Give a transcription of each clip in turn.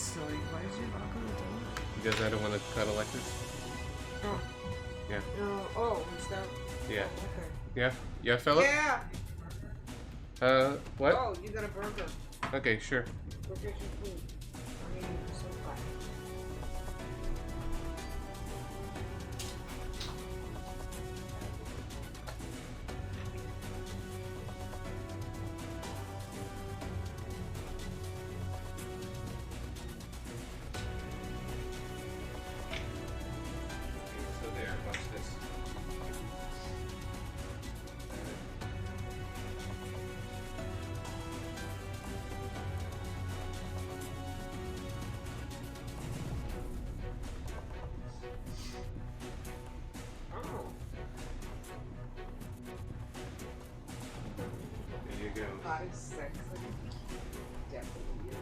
silly. Why is your lock on the door? Because I don't want to cut electric. Oh. Yeah. Oh, is that? Yeah. Oh, okay. Yeah? Yeah, Philip? Yeah! What? Oh, you got a burger. Okay, sure. Go get your food. I mean, so far. So there, watch this. Oh. There you go. That is sexy. Definitely you.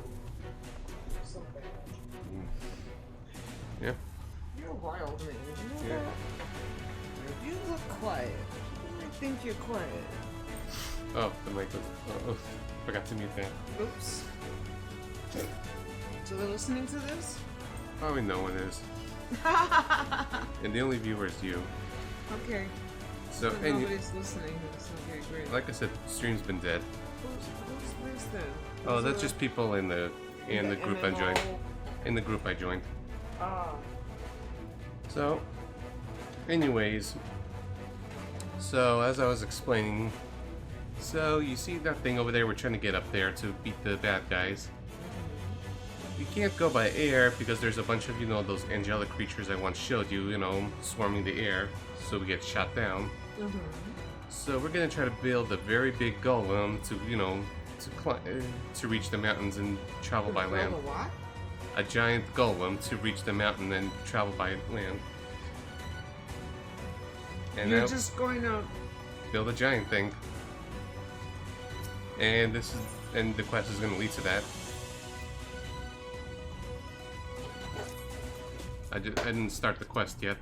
So bad. Yeah. You're a wild man. You know Yeah. that? You look quiet. I think you're quiet. Oh, the mic was... Oh, forgot to mute that. Oops. So they're listening to this? Probably no one is. And the only viewer is you. Okay. So, So and nobody's listening to this. Okay, great. like I said, the stream's been dead. Who's this then? Oh, Who's that's just people in the group I joined. In the group I joined. Ah. So, anyways, so as I was explaining, so you see that thing over there? We're trying to get up there to beat the bad guys. You can't go by air because there's a bunch of, you know, those angelic creatures I once showed you, you know, swarming the air, so we get shot down. So we're gonna try to build a very big golem to, you know, to reach the mountains and travel by land. A what? A giant golem to reach the mountain and travel by land. And You're now just going to... build a giant thing. And the quest is gonna lead to that. I didn't start the quest yet.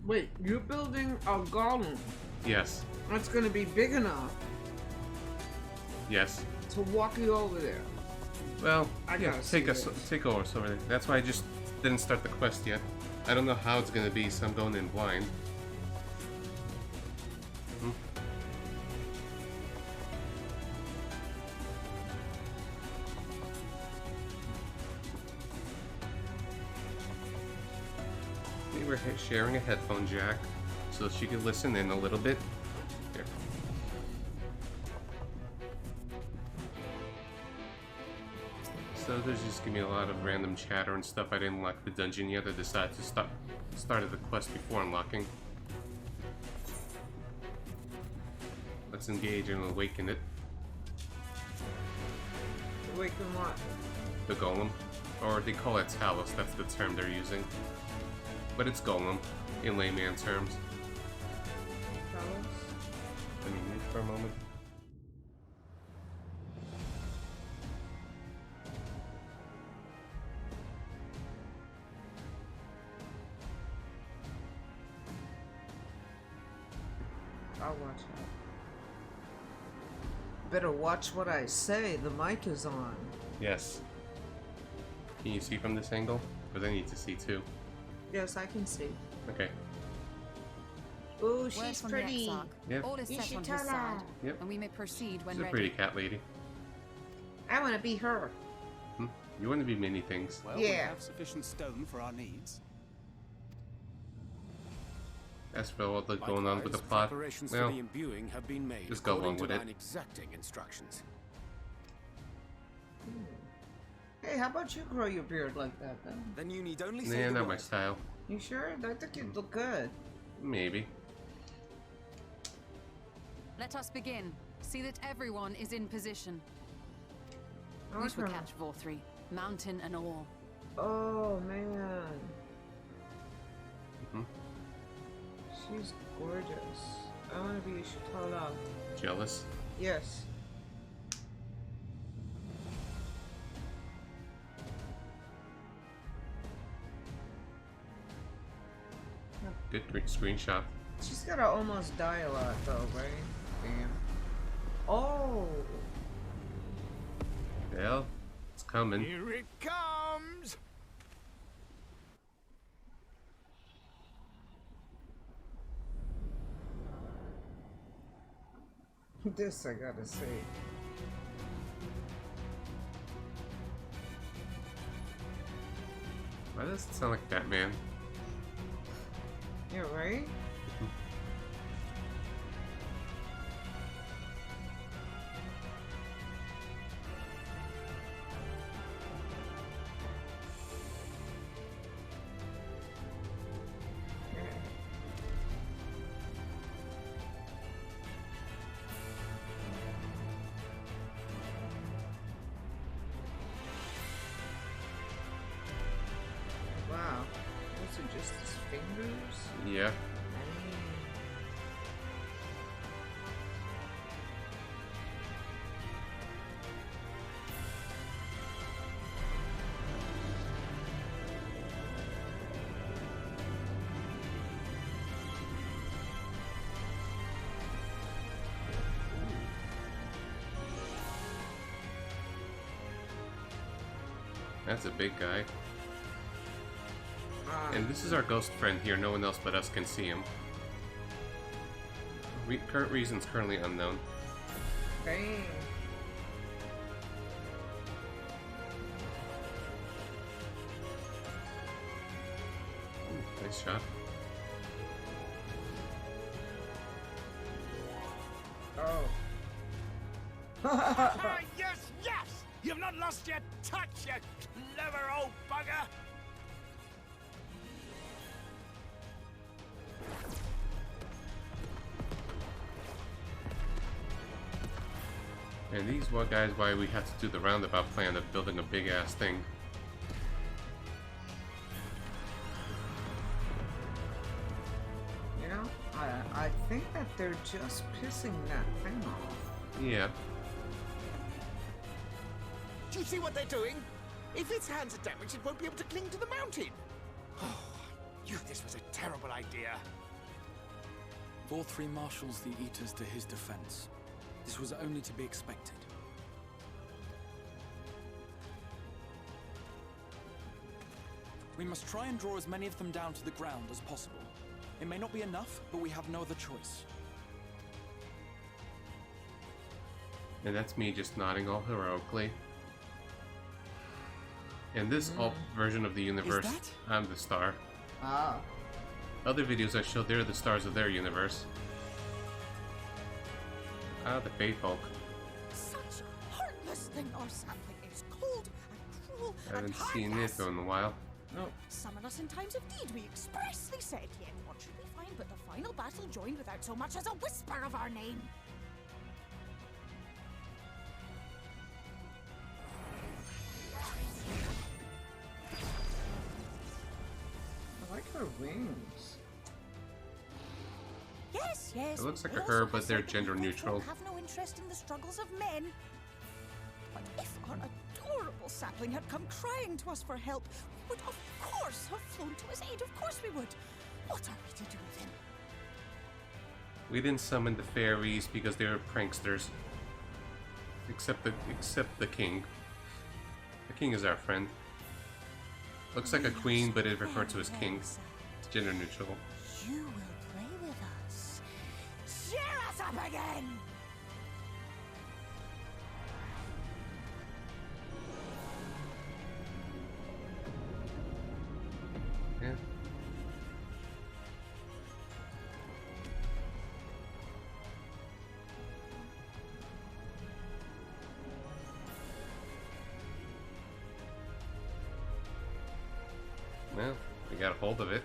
Wait, you're building a golem Yes. that's going to be big enough Yes. to walk you over there. Well, I yeah, gotta see this. take over over there. That's why I just didn't start the quest yet. I don't know how it's gonna be, so I'm going in blind. We were sharing a headphone jack, so she could listen in a little bit. Here. So there's just gonna be a lot of random chatter and stuff. I didn't unlock the dungeon yet. I decided to started the quest before unlocking. Let's engage and awaken it. Awaken what? The golem. Or they call it Talos, that's the term they're using. But it's golem, in layman terms. Fellas? Let me mute for a moment. I'll watch out. Better watch what I say. The mic is on. Yes. Can you see from this angle? Because I need to see too. Yes, I can see. Okay. Ooh, Word she's from pretty. the Exarch. Yep. All is You set should on tell his her. side, Yep. and we may proceed when She's a ready. pretty cat lady. I want to be her. You want to be many things. Well, we Yeah. have sufficient stone for our needs. As for what's going on with the Likewise, plot, preparations well, for the imbuing have been made just go along according with to it. thine exacting instructions. Hey, how about you grow your beard like that, then? Then you need only say Nah, the not my word. style. You sure? I think you'd look good. Maybe. Let us begin. See that everyone is in position. We shall Okay. catch Vorthri, mountain and all. Oh, man. Mhm. She's gorgeous. I want to be Shatala. Jealous. Yes. Good screenshot. She's gotta almost die a lot, though, right? Damn. Oh! Well, it's coming. Here it comes! This I gotta say. Why does it sound like Batman? Yeah, right? Wow, those are just his fingers? Yeah. That's a big guy. And this is our ghost friend here. No one else but us can see him. Current reasons currently unknown. Bang. Ooh, nice shot. Oh. Ah, yes, yes! You've not lost your touch, you clever old bugger! And these were guys why we had to do the roundabout plan of building a big ass thing. You know, I think that they're just pissing that thing off. Yeah. Do you see what they're doing? If its hands are damaged, it won't be able to cling to the mountain. Oh, I knew this was a terrible idea. Vor 3 marshals the Eaters to his defense. This was only to be expected. We must try and draw as many of them down to the ground as possible. It may not be enough, but we have no other choice. And that's me just nodding all heroically. In this alt version of the universe, that? I'm the star. Ah. Other videos I showed, they're the stars of their universe. Ah, the Fae folk. Such a heartless thing our sapling is, cold and cruel I and haven't seen it heartless. in a while. No. Summon us in times of need, we expressly said, yet what should we find but the final battle joined without so much as a whisper of our name? I like her wings. Yes, yes. It looks like a well, her, so but I they're said that gender we neutral. have no interest in the struggles of men. But if our adorable sapling had come crying to us for help, we would of course have flown to his aid. Of course we would. What are we to do with him? We didn't summon the fairies because they were pranksters. Except the king. The king is our friend. Looks like a queen, but it referred to as king. It's gender neutral. You will play with us. Cheer us up again! Yeah. Well, we got a hold of it.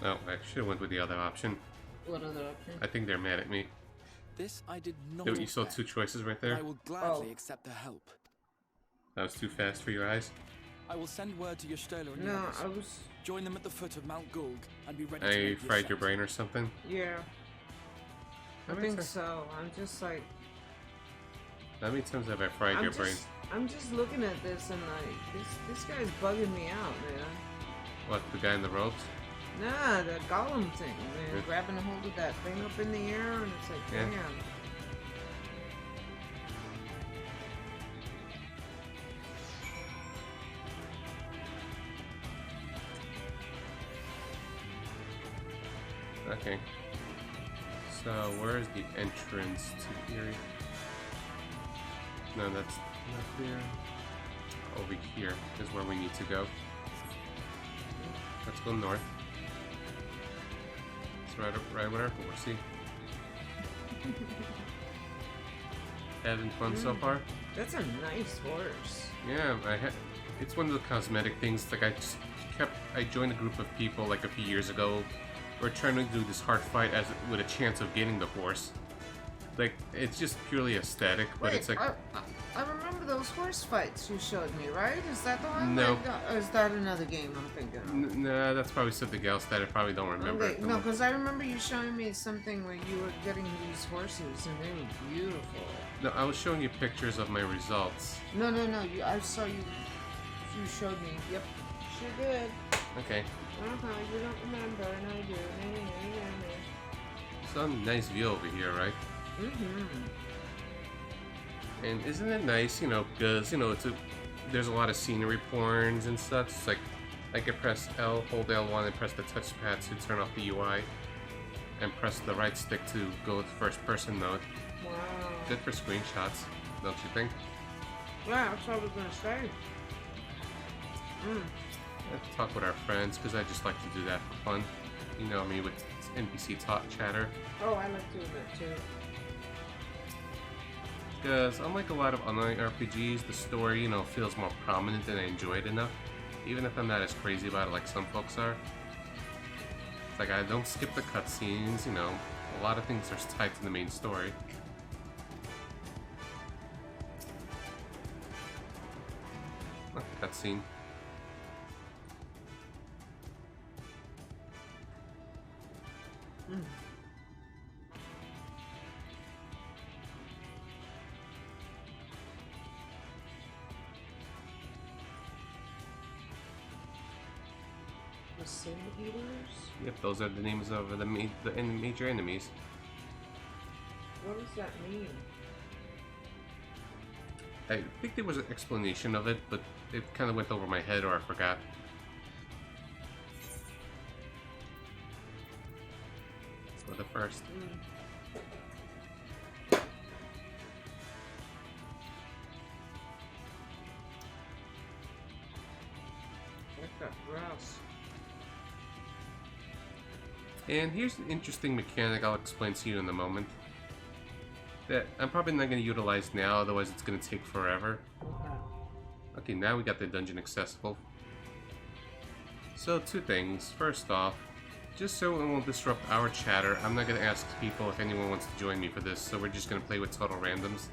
No, I should have went with the other option. What other option? I think they're mad at me. This I did not You saw expect. two choices right but there? I will gladly Oh. accept the help. That was too fast for your eyes. I will send word to Yashtola and the No, others. I was. Join them at the foot of Mount Gulg and be ready to I make the fried your ascent. brain or something? Yeah. I How many think times- so. I'm just like. How many times have I fried I'm your just, brain? I'm just looking at this and like this guy's bugging me out, man. What, the guy in the robes? Nah, the golem thing, man. Yeah. Grabbing a hold of that thing up in the air, and it's like, Yeah. damn. Okay. So, where is the entrance to the area? No, that's not there. Over here is where we need to go. Let's go north. It's right with our horsey. Having fun so far? That's a nice horse. Yeah, it's one of the cosmetic things. Like I joined a group of people like a few years ago. We're trying to do this hard fight with a chance of getting the horse. Like, it's just purely aesthetic, but Wait, it's like... I remember those horse fights you showed me, right? Is that the one? No. Or is that another game I'm thinking of? Nah, that's probably something else that I probably don't remember. Okay, no, because I remember you showing me something where you were getting these horses, and they were beautiful. No, I was showing you pictures of my results. No. I saw you. You showed me. Yep. Sure did. Okay. You don't remember, and I do. Some nice view over here, right? Mm-hmm. And isn't it nice, because, there's a lot of scenery porns and such. It's like, I could press L, hold L1, and press the touchpad to turn off the UI. And press the right stick to go with first person mode. Wow. Good for screenshots, don't you think? Yeah, that's what I was gonna say. I have to talk with our friends, because I just like to do that for fun. You know me with NPC talk chatter. Oh, I like doing that too. Because unlike a lot of online RPGs, the story, feels more prominent and I enjoy it enough. Even if I'm not as crazy about it like some folks are. It's like I don't skip the cutscenes, a lot of things are tied to the main story. Oh, cutscene. The Sin Eaters? Yep, those are the names of the major enemies. What does that mean? I think there was an explanation of it, but it kind of went over my head or I forgot. For the first. Like that grass. And here's an interesting mechanic I'll explain to you in a moment. That I'm probably not going to utilize now, otherwise it's going to take forever. Okay, now we got the dungeon accessible. So, two things. First off, just so it won't disrupt our chatter, I'm not going to ask people if anyone wants to join me for this, so we're just going to play with total randoms.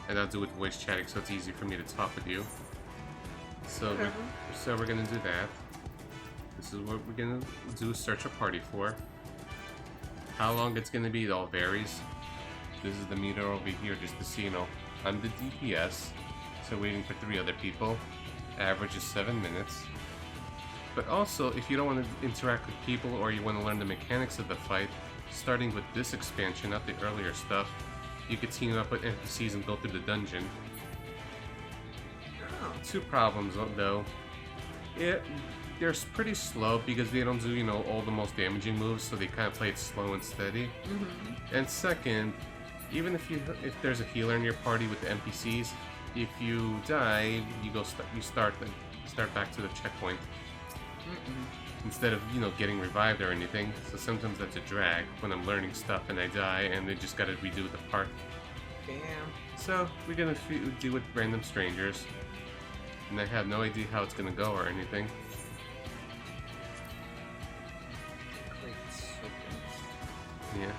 And I'll do it with voice chatting so it's easy for me to talk with you. So, we're going to do that. This is what we're going to do, search a party for. How long it's going to be, it all varies. This is the meter over here, just to see, I'm the DPS, so waiting for 3 other people. Average is 7 minutes. But also, if you don't want to interact with people or you want to learn the mechanics of the fight, starting with this expansion, not the earlier stuff, you could team up with NPCs and go through the dungeon. Oh. 2 problems, though. They're pretty slow because they don't do, all the most damaging moves, so they kind of play it slow and steady. Mm-hmm. And second, even if there's a healer in your party with the NPCs, if you die, you start back to the checkpoint. Instead of getting revived or anything. So sometimes that's a drag when I'm learning stuff and I die and they just gotta redo the part. Damn. So we're gonna do with random strangers, and I have no idea how it's gonna go or anything. Yeah.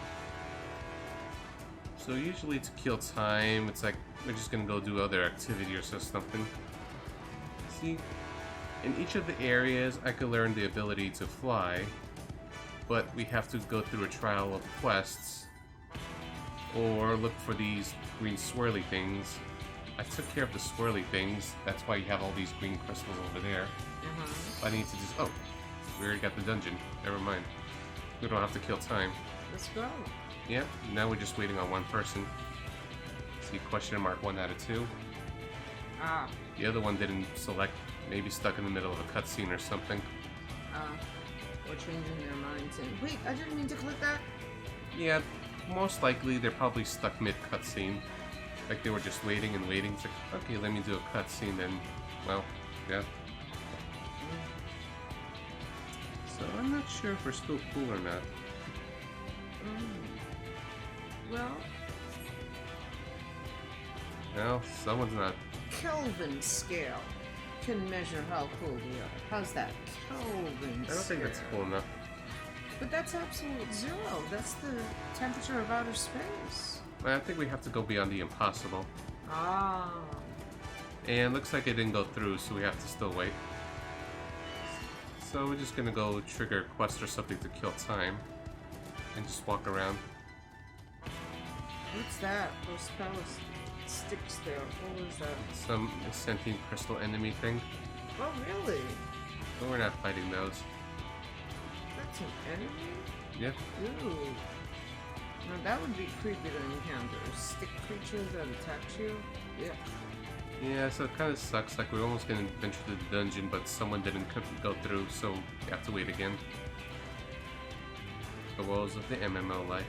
So usually to kill time, it's like we're just gonna go do other activity or something. See, in each of the areas I could learn the ability to fly, but we have to go through a trial of quests or look for these green swirly things. I took care of the swirly things, that's why you have all these green crystals over there. I need to just, We already got the dungeon. Never mind. We don't have to kill time. Let's go. Yep, now we're just waiting on one person. See, question mark 1 out of 2. Ah. The other one didn't select. Maybe stuck in the middle of a cutscene or something. Or changing their minds and... Wait, I didn't mean to click that. Yeah, most likely they're probably stuck mid-cutscene. Like they were just waiting and waiting. It's like, okay, let me do a cutscene then. Well, yeah. So I'm not sure if we're still cool or not. Well, Well, someone's not. Kelvin scale can measure how cool we are. How's that? Kelvin I don't think that's scale. cool enough. But that's absolute zero. That's the temperature of outer space. I think we have to go beyond the impossible. Ah. And looks like it didn't go through, so we have to still wait. So we're just gonna go trigger a quest or something to kill time. And just walk around. What's that? Those palace sticks there. What was that? Some sentient crystal enemy thing. Oh, really? But we're not fighting those. That's an enemy? Yeah. Ooh. Now that would be creepy to encounter. Stick creatures that attack you? Yeah. Yeah, so it kind of sucks. Like, we're almost gonna venture to the dungeon, but someone didn't go through, so we have to wait again. The woes of the MMO life.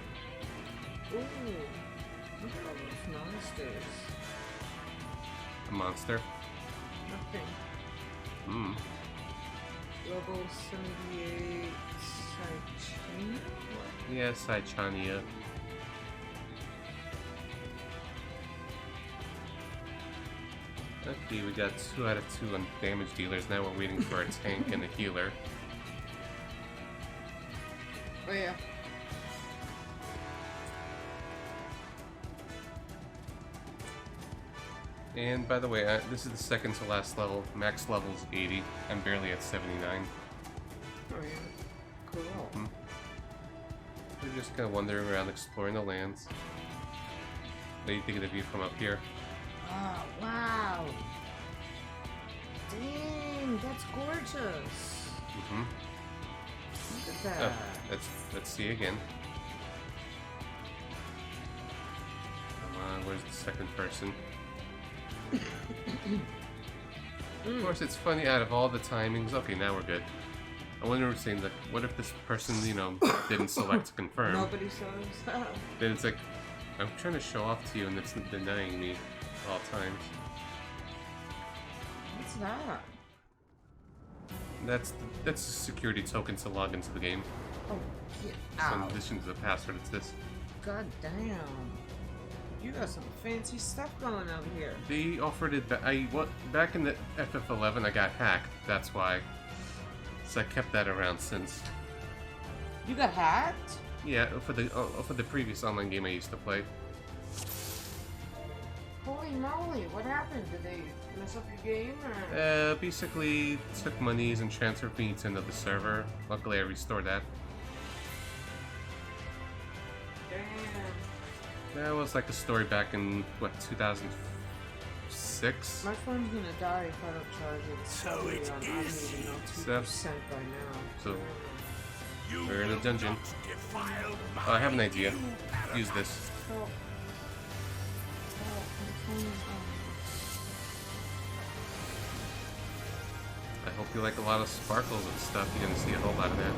Ooh. Look at all those monsters. A monster. Nothing. Hmm. Level 78. China? What? Yeah, Saichania. Okay, we got 2 out of 2 on damage dealers. Now we're waiting for a tank and a healer. Oh, yeah. And by the way, this is the second to last level. Max level is 80. I'm barely at 79. Oh, yeah. Cool. Hmm. We're just kind of wandering around exploring the lands. What do you think of the view from up here? Oh, wow. Dang, that's gorgeous. Mm-hmm. Look at that. Oh, let's see again. Come on, where's the second person? Of course, it's funny, out of all the timings... Okay, now we're good. I wonder if we're saying, like, what if this person, you know, didn't select to confirm? Nobody says. Then it's like, I'm trying to show off to you and it's denying me at all times. What's that? That's a security token to log into the game. Oh, get So in out. addition to the password, it's this. God damn. You got some fancy stuff going over here. They offered it back in the FF11 I got hacked, that's why. So I kept that around since. You got hacked? Yeah, for the previous online game I used to play. Holy moly, what happened? Did they mess up your game or? Basically took monies and transferred me to another server. Luckily I restored that. Damn. That was like a story back in, what, 2006? My phone's gonna die if I don't charge it. So it I don't is even know So- 2% by now. So, You we're in a will dungeon. not defile my Oh, I have an idea. new Use this. Help. Help, my phone is I hope you like a lot of sparkles and stuff. You're gonna see a whole lot of that.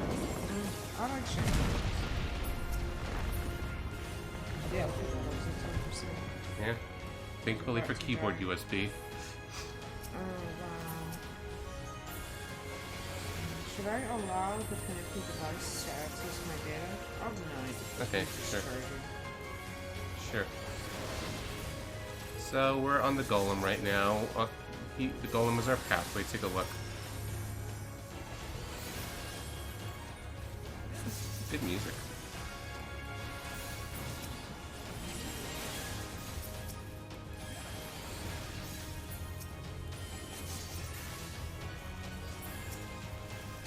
I like shit. Yeah, because it was at 10%. Yeah. Thankfully for keyboard USB. Oh, wow. Should I allow the connected device to access my data? I'll deny it. Okay, sure. Charger. Sure. So we're on the golem right now. The golem is our pathway. Take a look. Good music.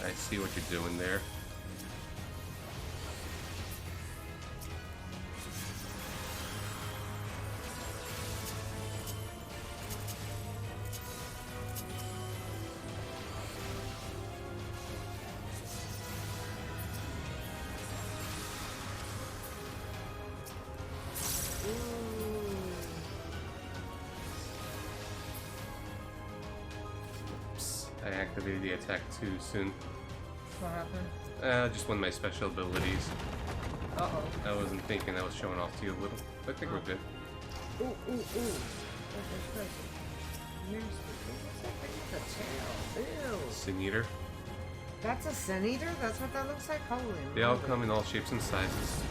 I see what you're doing there. I activated the attack too soon. What happened? Just one of my special abilities. Uh-oh. I wasn't thinking, I was showing off to you a little. But I think we're good. Ooh, ooh, ooh. That's crazy. What's that thing with the tail? Ew. Sin Eater. That's a Sin Eater? That's what that looks like? Holy They all moly. come in all shapes and sizes.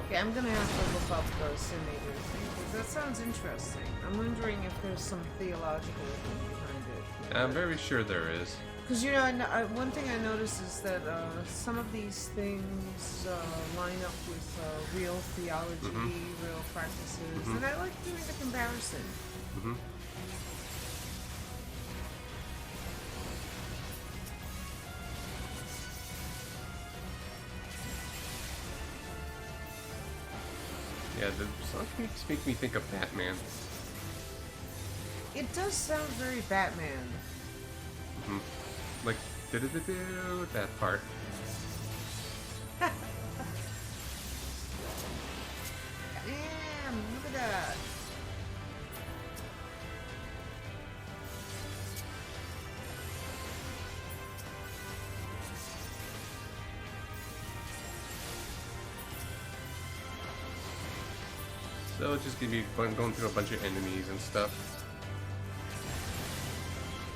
Okay, I'm gonna have to look up the Sin Eaters because that sounds interesting. I'm wondering if there's some theological thing behind it. I'm very sure there is. Because, you know, one thing I noticed is that some of these things line up with real theology, real practices, and I like doing the comparison. Mm-hmm. Yeah, the song makes me think of Batman. It does sound very Batman. Mm-hmm. Like, do-do-do-do, that part. Damn, look at that. So it's just gonna be going through a bunch of enemies and stuff.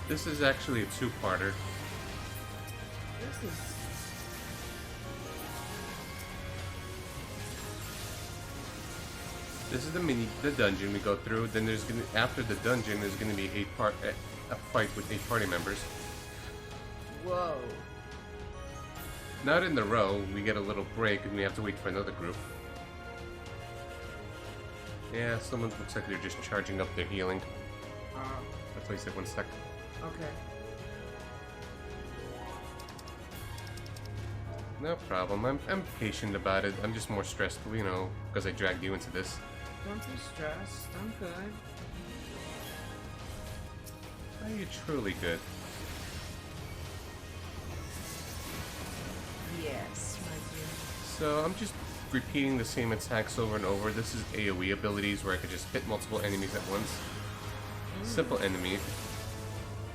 This is actually a two-parter. This is... This is the dungeon we go through. Then there's gonna, after the dungeon, there's gonna be a fight with 8 party members. Whoa. Not in the row. We get a little break and we have to wait for another group. Yeah, someone looks like they're just charging up their healing. That's why I said 1 sec. Okay. No problem. I'm patient about it. I'm just more stressed, you know, because I dragged you into this. Don't be stressed. I'm good. Are you truly good? Yes, my dear. So I'm just repeating the same attacks over and over. This is AoE abilities where I could just hit multiple enemies at once. Simple enemy.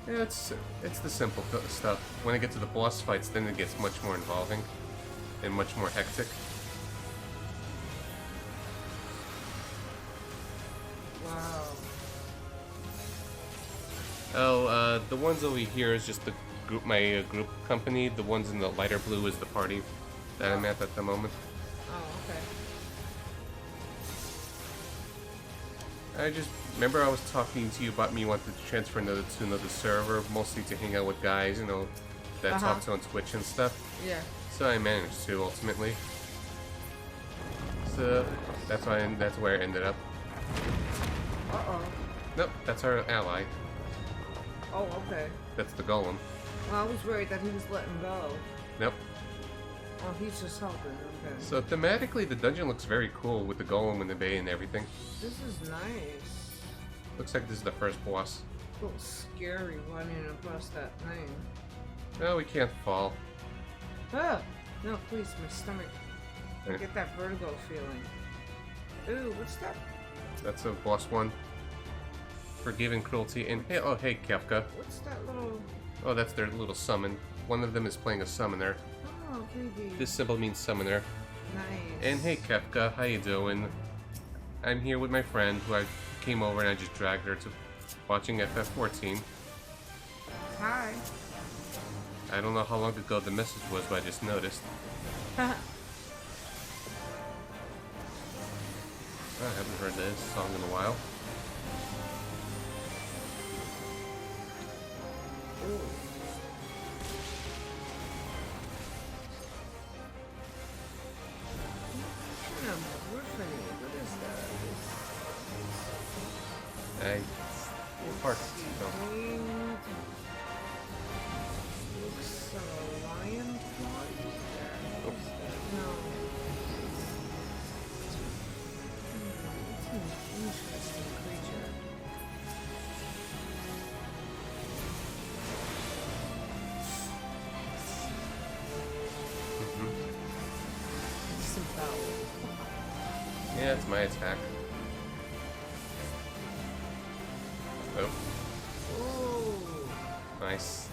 Yeah, it's the simple stuff. When I get to the boss fights, then it gets much more involving and much more hectic. Wow. Oh, the ones over here is just the group, my group company. The ones in the lighter blue is the party that I'm at the moment. Oh, okay. I just remember I was talking to you about me wanting to transfer to another server, mostly to hang out with guys, you know, that talk to on Twitch and stuff. Yeah. So I managed to ultimately. So that's where I ended up. Uh-oh. Nope, that's our ally. Oh, okay. That's the golem. Well, I was worried that he was letting go. Nope. Oh, he's just helping. Okay. So thematically, the dungeon looks very cool with the golem in the bay and everything. This is nice. Looks like this is the first boss. A little scary running across that thing. No, we can't fall. Ah! No, please, my stomach. I Eh. get that vertigo feeling. Ooh, what's that? That's a boss one. Forgiving cruelty and hey, oh hey Kefka. What's that little... Oh, that's their little summon. One of them is playing a summoner. Oh, baby. This symbol means summoner. Nice. And hey Kefka, how you doing? I'm here with my friend who I came over and I just dragged her to watching FF14. Hi. I don't know how long ago the message was, but I just noticed. I haven't heard this song in a while. Ooh. What is that? Parts. Winged. Looks lion claw. What is that? No. It's an interesting creature. Disembowel. Yeah, it's my attack. Oh, Oh. nice.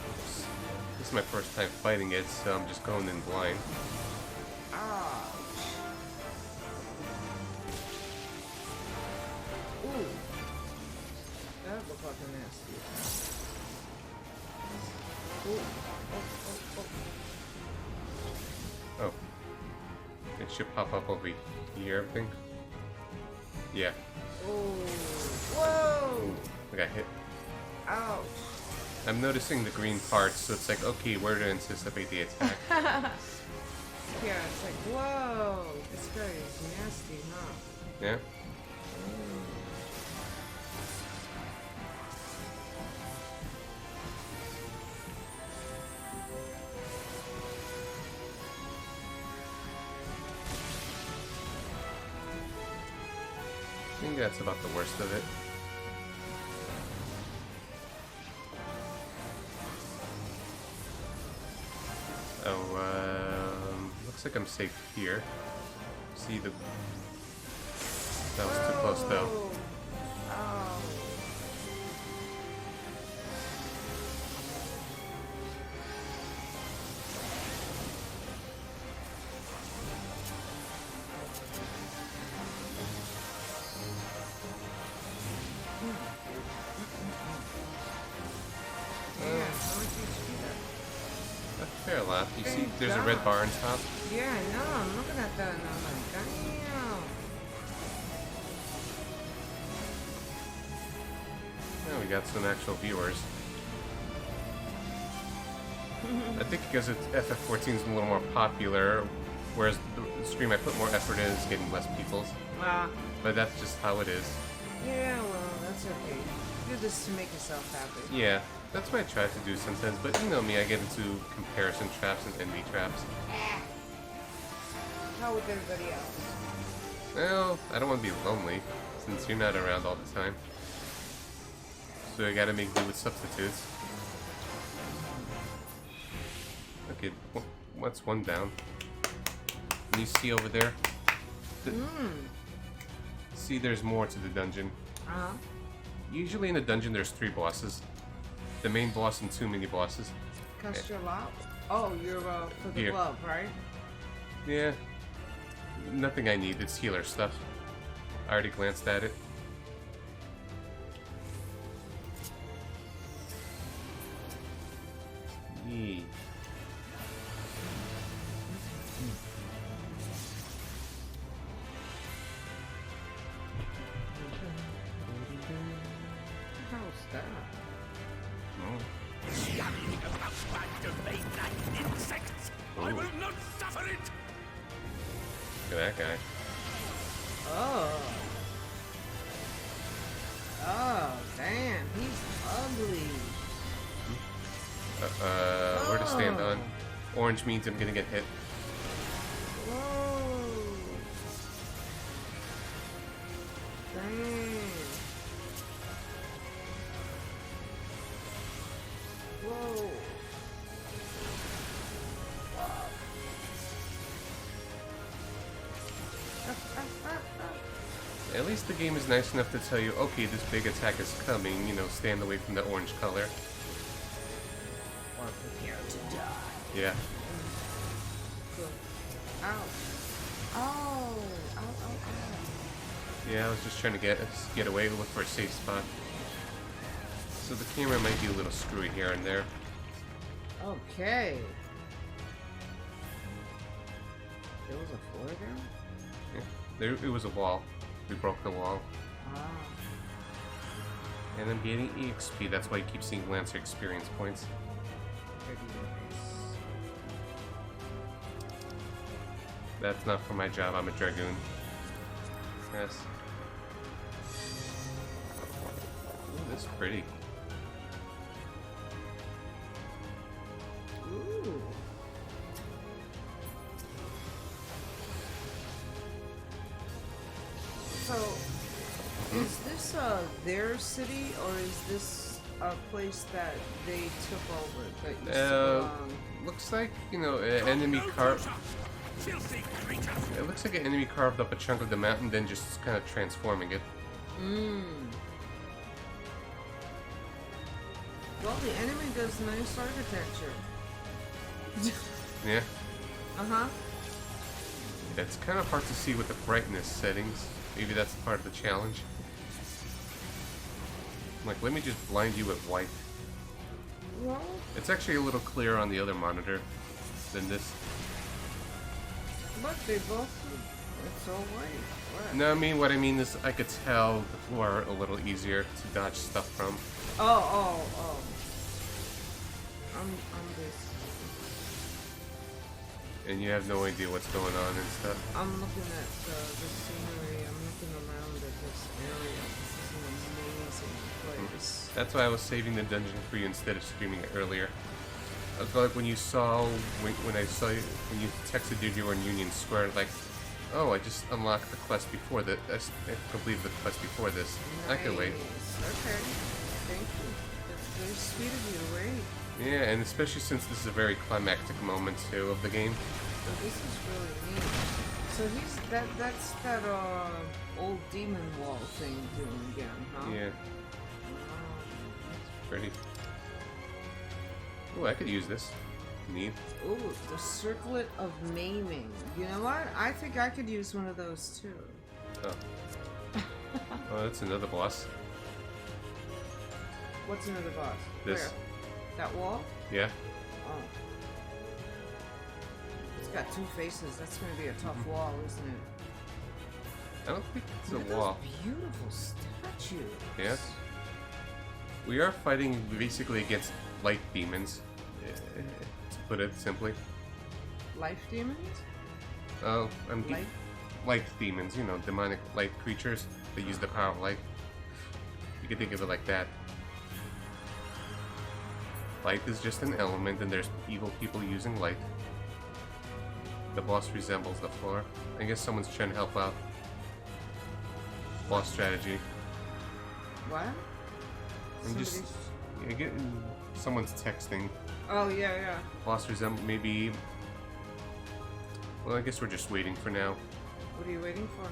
This is my first time fighting it, so I'm just going in blind. Ah. Ooh. That looked like a nasty attack. Ooh. Oh. It should pop up over here, I think. Yeah. Oh. Whoa! Ooh, I got hit. Ouch. I'm noticing the green parts, so it's like, okay, where to anticipate the attack. Yeah, it's like, whoa, this guy is nasty, huh? Yeah? I think that's about the worst of it. Oh, looks like I'm safe here. See the... That was too close though. Oh. Yeah, how much HP that? A fair lot. You see, Thank there's a red God. bar on top. Yeah, I know. I'm looking at that and I'm like, damn. Yeah, we got some actual viewers. I think because FF14 is a little more popular, whereas the stream I put more effort in is getting less people's. Ah, But that's just how it is. yeah, well, that's okay. Do this to make yourself happy. Yeah, that's what I try to do sometimes, but you know me, I get into comparison traps and envy traps. How with everybody else? Well, I don't want to be lonely, since you're not around all the time. So I gotta make do with substitutes. Okay, what's one down? Can you see over there? See, there's more to the dungeon. Uh-huh. Usually in a dungeon there's 3 bosses. The main boss and 2 mini bosses. Cast your lock? Oh, you're for the Here. glove, right? Yeah. Nothing I need, it's healer stuff. I already glanced at it. Yee. How's that? Oh. Yapping about my domain like insects! I Ooh. will not suffer it! Look at that guy. Oh. Oh, damn. He's ugly. Where to stand on? Orange means I'm gonna get hit. Whoa. Damn. Whoa. At least the game is nice enough to tell you, okay, this big attack is coming, you know, stand away from the orange color. Or prepare to die. Yeah. Good. Ow. Oh. Ow, ow, ow. Yeah, I was just trying to get away, look for a safe spot. So the camera might be a little screwy here and there. Okay. There was a floor there? Yeah. There, it was a wall. We broke the wall. Ah. And I'm getting EXP, that's why you keep seeing Lancer experience points. Very nice. That's not for my job, I'm a Dragoon. Yes. Ooh, this is pretty. Ooh. So, is this their city, or is this a place that they took over that used to belong? Looks like, you know, an enemy carved... Filthy creature! It looks like an enemy carved up a chunk of the mountain, then just kind of transforming it. Mmm. Well, the enemy does nice architecture. Yeah. Uh-huh. It's kind of hard to see with the brightness settings. Maybe that's part of the challenge. Like, let me just blind you with white. Well, It's actually a little clearer on the other monitor than this. look, they both... It's all white. What? No, I mean, what I mean is I could tell the floor a little easier to dodge stuff from. Oh. I'm this. And you have no idea what's going on and stuff. I'm looking at the scenery. I'm looking around at this area. This is an amazing place. That's why I was saving the dungeon for you instead of streaming it earlier. I felt like when you saw, when I saw you, when you texted you were in Union Square, like, oh, I just unlocked the quest before that. I completed the quest before this. I could wait. Okay. Thank you. That's very sweet of you to wait. Yeah, and especially since this is a very climactic moment too of the game. So this is really neat. So that's that old demon wall thing doing again, huh? Yeah, Wow. pretty. Oh, I could use this. Neat. Ooh, the circlet of maiming. You know what? I think I could use one of those too. Oh. Oh, that's another boss. What's another boss? This. Where? That wall? Yeah. Oh. It's got two faces. That's going to be a tough wall, isn't it? I don't think it's a Look at wall. those beautiful statues. Yeah. We are fighting basically against light demons, to put it simply. Life demons? Oh, Light? light demons, you know, demonic light creatures that use the power of light. You can think of it like that. Light is just an element, and there's evil people using light. The boss resembles the floor. I guess someone's trying to help out. Boss strategy. What? I'm just... Somebody's- I get... Someone's texting. Oh, yeah. Boss resemble... Maybe... Well, I guess we're just waiting for now. What are you waiting for?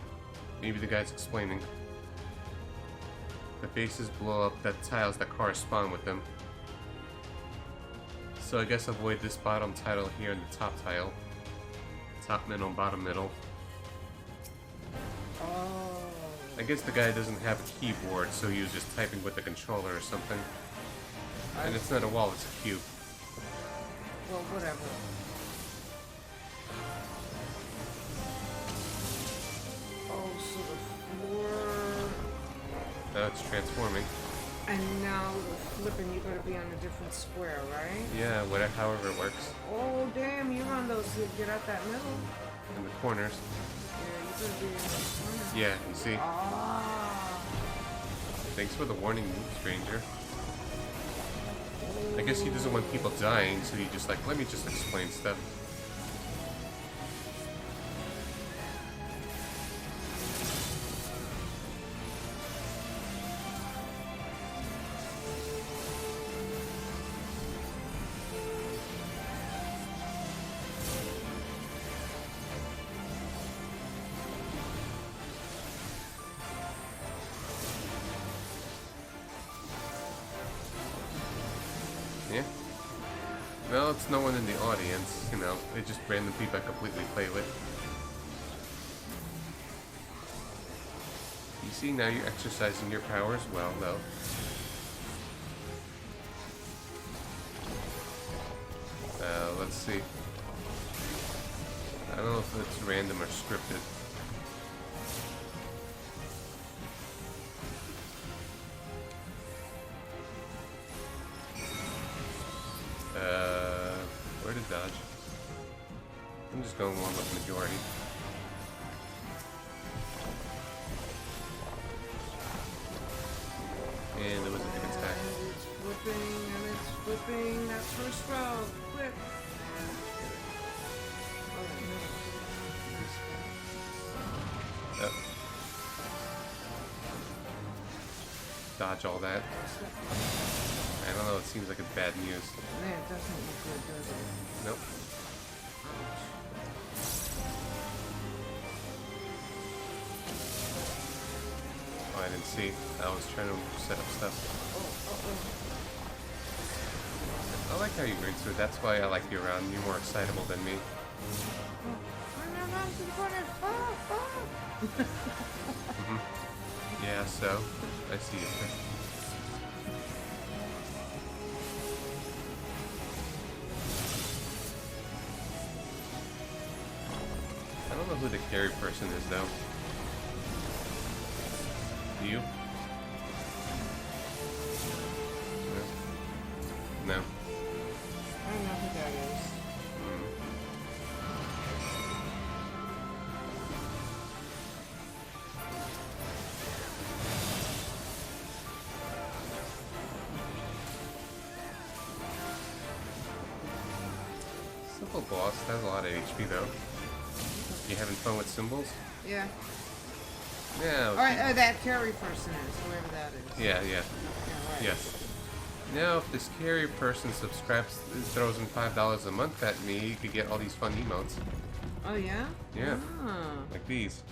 Maybe the guy's explaining. The faces blow up the tiles that correspond with them. So I guess avoid this bottom tile here and the top tile. Top middle, bottom middle. Oh. I guess the guy doesn't have a keyboard, so he was just typing with the controller or something. And it's not a wall, it's a cube. Well, whatever. Oh, so the floor... Now it's transforming. And now the flipping, you gotta be on a different square, right? Yeah, whatever, however it works. Oh, damn, you're on those that get out that middle. In the corners. Yeah, you gotta be in those corners. Yeah, you see? Ah. Thanks for the warning, stranger. I guess he doesn't want people dying, so he just like, let me just explain stuff. Yeah. Well, it's no one in the audience, you know, it's just random people I completely play with. You see, now you're exercising your power as well, though. Let's see. I don't know if it's random or scripted. Where to dodge? I'm just going along with majority. And there was a big attack. And it's flipping, that first row, flip. Oh, Yep. Dodge all that. I don't know, it seems like it's bad news. no. Man, it doesn't look good, does it? Nope. Oh, I didn't see. I was trying to set up stuff. Oh, like how you grin, so that's why I like you around. You're more excitable than me. Yeah, so I see it. I don't know who the carry person is, though. Do you? No. I don't know who that is. Simple boss. That's a lot of HP, though. You having fun with symbols? Yeah. Yeah. Oh, that carry person is, whoever that is. Yeah. Yeah, right. Yes. Now, if this carrier person subscribes, throws in $5 a month at me, you could get all these fun emotes. Oh, yeah? Yeah. Oh. Like these.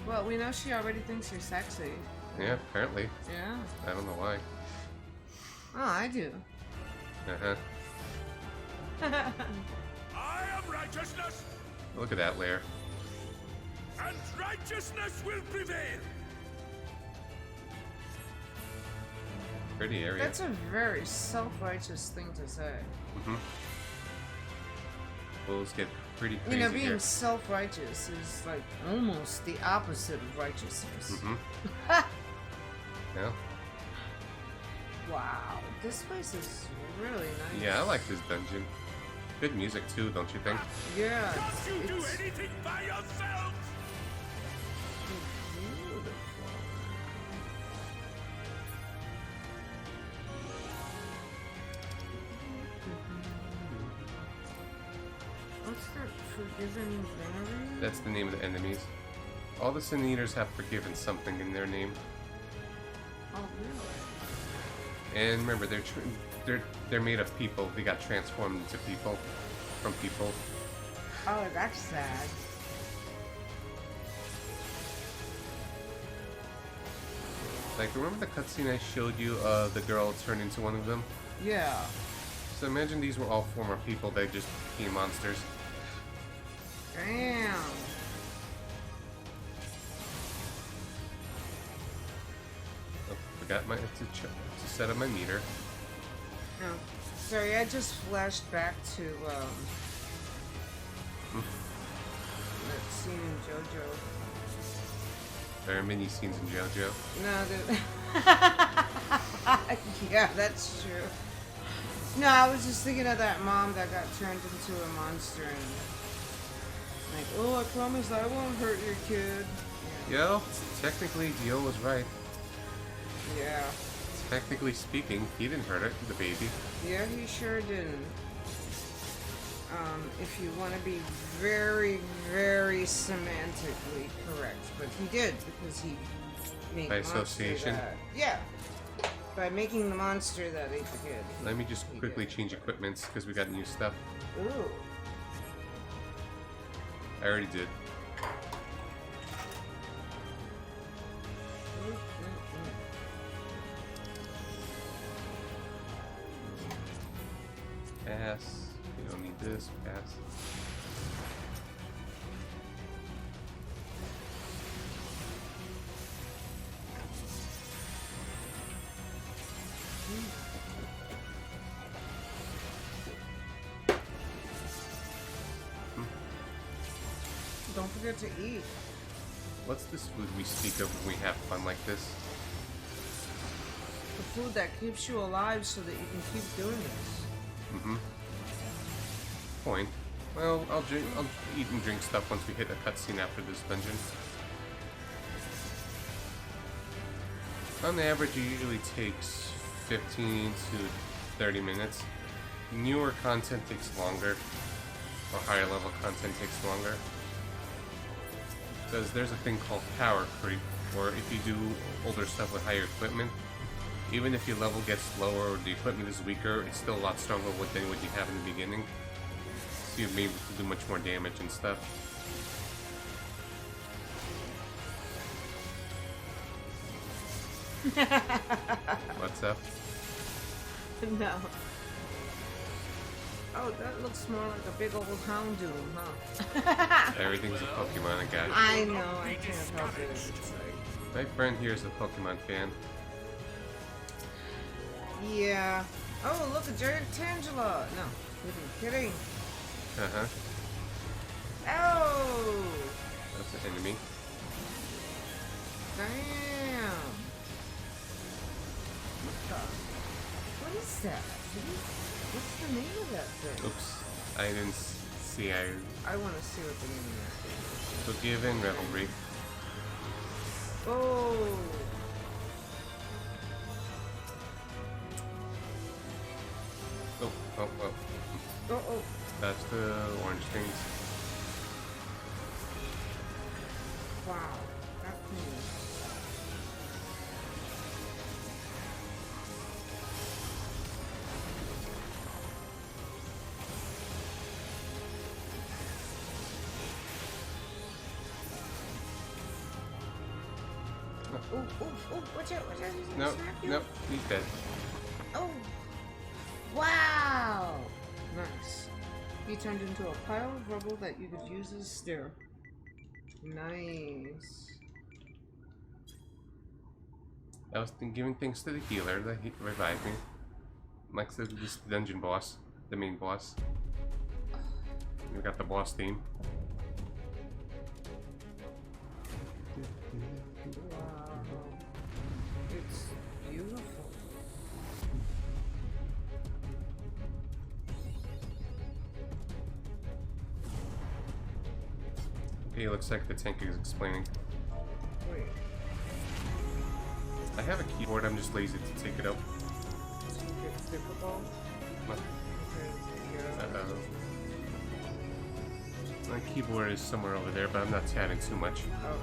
Well, we know she already thinks you're sexy. Yeah, apparently. Yeah. I don't know why. Oh, I do. Uh-huh. I am righteousness, Look at that lair. and righteousness will prevail. Pretty area. That's a very self-righteous thing to say. Bulls get pretty crazy You know, being here. self-righteous is like almost the opposite of righteousness. Yeah. Wow, this place is really nice. Yeah, I like this dungeon. Good music too, don't you think? Yeah, Can't you do it's anything by yourselves? beautiful. What's that forgiven venery? That's the name of the enemies. All the Sin Eaters have forgiven something in their name. Oh, really? And remember, they're made of people. They got transformed into people from people. Oh, that's sad. Like, remember the cutscene I showed you of the girl turned into one of them? Yeah. So imagine these were all former people that just became monsters. Damn. Oh, forgot to set up my meter. No. Sorry, I just flashed back to that scene in JoJo. There are many scenes in JoJo. No, yeah, that's true. No, I was just thinking of that mom that got turned into a monster and like, oh, I promise I won't hurt your kid. Yo, technically, Dio was right. Yeah. Technically speaking, he didn't hurt it, the baby. Yeah, he sure didn't. If you want to be very, very semantically correct, but he did because he made By the monster association? that- yeah. By making the monster that ate the kid. Let me just quickly change equipments because we got new stuff. Ooh. I already did. Pass. You don't need this. Pass. Don't forget to eat. What's this food we speak of when we have fun like this? The food that keeps you alive so that you can keep doing this. Point. Well, I'll eat and drink stuff once we hit a cutscene after this dungeon. On average, it usually takes 15 to 30 minutes. Newer content takes longer, or higher level content takes longer. Because there's a thing called power creep, where if you do older stuff with higher equipment, even if your level gets lower or the equipment is weaker, it's still a lot stronger than what you have in the beginning. So you're able to do much more damage and stuff. What's up? No. Oh, that looks more like a big old Houndoom, huh? Everything's a Pokemon, I got it. I know, I can't help it. It's like... My friend here is a Pokemon fan. Yeah. Oh, look, a giant Tangela! No, kidding. Uh-huh. Oh! That's an enemy. Damn! What is that? What's the name of that thing? Oops. I didn't see. I want to see what the name of that thing is. Forgiven Revelry. Oh! Oh. Oh. That's the orange things. Wow. That thing is... Oh, watch out, he's gonna Nope, smack you. nope, he's dead. Oh! Wow! Nice. He turned into a pile of rubble that you could use as a stair. Nice. I was giving thanks to the healer that he revived me. Like this dungeon boss, the main boss. We got the boss theme. Wow. It's beautiful. Okay, looks like the tank is explaining. Wait. I have a keyboard, I'm just lazy to take it out. It's difficult. What? Okay, yeah. Uh-oh. My keyboard is somewhere over there, but I'm not chatting too much. Oh.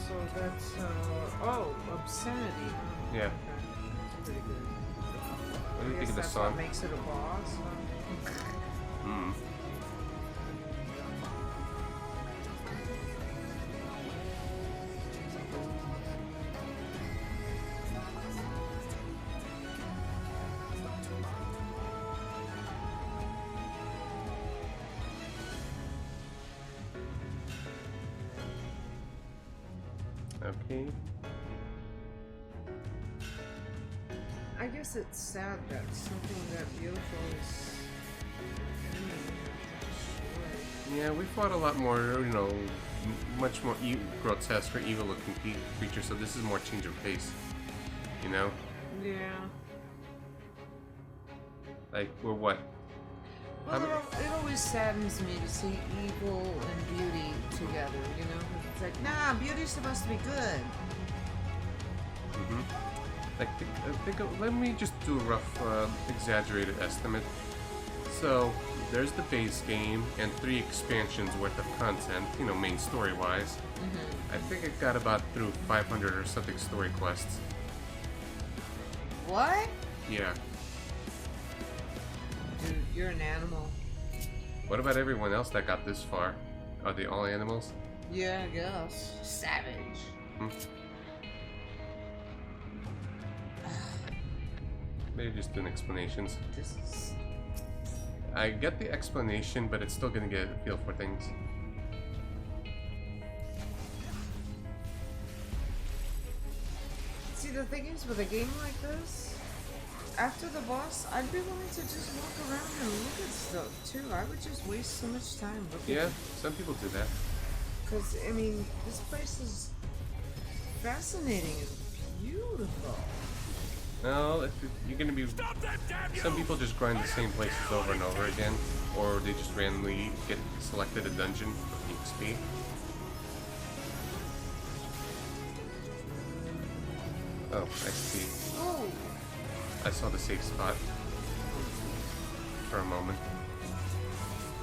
So that's, oh, obscenity. Huh? Yeah. Okay. That's pretty good. What do you I think guess of the that's song? what makes it a boss. Huh? Hmm. Okay. I guess it's sad that something that beautiful is... Yeah, we fought a lot more, you know, much more grotesque or evil-looking creatures, so this is more change of pace. You know? Yeah. Like, we're what? Well, it always saddens me to see evil and beauty together, you know? It's like, nah, beauty's supposed to be good. Like, let me just do a rough, exaggerated estimate. So, there's the base game and 3 expansions worth of content, you know, main story-wise. I think it got about through 500 or something story quests. What? Yeah. Dude, you're an animal. What about everyone else that got this far? Are they all animals? Yeah, I guess. Savage. They're just doing explanations. This is... I get the explanation, but it's still gonna get a feel for things. See, the thing is, with a game like this, after the boss, I'd be willing to just walk around and look at stuff, too. I would just waste so much time looking. Yeah, some people do that. Because, I mean, this place is fascinating and beautiful. No, if you're gonna be... Some people just grind the same places over and over again, or they just randomly get selected a dungeon for XP. Oh, I see. Oh! I saw the safe spot for a moment.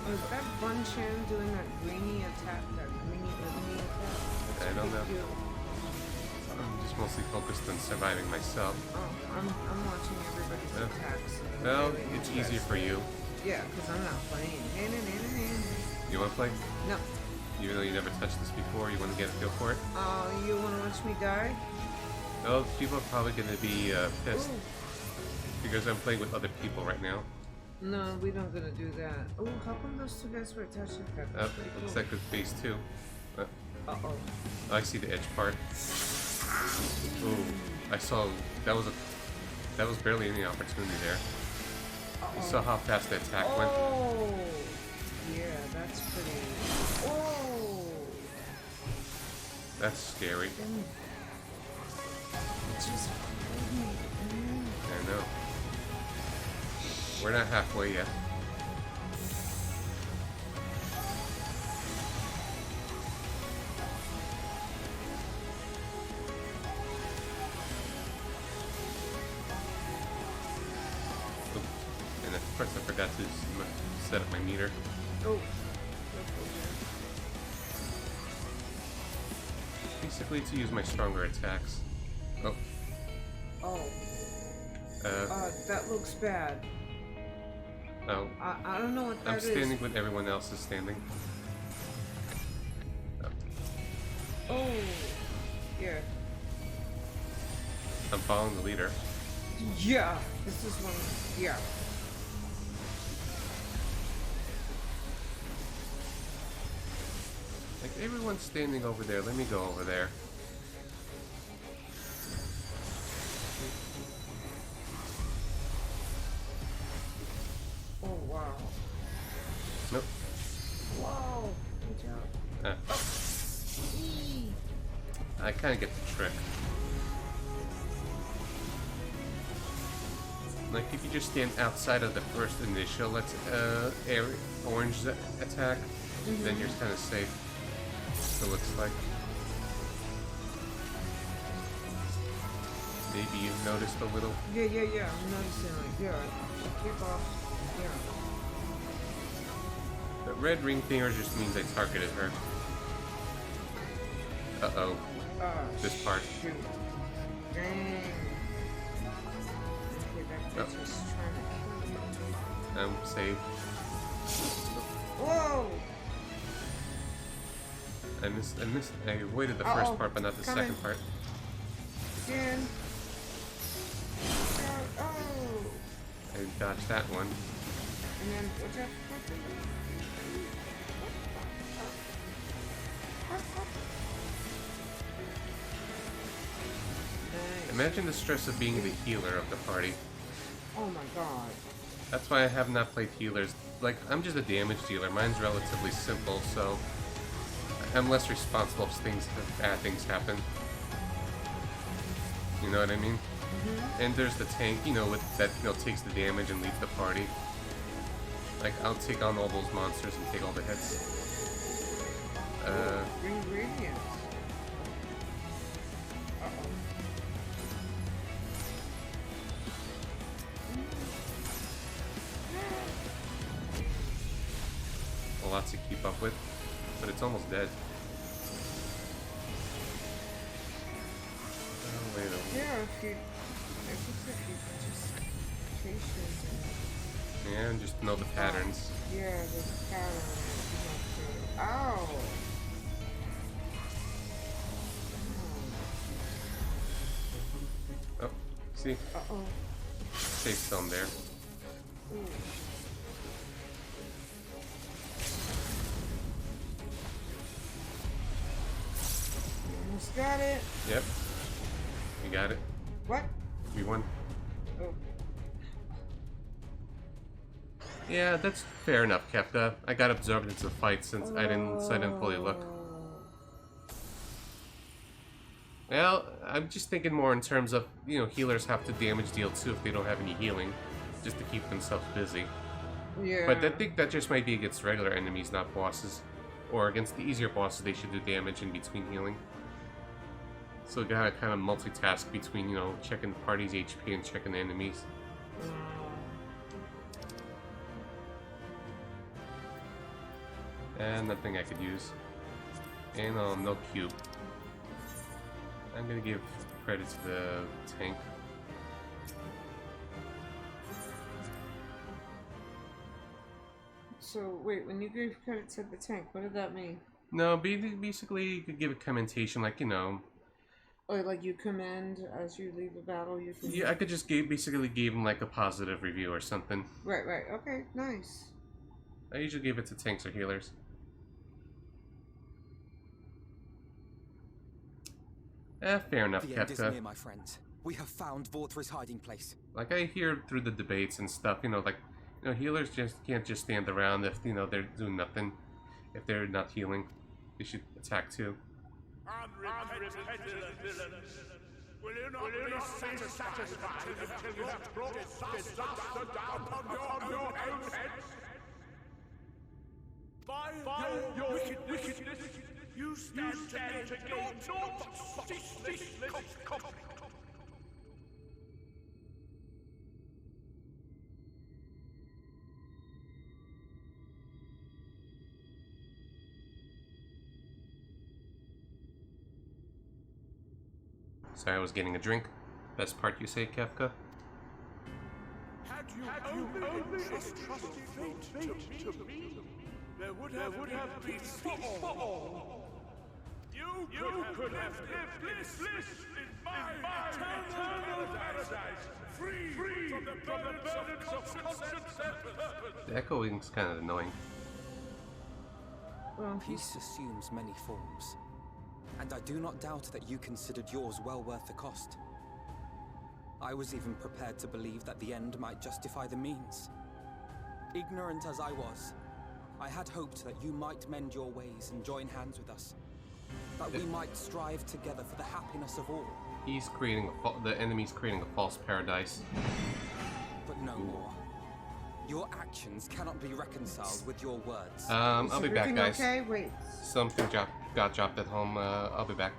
Was that Bunchan doing that greeny attack, that greeny enemy attack? I don't know. Cute. I'm just mostly focused on surviving myself. Oh, I'm watching everybody's Yeah. attacks. and Well, really it's easier interested. for you. Yeah, because I'm not playing. You wanna play? No. Even though you never touched this before, you wanna get a feel for it? You want to watch me die? Well, people are probably gonna be pissed because I'm playing with other people right now. No, we don't gonna do that. Oh, how come those two guys were attached like that? That's pretty Looks cool. like it's phase 2. Uh-oh. I see the edge part. Ooh, I saw that was barely any opportunity there. You saw how fast the attack went. Oh, yeah, that's pretty. Oh, That's scary. just I know. We're not halfway yet. And of course I forgot to set up my meter. Oh. Basically to use my stronger attacks. Oh. Oh. That looks bad. Oh. I don't know what that I'm is. standing when everyone else is standing. Oh. Yeah. I'm following the leader. Yeah. This is one. Yeah. Like, everyone's standing over there. Let me go over there. Oh, wow. Nope. Whoa. Good job. Ah. I kind of get the trick. Like, if you just stand outside of the first initial orange attack, then you're kind of safe. It looks like. Maybe you've noticed a little. Yeah. I'm noticing like, yeah. Kick off. Yeah. The red ring thinger just means I targeted her. Uh-oh. This part. Shoot. Dang. Okay, that bitch was trying to kill you. I'm safe. Whoa! I avoided the first part, but not the second part. Again. Oh! I dodged that one. And then, what's up? Nice. Imagine the stress of being the healer of the party. Oh my god. That's why I have not played healers. Like, I'm just a damage dealer. Mine's relatively simple, so I'm less responsible if bad things happen. You know what I mean? And there's the tank, that takes the damage and leaves the party. Like, I'll take on all those monsters and take all the hits. Ingredients. A lot to keep up with, but it's almost dead. Oh, wait a minute. Yeah, if you just chase it. Yeah, and just know the patterns. Yeah, the pattern. Ow! Oh, see? Uh-oh. Safe zone there. Ooh. Almost got it. Yep. You got it. What? We won. Oh. Yeah, that's fair enough, Kefka. I got absorbed into the fight since I didn't fully look. Well, I'm just thinking more in terms of, healers have to damage deal too if they don't have any healing, just to keep themselves busy. Yeah. But I think that just might be against regular enemies, not bosses. Or against the easier bosses, they should do damage in between healing. So you gotta kind of multitask between, checking the party's HP and checking the enemies. And nothing I could use. And no cube. I'm gonna give credit to the tank. So, wait, when you gave credit to the tank, what did that mean? No, basically you could give a commentation like, Or like you command as you leave a battle, you can... Yeah, I could just basically give him like a positive review or something. Right, right. Okay, nice. I usually give it to tanks or healers. Fair enough, The end is Kefka. near, my friends. We have found Vorthra's hiding place. Like, I hear through the debates and stuff, you know, like, you know, healers just can't just stand around if, you know, they're doing nothing. If they're not healing, they should attack too. Unrepentant villains! Will you not be satisfied until you have brought disaster down upon your own heads? By your wickedness, you stand to gain naught but ceaseless conflict. Sorry, I was getting a drink. Best part, you say, Kefka? Had you only entrusted fate to me, there would have been peace for all. You could have lived bliss in my eternal paradise, free from the burdens of conscience and purpose. The echoing's kind of annoying. Well, Peace assumes many forms, and I do not doubt that you considered yours well worth the cost. I was even prepared to believe that the end might justify the means. Ignorant as I was, I had hoped that you might mend your ways and join hands with us. That we might strive together for the happiness of all. He's creating the enemy's creating a false paradise. But no more. Your actions cannot be reconciled with your words. I'll be back, everything guys. okay? Wait. Something got dropped at home. I'll be back.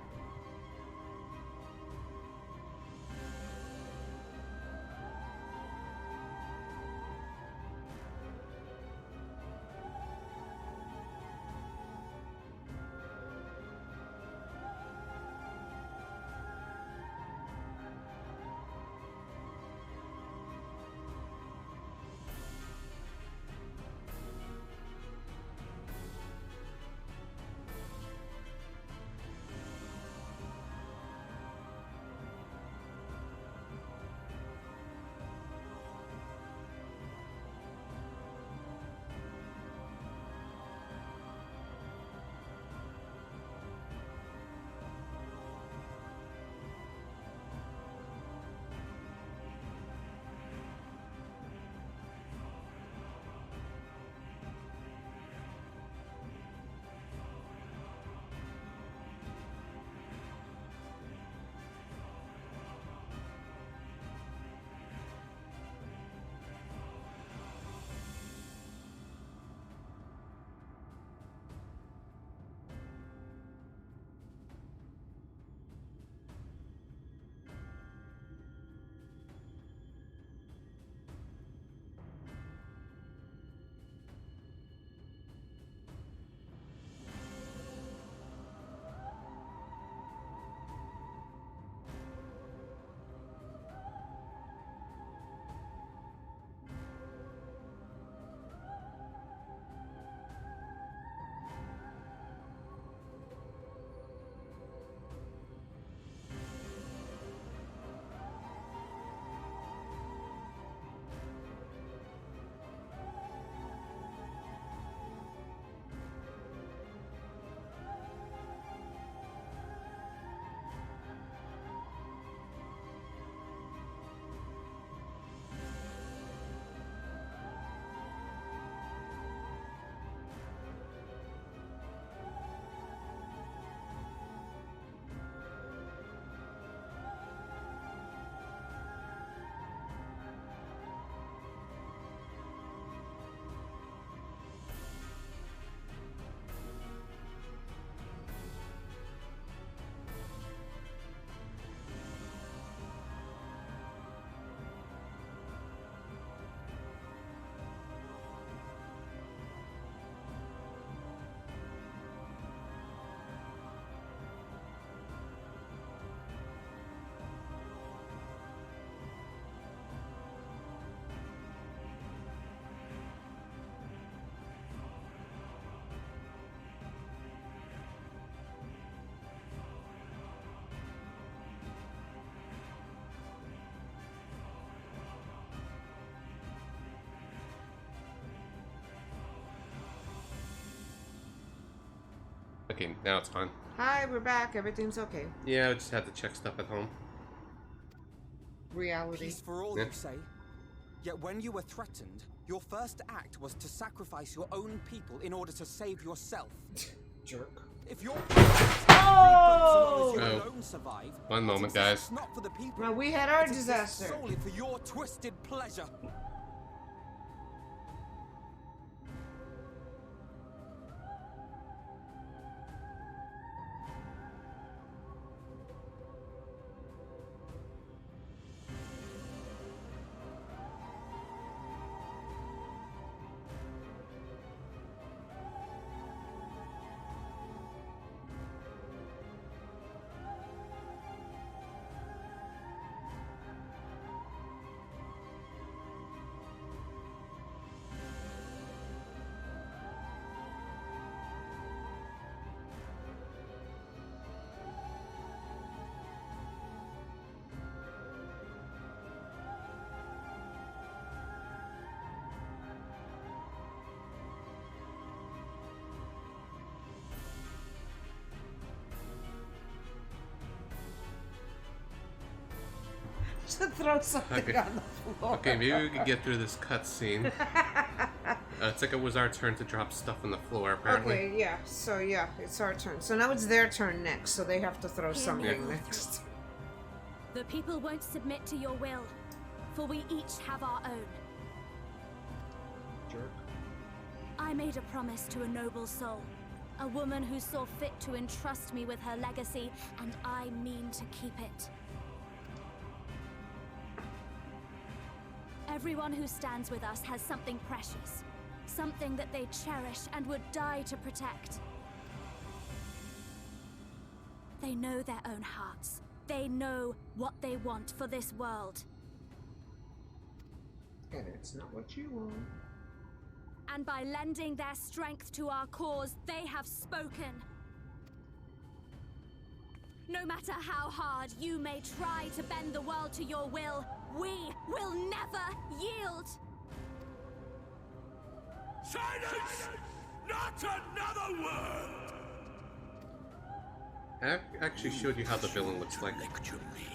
Okay, now it's on. Hi, we're back. Everything's okay. Yeah, I just had to check stuff at home. Reality. Peace for all, Yeah. you say? Yet when you were threatened, your first act was to sacrifice your own people in order to save yourself. Jerk. If your Oh! you alone survive, One what moment, exists guys. Not for the people. Well, we had our It exists disaster. solely for your twisted pleasure. To throw something Okay. on the floor. Okay, maybe we could get through this cutscene. It's like it was our turn to drop stuff on the floor, apparently. Okay, yeah. So yeah, it's our turn. So now it's their turn next. So they have to throw something Yeah. next. The people won't submit to your will, for we each have our own. Jerk. I made a promise to a noble soul, a woman who saw fit to entrust me with her legacy, and I mean to keep it. Everyone who stands with us has something precious, something that they cherish and would die to protect. They know their own hearts. They know what they want for this world. And it's not what you want. And by lending their strength to our cause, they have spoken. No matter how hard you may try to bend the world to your will, we will never yield! Silence! Not another word! I actually showed you how the villain looks like. Lecture me,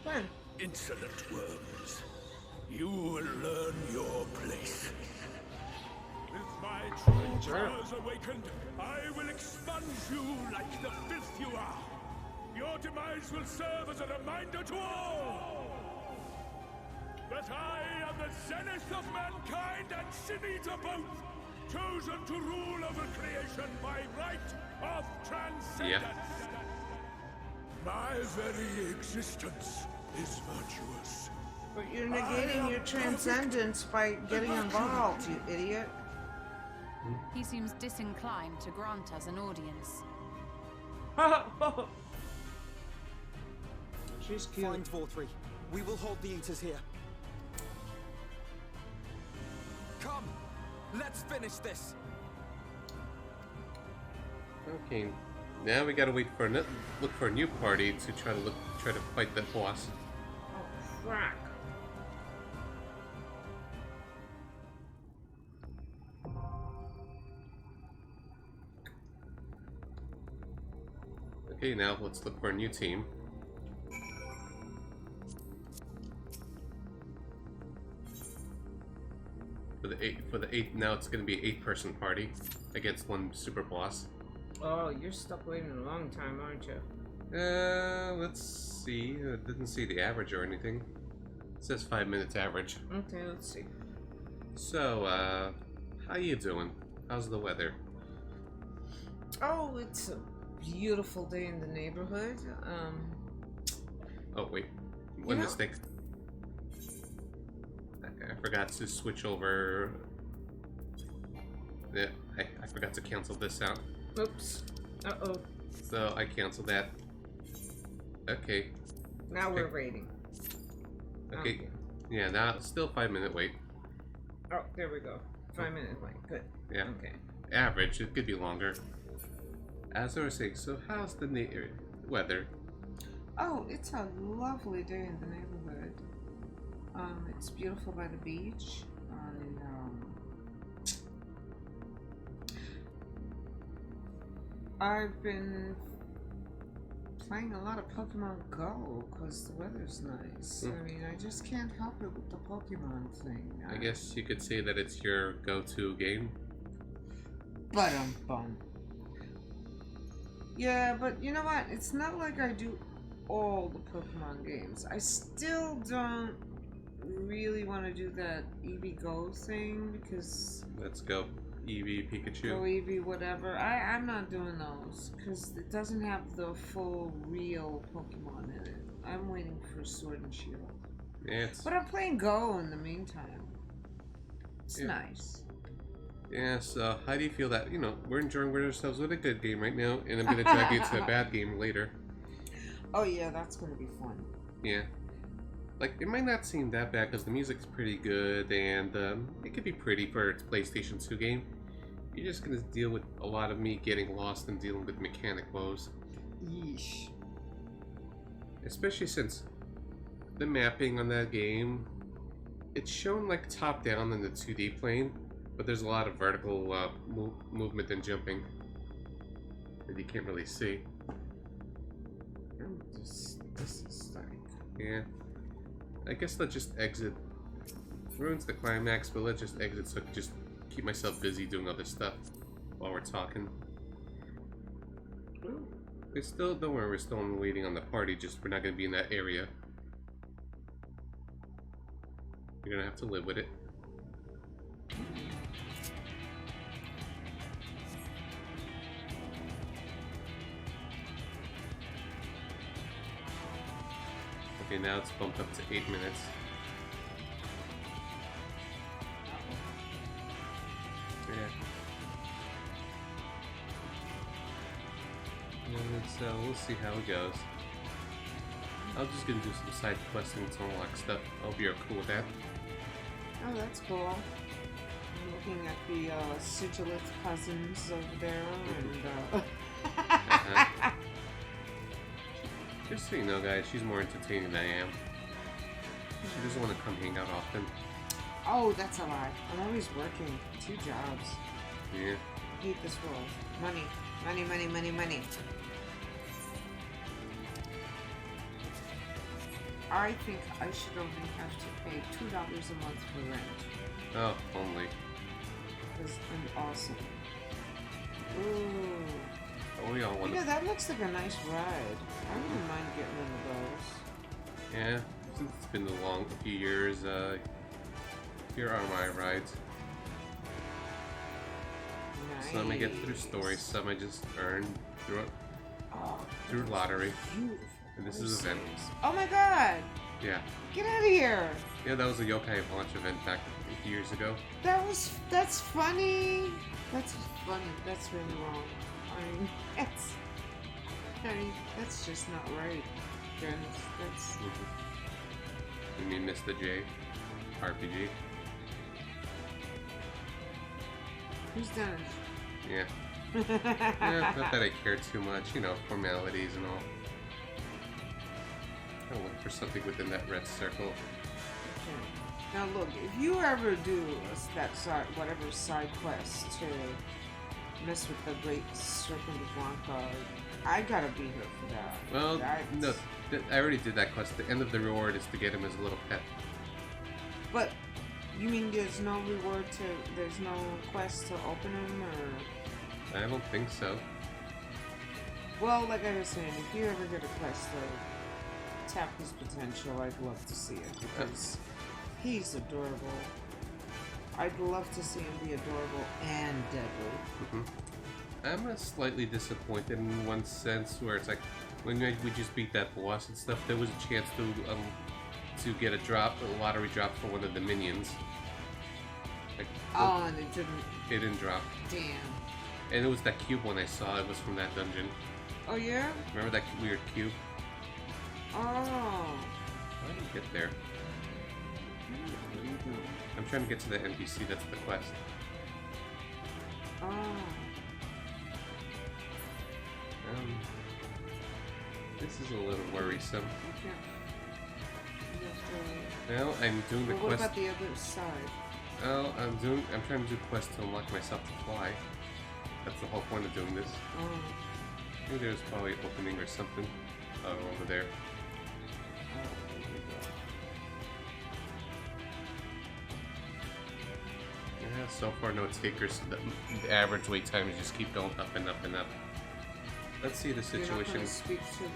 When? insolent worms. You will learn your place. With my true powers awakened, I will expunge you like the filth you are. Your demise will serve as a reminder to all that I am the zenith of mankind and sin eater both, chosen to rule over creation by right of transcendence. My very existence is virtuous. But you're negating your transcendence by getting involved, you idiot. He seems disinclined to grant us an audience. She's cute. Find 4-3. We will hold the Eaters here. Come, let's finish this. Okay, now we gotta wait for look for a new party to try to fight the boss. Oh, crap. Okay, now let's look for a new team. For the eighth, now it's gonna be an 8-person party against one super boss. Oh, you're stuck waiting a long time, aren't you? Let's see. It didn't see the average or anything. It says 5 minutes average. Okay, let's see. So, how you doing? How's the weather? Oh, it's a beautiful day in the neighborhood. Oh wait, one know- mistake. I forgot to switch over. Yeah, I forgot to cancel this out. Oops. Uh-oh. So I canceled that. Okay. Now we're Okay. rating. Okay. Yeah, now still 5-minute wait. Oh, there we go. 5 minutes wait. Good. Yeah. Okay. Average, it could be longer. As I was saying, so how's the weather? Oh, it's a lovely day in the neighborhood. It's beautiful by the beach. I've been playing a lot of Pokemon Go because the weather's nice. I mean, I just can't help it with the Pokemon thing. I guess you could say that it's your go-to game. But bum. Yeah, but you know what? It's not like I do all the Pokemon games. I still don't really want to do that Eevee Go thing because... Let's go Eevee, Pikachu. Go Eevee, whatever. I'm not doing those because it doesn't have the full real Pokemon in it. I'm waiting for Sword and Shield. Yeah, But I'm playing Go in the meantime. It's nice. Yeah, so how do you feel that, we're enjoying ourselves with a good game right now, and I'm going to drag you to a bad game later. Oh yeah, that's going to be fun. Yeah. Like, it might not seem that bad because the music's pretty good, and it could be pretty for its PlayStation 2 game. You're just going to deal with a lot of me getting lost and dealing with mechanic woes. Yeesh. Especially since the mapping on that game, it's shown like top-down in the 2D plane, but there's a lot of vertical movement and jumping that you can't really see. This is like... Yeah. I guess let's just exit. Ruins the climax, but let's just exit so I can just keep myself busy doing other stuff while we're talking. We still, don't worry, we're still waiting on the party, just we're not going to be in that area. You're going to have to live with it. Okay, now it's bumped up to 8 minutes. Yeah. And so we'll see how it goes. I'm just gonna do some side questing to unlock stuff. I hope you're cool with that. Oh, that's cool. I'm looking at the Sigilith cousins over there, and Just so you know, guys, she's more entertaining than I am. She doesn't want to come hang out often. Oh, that's a lie. I'm always working. 2 jobs. Yeah. I hate this world. Money. Money, money, money, money. I think I should only have to pay $2 a month for rent. Oh, only. Because I'm awesome. Ooh. Oh, we all want You know, that looks like a nice ride. I wouldn't mind getting one of those. Yeah, since it's been a few years, here are my rides. Nice. Some I get through stories, some I just earn through lottery. Beautiful. And this is an event. Oh my god! Yeah. Get out of here! Yeah, that was a Yokai launch event back a few years ago. That's funny. That's funny. That's really wrong. That's just not right. That's You mean Mr. J? RPG? Who's done it? Yeah. Yeah, not that I care too much, formalities and all. I'll look for something within that red circle. Okay. Now look, if you ever do whatever side quest to mess with the Great Serpent of Blanca, I gotta be here for that. Well, no, I already did that quest. The end of the reward is to get him as a little pet. But, you mean there's no there's no quest to open him, or? I don't think so. Well, like I was saying, if you ever get a quest to tap his potential, I'd love to see it, because he's adorable. I'd love to see him be adorable and deadly. I'm slightly disappointed in one sense, where it's like, when we just beat that boss and stuff, there was a chance to get a lottery drop for one of the minions. Like, and it didn't. It didn't drop. Damn. And it was that cube one I saw. It was from that dungeon. Oh yeah? Remember that weird cube? Oh. How did you get there? What are you doing? I'm trying to get to the NPC. That's the quest. Oh. This is a little worrisome. Okay. Well, I'm doing the What quest. about the other side? Well, I'm trying to do quest to unlock myself to fly. That's the whole point of doing this. Oh. Maybe there's probably an opening or something over there. Oh, there we go. Yeah, so far no takers. So the average wait time is just keep going up and up and up. Let's see the You're not situation. gonna speak to the...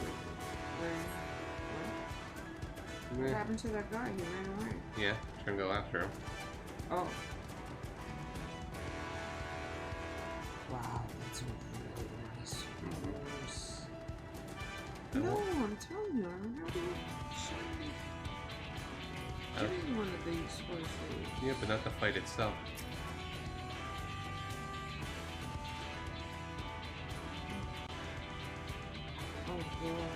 What Yeah, happened to that guy? He ran away. yeah, try and go after him. Oh. Wow, that's a really nice horse. No, I'm telling you, I'm really shiny. Give me one of these horses. Yeah, but not the fight itself. Oh, boy.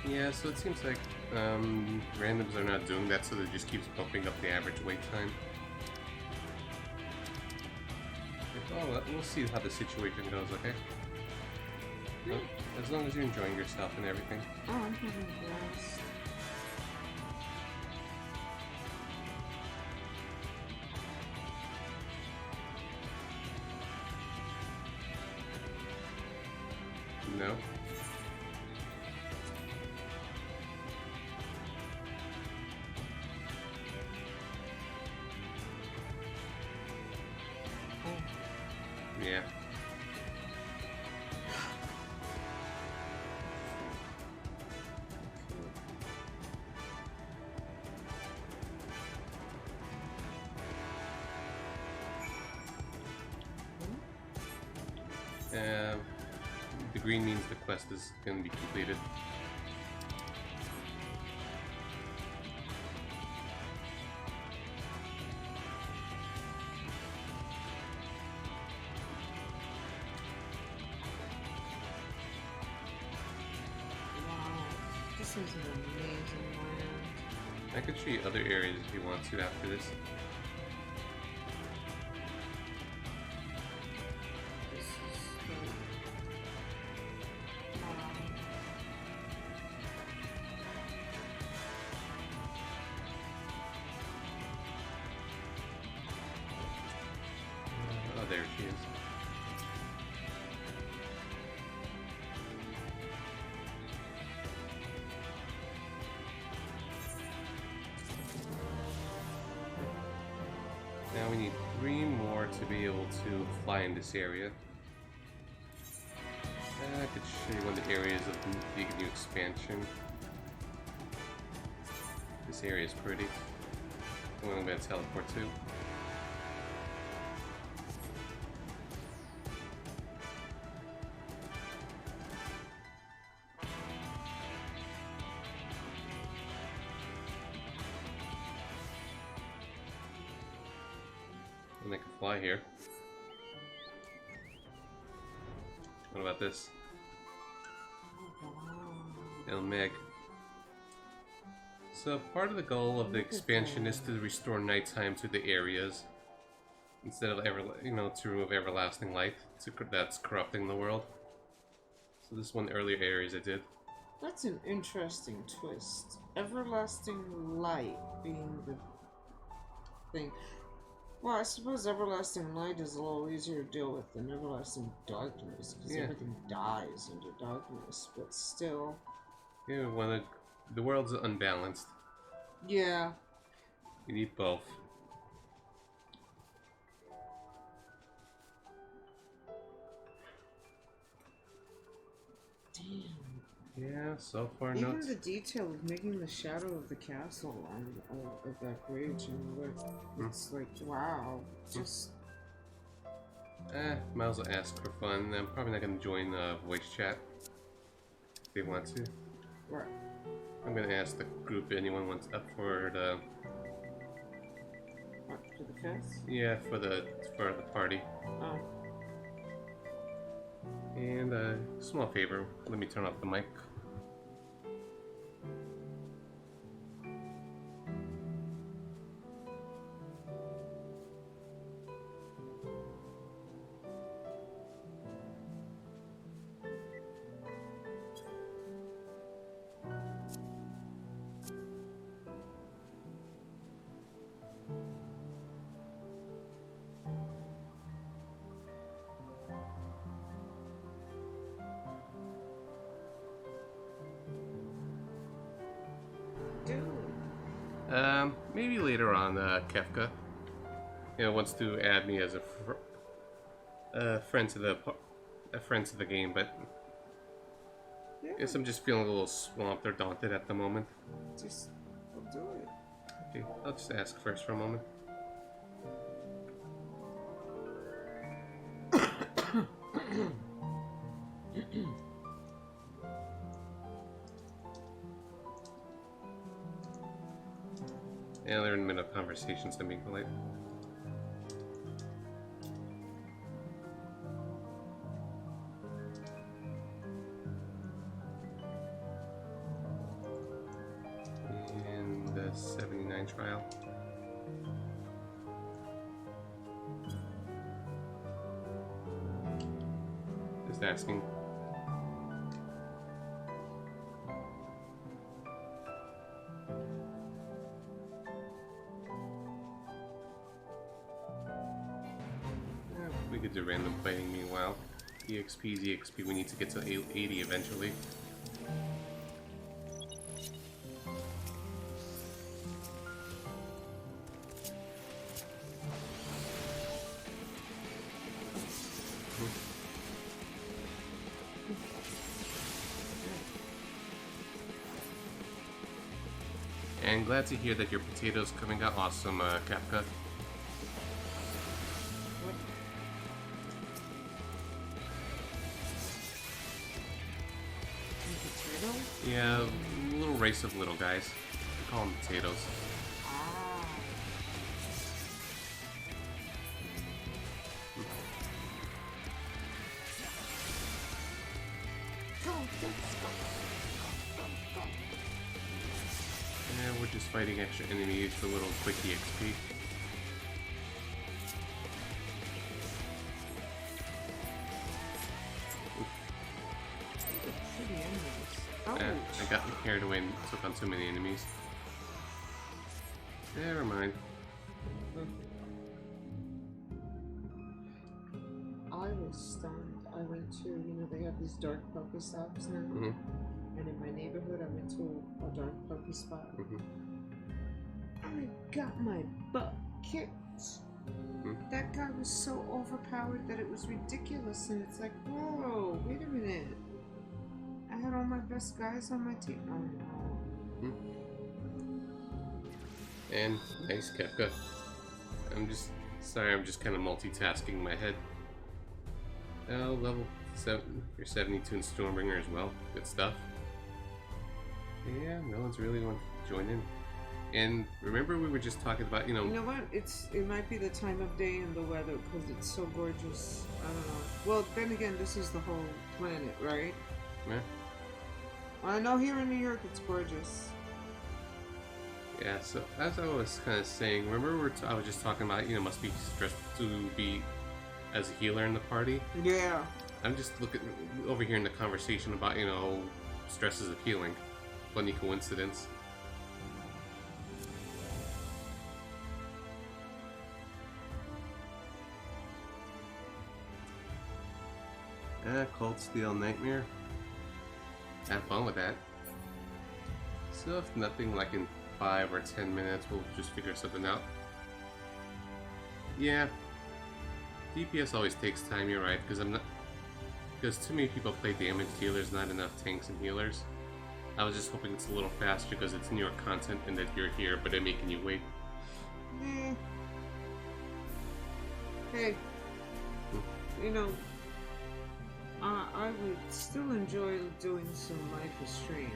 Yeah, so it seems like randoms are not doing that, so it just keeps bumping up the average wait time. Oh, we'll see how the situation goes, okay? Yeah. As long as you're enjoying yourself and everything. Oh, I'm having a blast. No? Yeah. The green means the quest is going to be completed. Wow. This is an amazing land. I could show you other areas if you want to after this. This is so... Wow. Oh, there she is. Now we need 3 more to be able to fly in this area. I could show you one of the areas of the new expansion. This area is pretty. The one I'm going to teleport to. And I can fly here. What about this? El Meg. So part of the goal of the expansion is to restore nighttime to the areas instead of to remove everlasting light that's corrupting the world. So this is one of the earlier areas I did. That's an interesting twist. Everlasting light being the thing. Well, I suppose everlasting light is a little easier to deal with than everlasting darkness, because everything dies into darkness, but still. Yeah, the world's unbalanced. Yeah. You need both. Damn. Yeah, so far Even not. the detail of making the shadow of the castle of that bridge and what it's like, wow. Just Might as well ask for fun. I'm probably not gonna join voice chat if they want to. right. I'm gonna ask the group if anyone wants up for the What, for the fest? for the party. Oh. And small favor, let me turn off the mic. Maybe later on, Kefka, wants to add me as a friend to the game, but Yeah, guess I'm just feeling a little swamped or daunted at the moment. just I'll do it. Okay, I'll just ask first for a moment. Yeah, they're in the middle of conversations, I'm being polite. And the 79 trial. Just asking. We could do random fighting meanwhile. EXP is EXP, we need to get to 80 eventually. And glad to hear that your potatoes coming out awesome, Kafka. Potato? Yeah, a little race of little guys. We call them potatoes. Ah. Go, let's go. Yeah, we're just fighting extra enemies for a little quick EXP. Pretty enemies. I got carried away and took on too many enemies. Never mind. I was stunned. I went to, they have these dark Pokestops now. Mm-hmm. And in my neighborhood, I went to a dark Poke spot. Mm-hmm. I got my butt kicked. Mm-hmm. That guy was so overpowered that it was ridiculous. And it's like, whoa, wait a minute. I had all my best guys on my team. Oh no. And nice, Kefka. I'm just kind of multitasking in my head. Oh, level 7. You're 72 in Stormbringer as well. Good stuff. Yeah, no one's really want to join in. And remember, we were just talking about, You know what? It might be the time of day and the weather because it's so gorgeous. I don't know. Well, then again, this is the whole planet, right? Yeah. I know here in New York it's gorgeous. Yeah, so as I was kind of saying, remember I was just talking about, must be stressed to be as a healer in the party? Yeah. I'm just looking over here in the conversation about, stresses of healing. Funny coincidence. Cold Steel Nightmare. Have fun with that. So if nothing, like in 5 or 10 minutes, we'll just figure something out. Yeah. DPS always takes time, you're right, because too many people play damage dealers, not enough tanks and healers. I was just hoping it's a little faster because it's newer content and that you're here, but I'm making you wait. Hey, I would still enjoy doing some Life is Strange.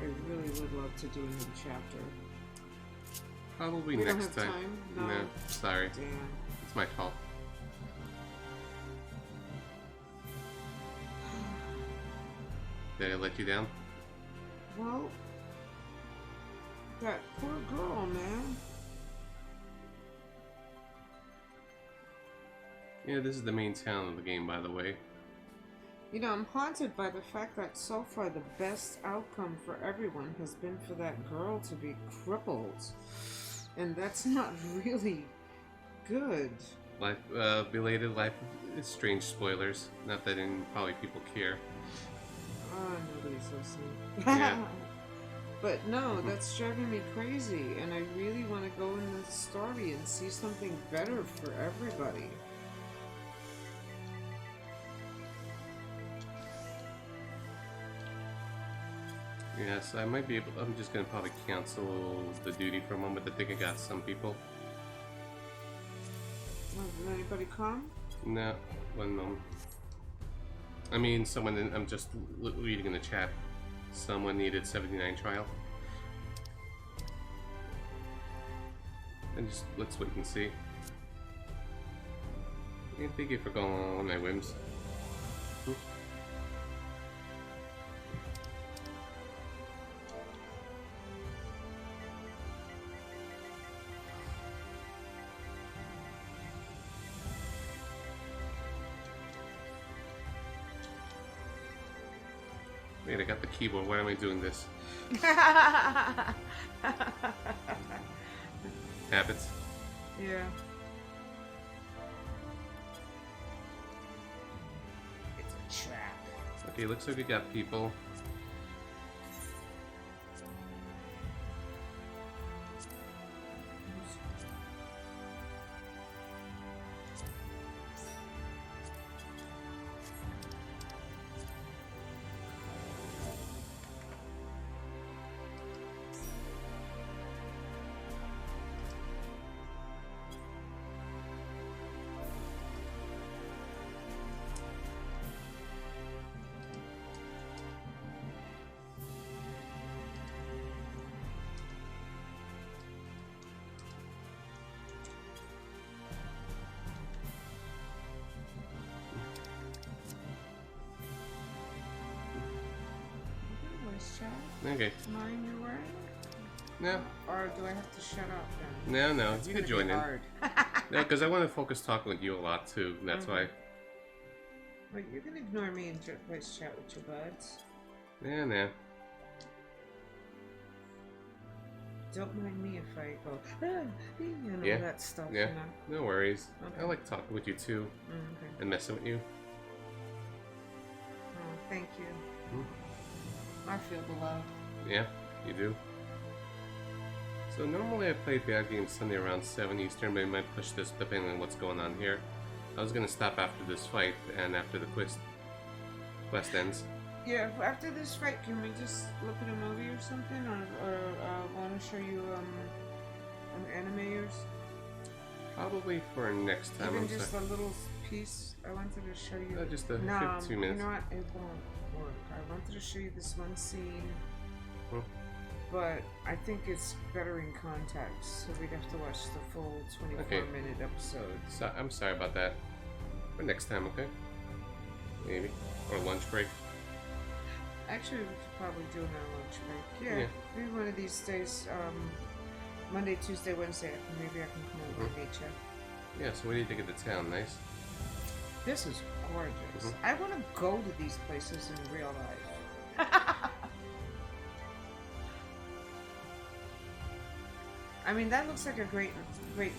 I really would love to do a new chapter. Probably We next don't have time. time? No. Sorry. Damn. It's my fault. Did I let you down? Well, that poor girl, man. Yeah, this is the main town of the game, by the way. I'm haunted by the fact that so far the best outcome for everyone has been for that girl to be crippled. And that's not really good. Belated Life is Strange spoilers. Not that probably people care. Oh, nobody's listening. Yeah. But no, that's driving me crazy, and I really want to go in the story and see something better for everybody. Yes, I might be able. I'm just gonna probably cancel the duty for a moment. I think I got some people. Oh, did anybody come? No, one moment. I mean, someone. I'm just reading in the chat. Someone needed 79 trial. And just let's wait and see. And thank you for going on my whims. Wait, I got the keyboard. Why am I doing this? Habits. Yeah. It's a trap. Okay, looks like we got people. Okay. Mine you're wearing? No. Or do I have to shut up then? No, no. It's You can gonna join be in. hard. No, because I want to focus talking with you a lot too. And that's why. Wait, you can ignore me and voice chat with your buds. Yeah, nah. Don't mind me if I go, you know, Yeah. that stuff, Yeah. you know? No worries. Okay. I like talking with you too Okay. and messing with you. Oh, thank you. I feel the love. Yeah, you do. So normally I play bad games Sunday around 7 Eastern, but I might push this depending on what's going on here. I was gonna stop after this fight and after the quest ends. Yeah, after this fight, can we just look at a movie or something? Or want to show you an anime or Probably for next time. even I'm just sorry. a little piece? I wanted to show you. Just a no, 52 minutes. You know what? It won't work. I wanted to show you this one scene, but I think it's better in context, so we'd have to watch the full 24-minute episode. So, I'm sorry about that. For next time, okay? Maybe. Or lunch break. Actually, we could probably do it on lunch break. Yeah, Yeah. maybe one of these days, Monday, Tuesday, Wednesday, maybe I can come over and meet you. Yeah, so what do you think of the town? Nice? This is gorgeous. I want to go to these places in real life. I mean, that looks like a great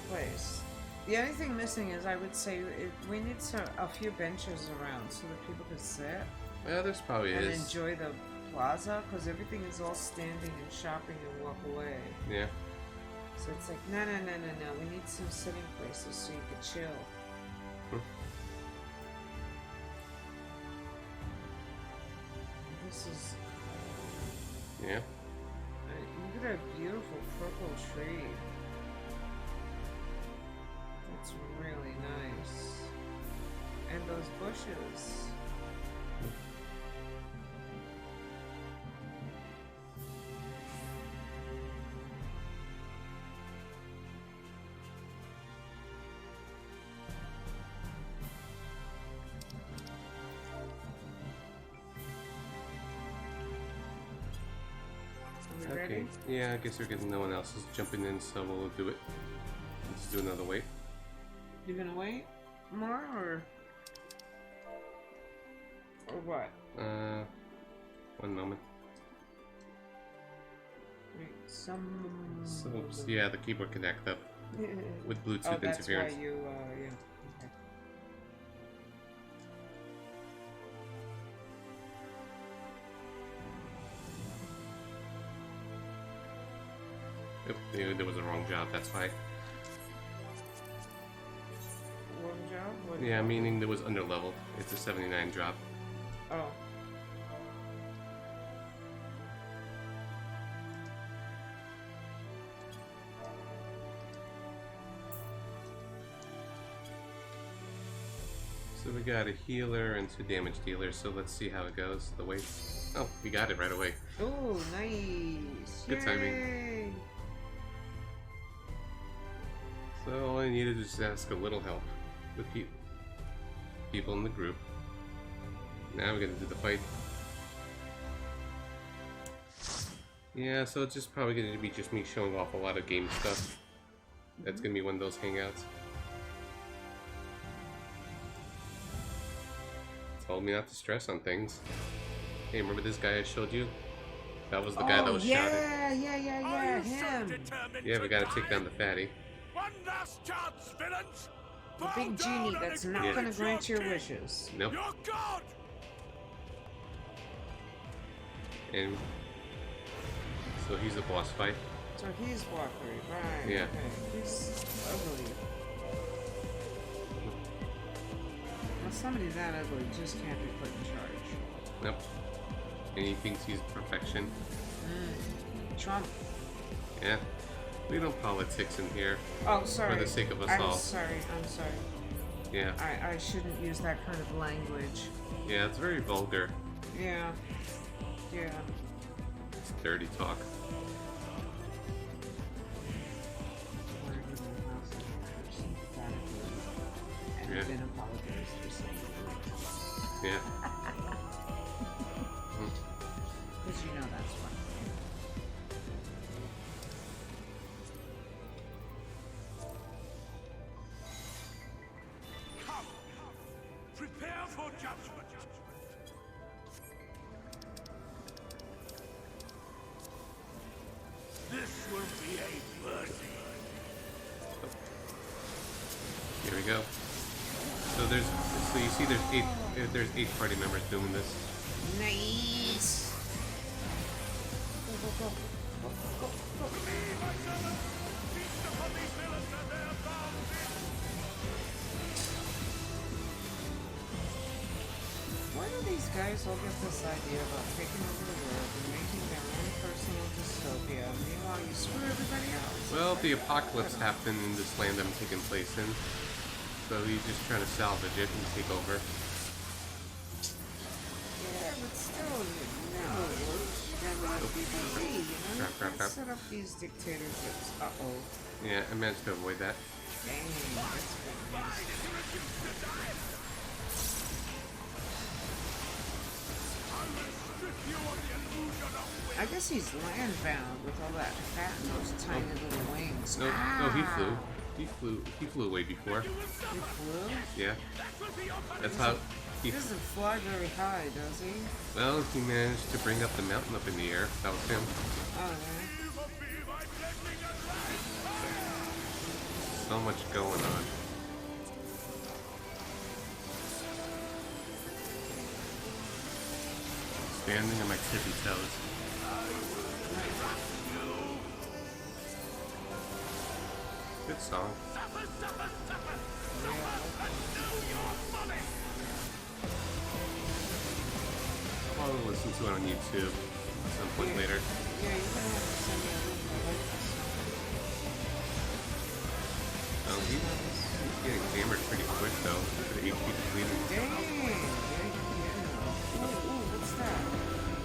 place. The only thing missing is, I would say, we need a few benches around so that people could sit Well, there's probably and is. enjoy the plaza, because everything is all standing and shopping and walk away. Yeah. So it's like, no. We need some sitting places so you could chill. This is... Yeah. Look at that beautiful purple tree. That's really nice. And those bushes. Are we Okay. ready? Yeah, I guess we're getting no one else is jumping in, so we'll do it. Let's do another wait. You gonna wait more or what? One moment. Wait, some. So, yeah, the keyboard can act up with Bluetooth Oh, that's interference. why you. Yeah. Okay. Yep, yeah, there was a wrong job, that's why. One job? What Yeah, job? meaning there was underleveled. It's a 79 drop. Oh. So we got a healer and 2 damage dealers, so let's see how it goes. The weight. Oh, we got it right away. Oh, nice. Good timing. Yay. So all I needed was just ask a little help with people in the group. Now we're gonna do the fight. Yeah, so it's just probably gonna be just me showing off a lot of game stuff. That's gonna be one of those hangouts. Told me not to stress on things. Hey, remember this guy I showed you? That was the guy that was shouting. Yeah, him. Yeah, we gotta take down the fatty. One last chance, villains! The big genie that's not gonna grant your wishes. Nope. You're God! And so he's the boss fight. So he's Walker, right? Yeah. Okay. He's ugly. Well, somebody that ugly just can't be put in charge. Nope. And he thinks he's perfection. Trump. Yeah. We don't politics in here. Oh, sorry. For the sake of us I'm all. sorry. Yeah. I shouldn't use that kind of language. Yeah, it's very vulgar. Yeah. It's dirty talk. And Yeah. then apologize for saying it. Yeah. Because you know that's fun. Come! Prepare for judgment! This will be a mercy. Here we go. So you see there's 8 party members doing this. Nice. Go. Why do these guys all get this idea about taking over the world and making their own personal dystopia? Meanwhile, you screw everybody else. Well, the apocalypse happened in this land I'm taking place in. So he's just trying to salvage it and take over. Yeah, but still, crap. Set up these dictatorships. Uh-oh. Yeah, I managed to avoid that. Dang, that's very nice. I guess he's land-bound with all that fat and those tiny little wings. No, he flew. He flew away before. He flew? Yeah. That's how He doesn't fly very high, does he? Well, he managed to bring up the mountain up in the air. That was him. Oh, yeah. So much going on. Standing on my tippy toes. Good song. I'll listen to it on YouTube at some point later. Yeah, you're gonna have to send me a link. I like this song. Oh, he's getting hammered pretty quick though. For the HP depleted. Dang! Yeah. Ooh, what's that?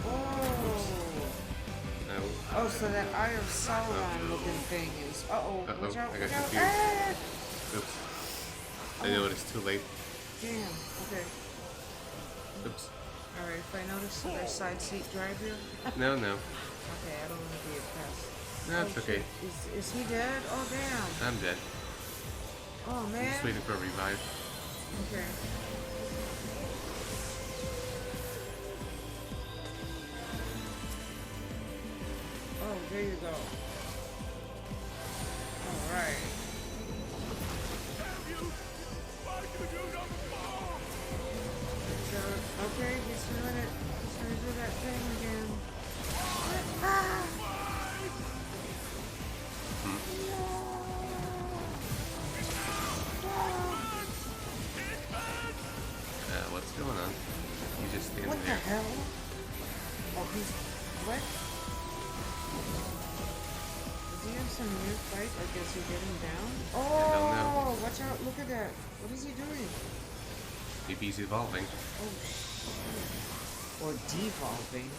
Oh! Oh, so that Eye of Sauron looking thing is. Uh-oh, watch out, I got watch out. confused. Ah! Oops. I noticed too late. Damn, okay. Oops. Alright, if I notice that their side seat drive you. No. Okay, I don't want to be a pest. No, it's okay. Is he dead? Oh, damn. I'm dead. Oh, I'm man. just waiting for a revive. Okay. Oh, there you go. Alright. So, okay, he's doing it. He's gonna do that thing again. Ah! this a near fight? I guess you're getting down? I don't know. Oh, watch out. Look at that. What is he doing? Maybe he's evolving. Oh, shit. Or devolving.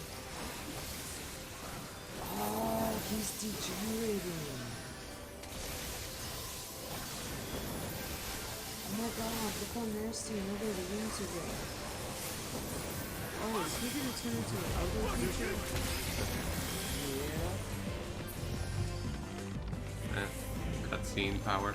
Oh, he's degenerating. Oh my god, look how nasty and ugly the wings are getting. Oh, is he gonna turn into an ugly creature? Yeah. Cutscene power.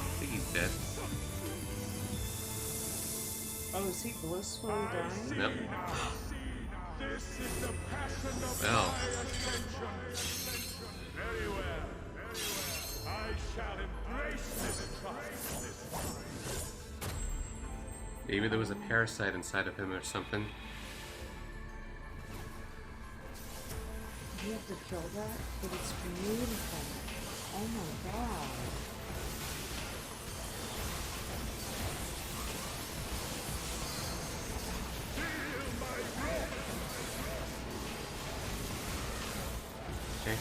I think he's dead. Oh, is he blissfully dying? Nope. This is the passion of Well. my ascension. Very well, very well. I shall embrace this trial. Maybe there was a parasite inside of him or something. You have to kill that? But it's beautiful. Oh my god. Okay.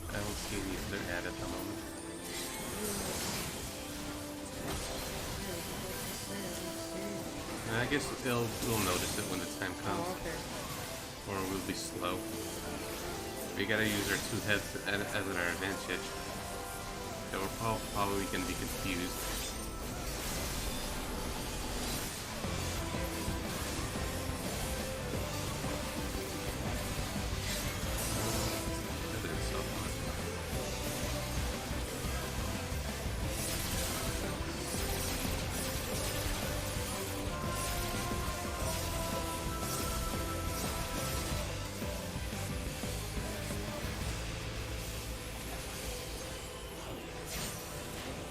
I don't see any other ad at the moment. I guess we'll notice it when the time comes. Oh, okay. Or we'll be slow. We gotta use our two heads as our advantage. So we're probably gonna be confused. Evidence so far.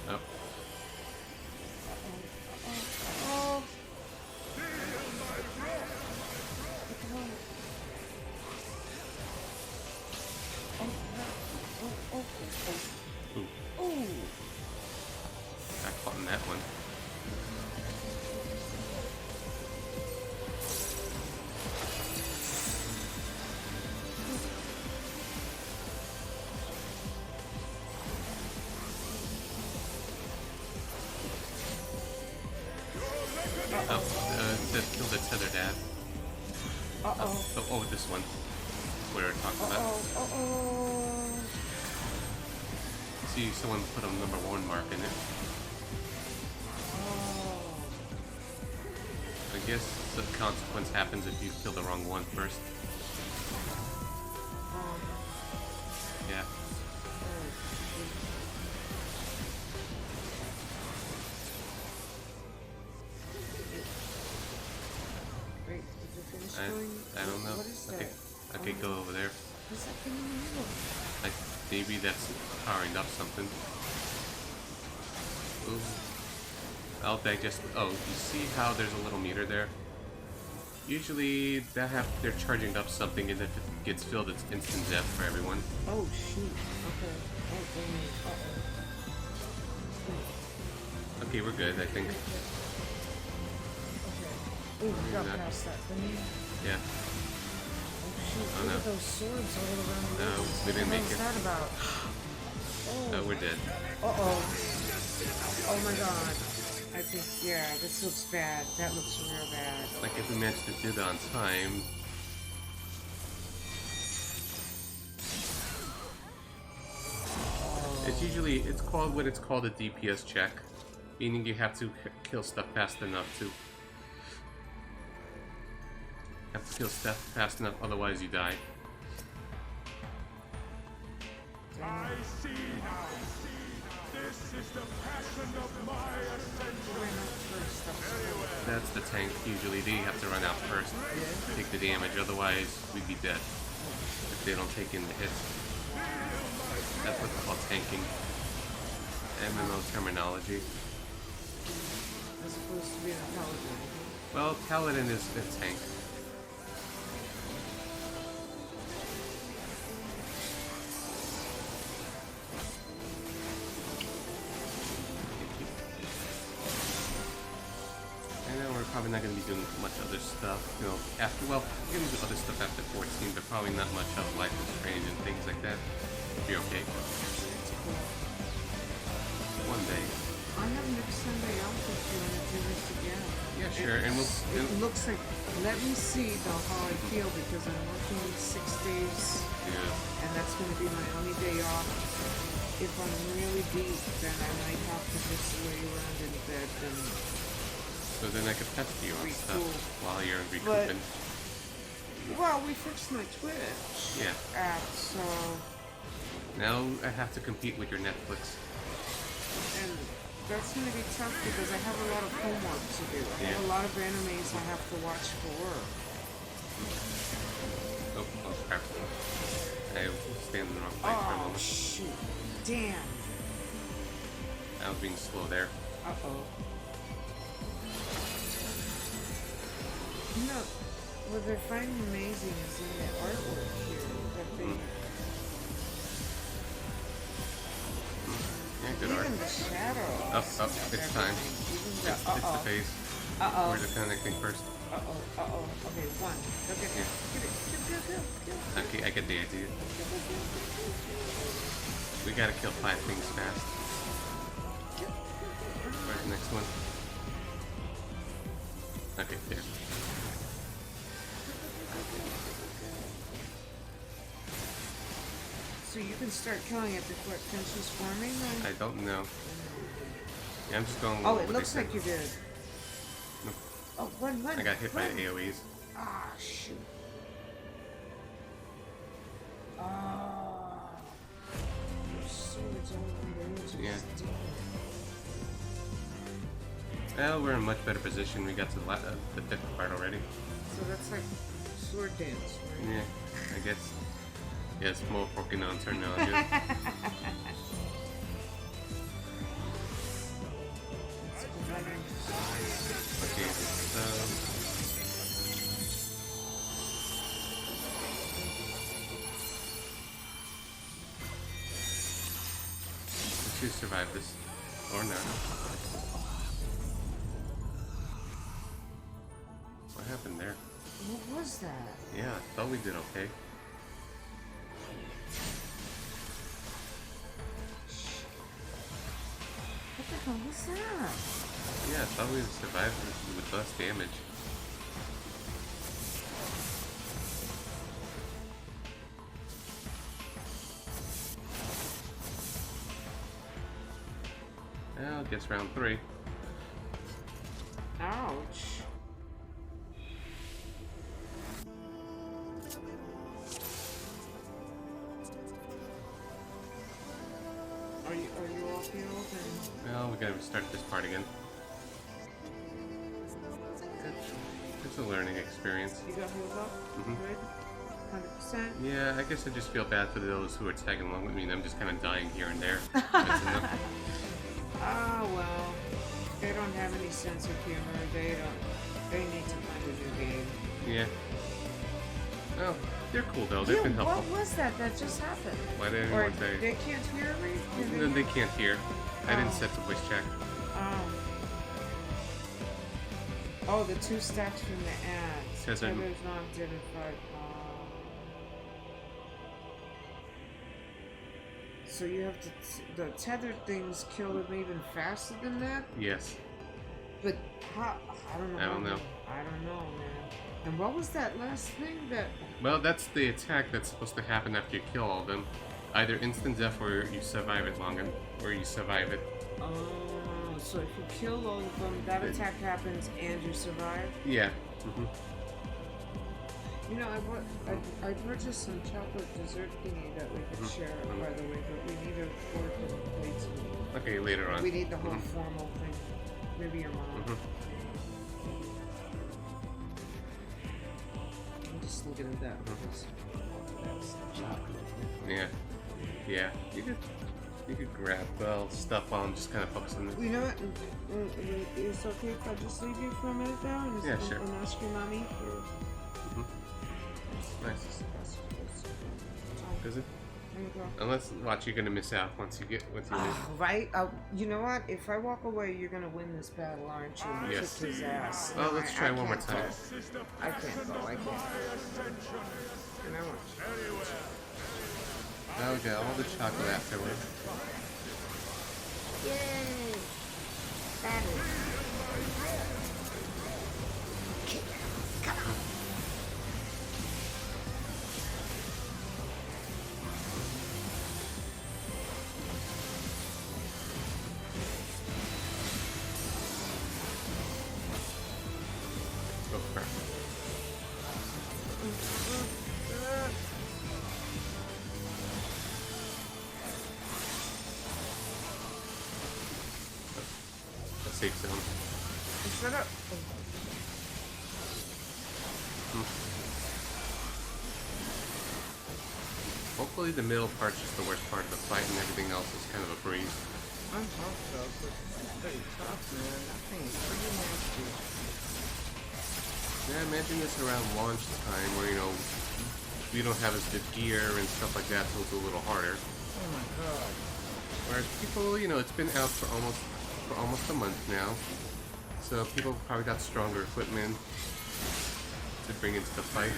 Oh. Oh. Ooh. Ooh. Got caught in that one. Kill the tethered dad. Uh-oh. Oh, this one. What we were talking about. Uh-oh. See, someone put a number 1 mark in it. Oh. I guess the consequence happens if you kill the wrong one first. Yeah. Wait, did you finish doing? I don't know. What is Okay, that? okay, go over there. What's that thing in the middle? Like maybe that's powering up something. Ooh. I'll digest. Oh, you see how there's a little meter there? Usually they're charging up something, and if it gets filled, it's instant death for everyone. Oh shoot. Okay. Oh dang. Uh-oh. Okay, we're good, I think. Okay. Ooh, we got Yeah. past that thing. Yeah. Oh shoot. Oh, Look no. at those swords all around the No, walls. we didn't What make was it. that about? Oh, we're dead. Uh-oh. Oh my god. I think, yeah, this looks bad. That looks real bad. Like if we managed to do that on time. It's called what it's called a DPS check, meaning you have to kill stuff fast enough to. Have to kill stuff fast enough, otherwise you die. I see now. This is the passion of my ascension. That's the tank. Usually they have to run out first, take the damage, otherwise we'd be dead if they don't take in the hits. That's what's called tanking. MMO terminology. As opposed to being a paladin. Well, paladin is a tank. doing much other stuff. You know, after, well, we're gonna do other stuff after 14, but probably not much of Life is Strange and things like that. Be okay. One day. I have next Sunday off if you want to do this again. Yeah, sure. And we'll. It looks like. Let me see though how I feel because I'm working 6 days. Yeah. And that's going to be my only day off. If I'm really deep, then I might have to just lay around in bed and. So then I could test you on stuff while you're recouping. Well, we fixed my Twitch app, so. Now I have to compete with your Netflix. And that's going to be tough because I have a lot of homework to do. I have a lot of animes I have to watch for work. Oh crap. I was standing in the wrong place for a moment. Shoot. Damn. I was being slow there. Uh-oh. You know, what they're finding amazing is in the artwork here that they... Yeah, good even art. the shadows. Up, it's time. It's the phase. We're disconnecting first. Okay, one. Go get it. Go. Okay, I get the idea. We gotta kill 5 things fast. Where's the next one? Okay, there. So you can start killing it before it finishes forming, then? I don't know. Yeah, I'm just going. Oh, it looks like you did. No. Oh, one. I got hit by the AoEs. Ah, shoot. Ah. Your sword's over there. Yeah. Well, we're in a much better position. We got to the 5th part already. So that's like sword dance, right? Yeah, I guess. Yes, more Pokemon terminology. Okay, so... Let's just survive this. Or not. What happened there? What was that? Yeah, I thought we did okay. What the hell was that? Yeah, I thought we survived with less damage. Well, I guess round 3. Ouch. Are you all healed and... Well, we gotta restart this part again. It's a learning experience. You got healed up? Good? 100%? Yeah, I guess I just feel bad for those who are tagging along with me and I'm just kind of dying here and there. That's enough. Ah, well. They don't have any sense of humor. They need to find a new game. Yeah. Well, they're cool though. They've been helpful. What was that just happened? Why did Or anyone say? they can't hear me? No, they can't hear. I didn't set the voice check. Oh, the 2 stacks from the ad. Says I'm... Others not identified. So you have to... the tethered things kill them even faster than that? Yes. But how... I don't know. I don't know. I don't know, man. And what was that last thing that... Well, that's the attack that's supposed to happen after you kill all of them. Either instant death or you survive it long, or you survive it. Oh, so if you kill all of them, that attack happens and you survive? Yeah. You know, I purchased some chocolate dessert thingy that we could share, by the way, but we need a fork and plates. Okay, later on. We need the whole formal thing. Maybe your mom. I'm just looking at that. That's chocolate. Yeah. Yeah. You could grab stuff while I'm just kind of focusing. You know what? It's okay if I just leave you for a minute now? And yeah, sure. And ask your mommy for... Nice. Is it? There you go. Unless, watch, you're gonna miss out once you get with your. Right? You know what? If I walk away, you're gonna win this battle, aren't you? Yes. Kick his ass. Well, No, let's try one more can't time. go. I can't go. I can't go. You know what? Oh, we got all the chocolate afterward. Yay! Battle. Come on. Oh crap. A safe zone. Shut up. Hopefully the middle part's just the worst part of the fight and everything else is kind of a breeze. I hope so, but it's pretty tough, man. That thing is pretty nasty. Yeah, imagine this around launch time where, you know, we don't have as good gear and stuff like that, so it's a little harder. Oh my god. Whereas people, you know, it's been out for almost a month now, so people probably got stronger equipment to bring into the fight.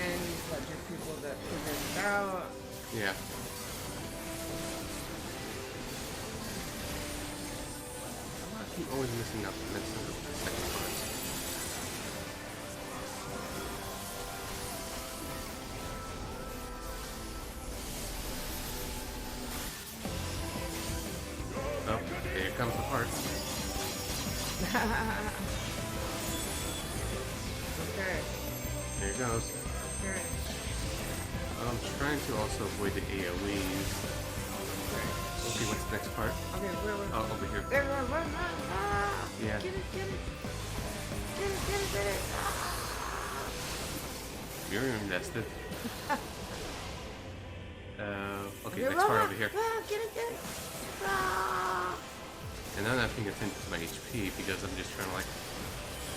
And you've got your people that figured it out. Yeah. I keep always missing out the second part. Oh, here comes the part. Okay. There it goes. Okay. I'm trying to also avoid the AoEs. We'll see what's the next part. Okay, where? Oh, over here. There, run. Ah! Yeah. Get it. Get it. You're invested. Okay, Okay, next part over here. Get it. Ah! And I'm not paying attention to my HP because I'm just trying to, like,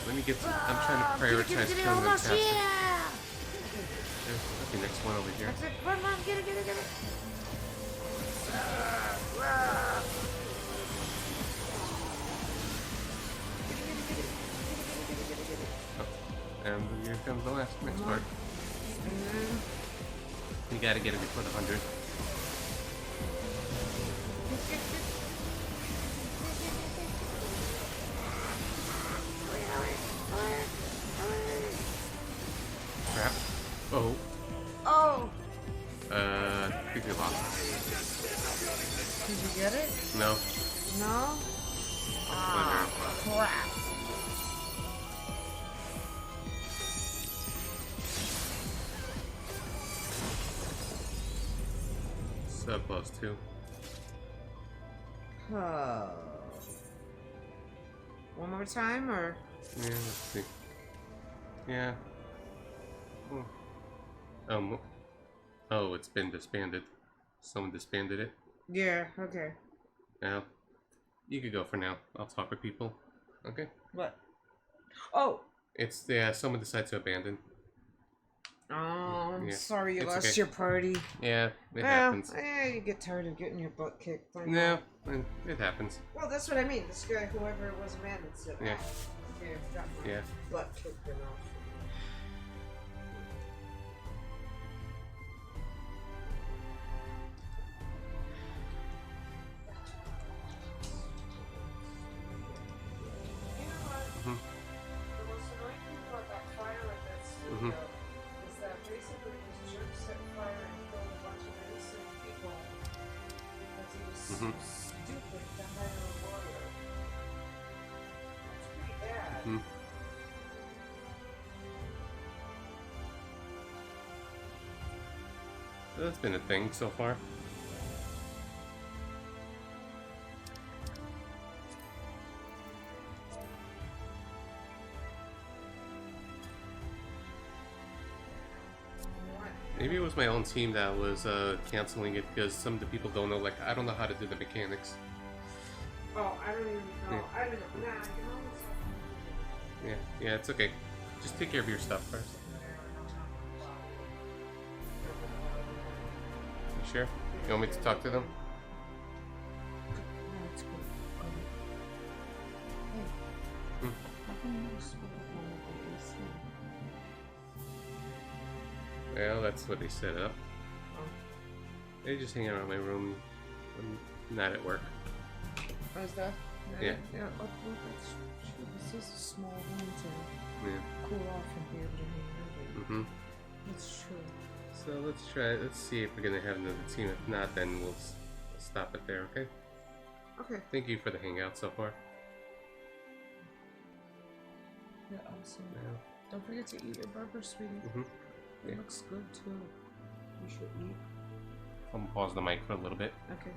let me get to, I'm trying to prioritize Get it, killing them almost, faster. yeah! Okay, next one over here. That's it. Run, get it. And here comes the next part. You gotta get it before the 100. Crap. Oh. Oh! I think we lost. Did you get it? No. No? Ah, crap. So close too. Oh. One more time, or? Yeah, let's see. Yeah. Oh, it's been disbanded. Someone disbanded it. Yeah, okay. Now, you could go for now. I'll talk with people. Okay? What? Oh! It's, someone decided to abandon. Oh, I'm Yeah, sorry you it's lost okay. your party. Yeah, it Well, happens. you get tired of getting your butt kicked. I No, know. it happens. Well, that's what I mean. This guy, whoever it was, abandoned, said, Yeah. okay, I've got my Yeah. butt kicked enough. You know what? Mhm. The most annoying thing about that fire at that studio is that basically this jerk set fire and killed a bunch of innocent people because he was so stupid to hire a lawyer. That's pretty bad. Mhm. That's been a thing so far. Maybe it was my own team that was canceling it because some of the people don't know, like, I don't know how to do the mechanics. Oh, I don't even know. Yeah. I don't know. Nah, I can always... Yeah, it's okay. Just take care of your stuff first. You sure? You want me to talk to them? No, it's cool. Hey, how come you just put up on the AC? Well, that's what they set up. Oh. They just hang around my room when not at work. Oh, is that? Yeah. Yeah, oh, well, that's true. This is a small room to Yeah. cool off and be able to hang out in. Mm-hmm. That's true. So let's try. Let's see if we're gonna have another team. If not, then we'll stop it there. Okay. Okay. Thank you for the hangout so far. Yeah, awesome. Yeah. Don't forget to eat your burger, sweetie. Mm-hmm. It Yeah. looks good too. You should eat. I'm gonna pause the mic for a little bit. Okay.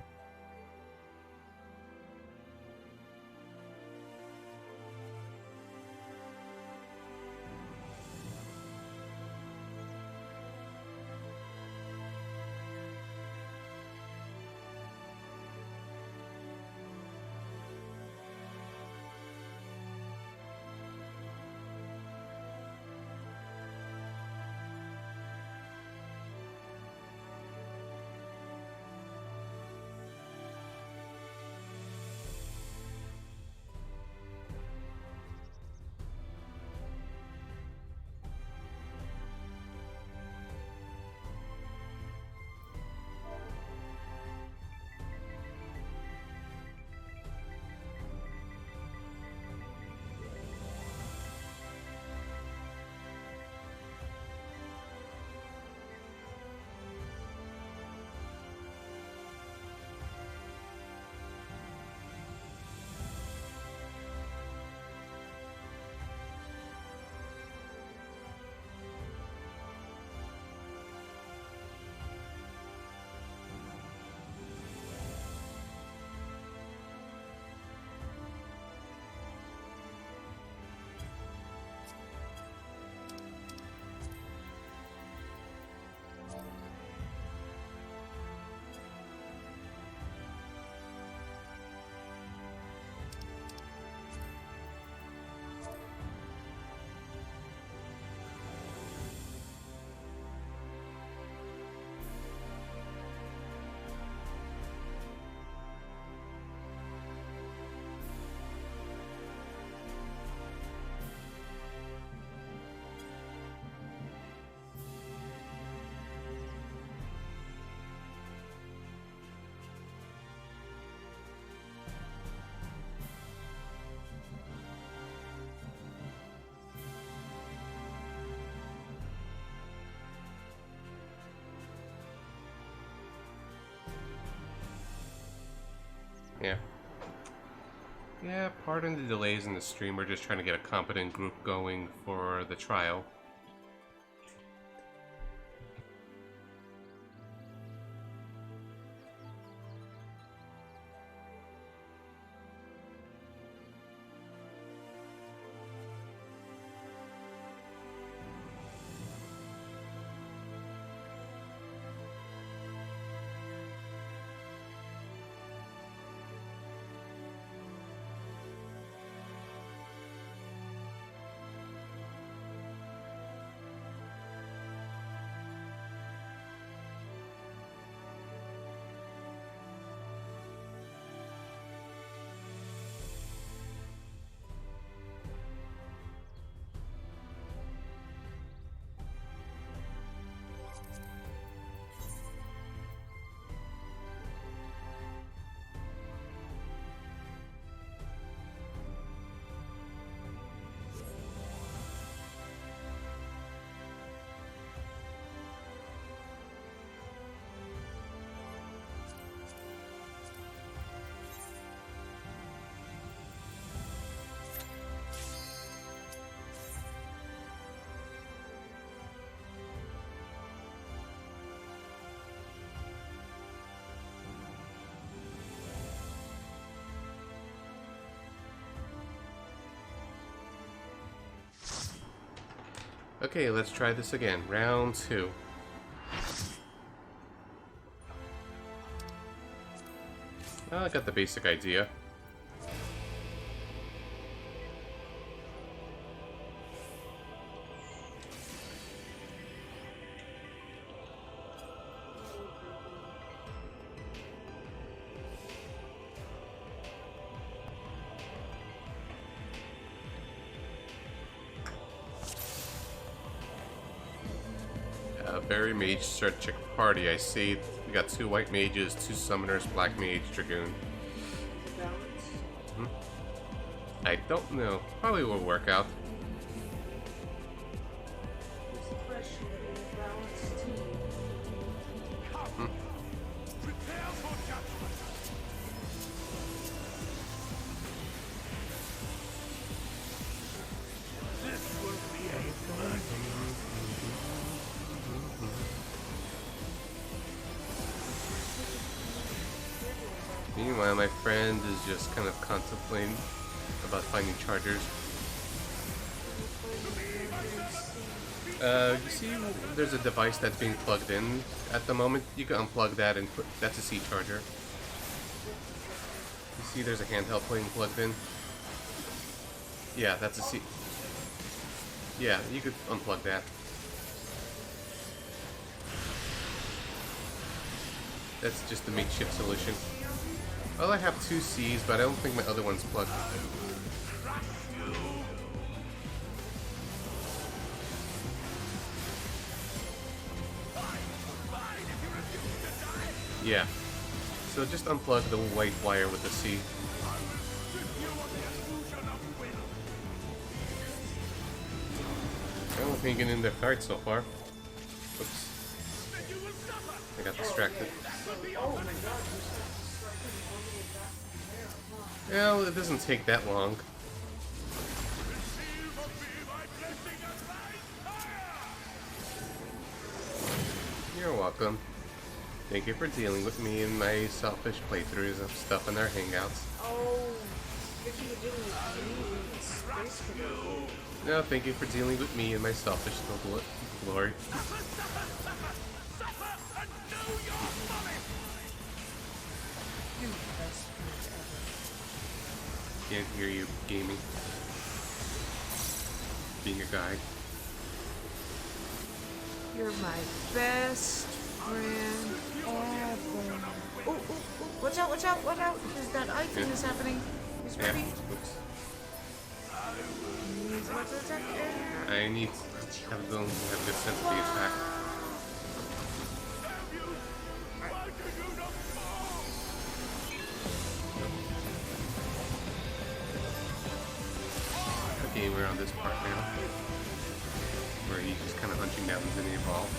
Yeah. Yeah, pardon the delays in the stream. We're just trying to get a competent group going for the trial. Okay, let's try this again. Round 2. Well, I got the basic idea. Fairy Mage start check party. I see we got 2 white mages, 2 summoners, black mage, dragoon. Balance. I don't know. Probably will work out. It's a fresh and balanced team. Prepare for judgment. This will be a burning. Meanwhile, my friend is just kind of contemplating about finding chargers. You see, there's a device that's being plugged in at the moment. You can unplug that and put that's a C charger. You see, there's a handheld being plugged in. Yeah, that's a C. Yeah, you could unplug that. That's just the makeshift solution. Well, I have 2 C's, but I don't think my other one's plugged. Yeah. So just unplug the white wire with the C. I don't think getting in the card so far. Oops. I got distracted. Well, it doesn't take that long. You're welcome. Thank you for dealing with me and my selfish playthroughs of stuff in our hangouts. Oh, if you didn't leave, it's Space Cadet. No, thank you for dealing with me and my selfish glory. You're the best friend ever. Can't hear you gaming. Being a guy. You're my best friend ever. Oh, watch out, watch out, watch out. There's that eye thing that's happening. He's Yeah. ready. Oops. He's about to attack. I need to have good sense of the attack. Okay, we're on this part now. Where he's just kind of hunching down and then he evolved.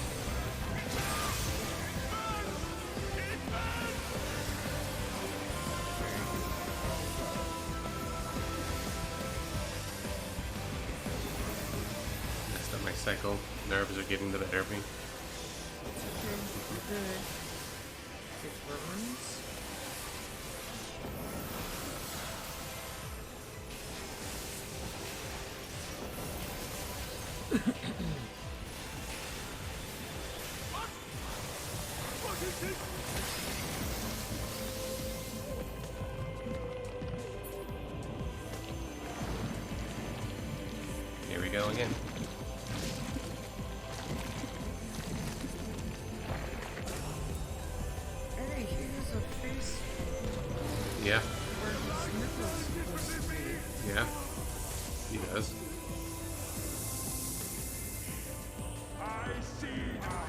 Messed up my cycle. Nerves are getting the better of me. It's okay. You're good. It burns. Here we go again. Hey, here's a face Yeah, where his nipple's supposed to be. yeah. He does. I see now.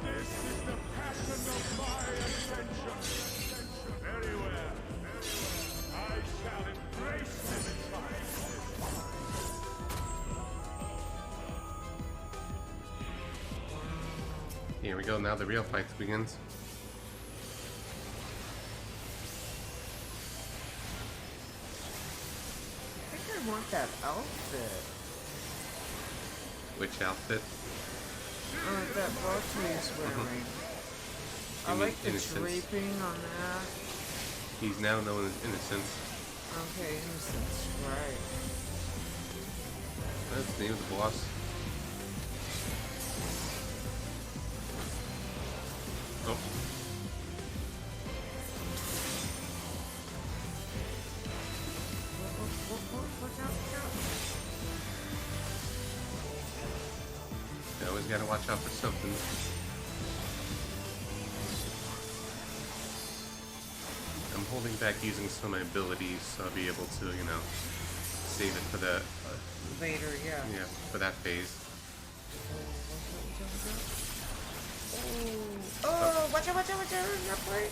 This is the passion of my ascension. Very well. I shall embrace him in triumph. Here we go, now the real fight begins. I think I want that outfit. Which outfit? That Valkyrie's wearing. I You mean like the Innocence? draping on that. He's now known as Innocence. Okay, Innocence, right. That's the name of the boss. Oh. Watch out, watch out. You always gotta watch out for something. I'm holding back using some of my abilities so I'll be able to, you know, save it for the, Later, yeah. yeah, for that phase. Watch out, watch out, watch out. Oh, watch out, watch out, watch out. Not play.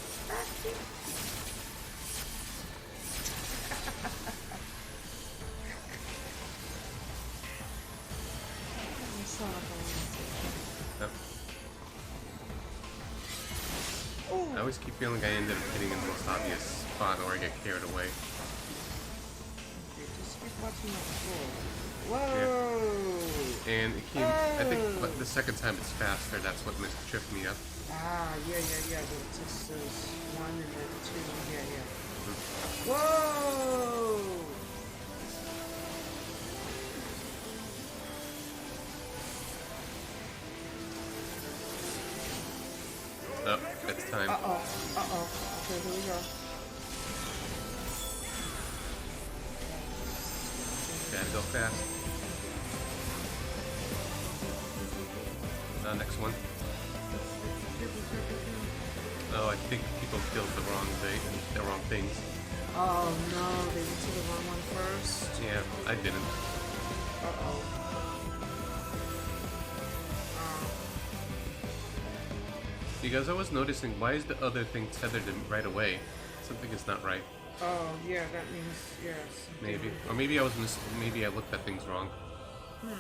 Yep. I always keep feeling I ended up hitting in the most obvious spot or I get carried away. Okay, just keep watching the floor. Whoa! Yeah. And it came, I think the second time it's faster, that's what tripped me up. Ah, yeah. But just those 1 and then 2. Yeah. Whoa! Oh, it's time. Uh-oh. Okay, here we go. Gotta go fast. Next one. Oh, I think people killed the wrong things. Oh no, they went to the wrong one first. Yeah, I didn't. Uh-oh. Because I was noticing, why is the other thing tethered right away? Something is not right. Oh, yeah, that means, yes. Maybe. Or maybe I was maybe I looked at things wrong. Well,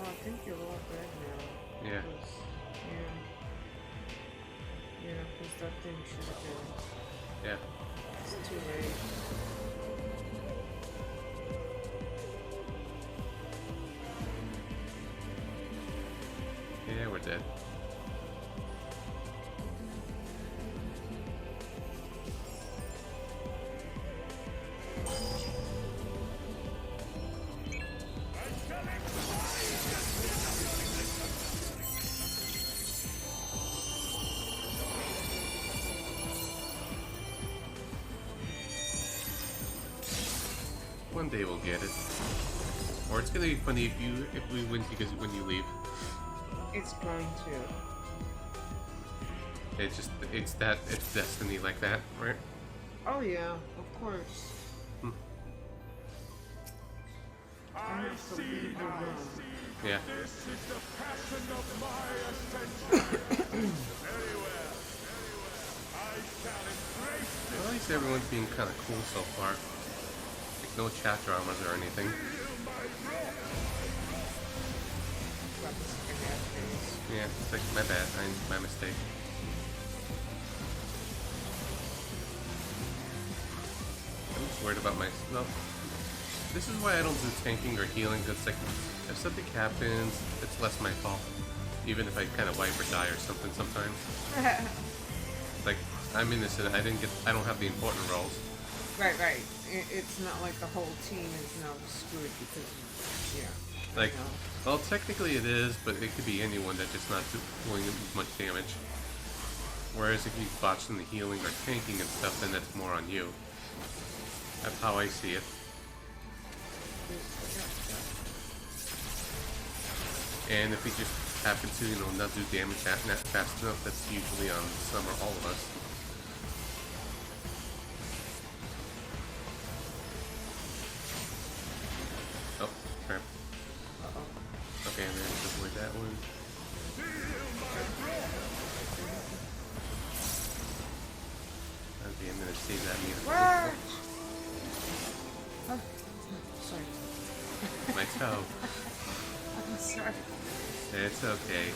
I think you're all dead now. Yeah. Yeah, because that thing should have been... Yeah. It's too late. Yeah, we're dead. One day we'll get it. Or it's gonna be funny if we win because when you leave. It's going to. It's destiny like that, right? Oh yeah, of course. I see. Yeah. This is the passion of my ascension. Very well. I shall embrace this. Well, at least everyone's being kind of cool so far. Like no chat dramas or anything. Yeah, it's like my bad, my mistake. I'm just worried about no. This is why I don't do tanking or healing. It's like if something happens, it's less my fault. Even if I kind of wipe or die or something sometimes. Like I'm innocent. I don't have the important roles. Right. It's not like the whole team is now screwed because, yeah. Like, well, technically it is, but it could be anyone that's just not doing as much damage. Whereas if you botch in the healing or tanking and stuff, then that's more on you. That's how I see it. And if we just happen to, not do damage fast enough, that's usually on some or all of us. Oh, crap. Okay, I'm gonna avoid that one. Okay, I'm gonna save that meter. What? Oh, sorry. My toe. I'm sorry. It's okay.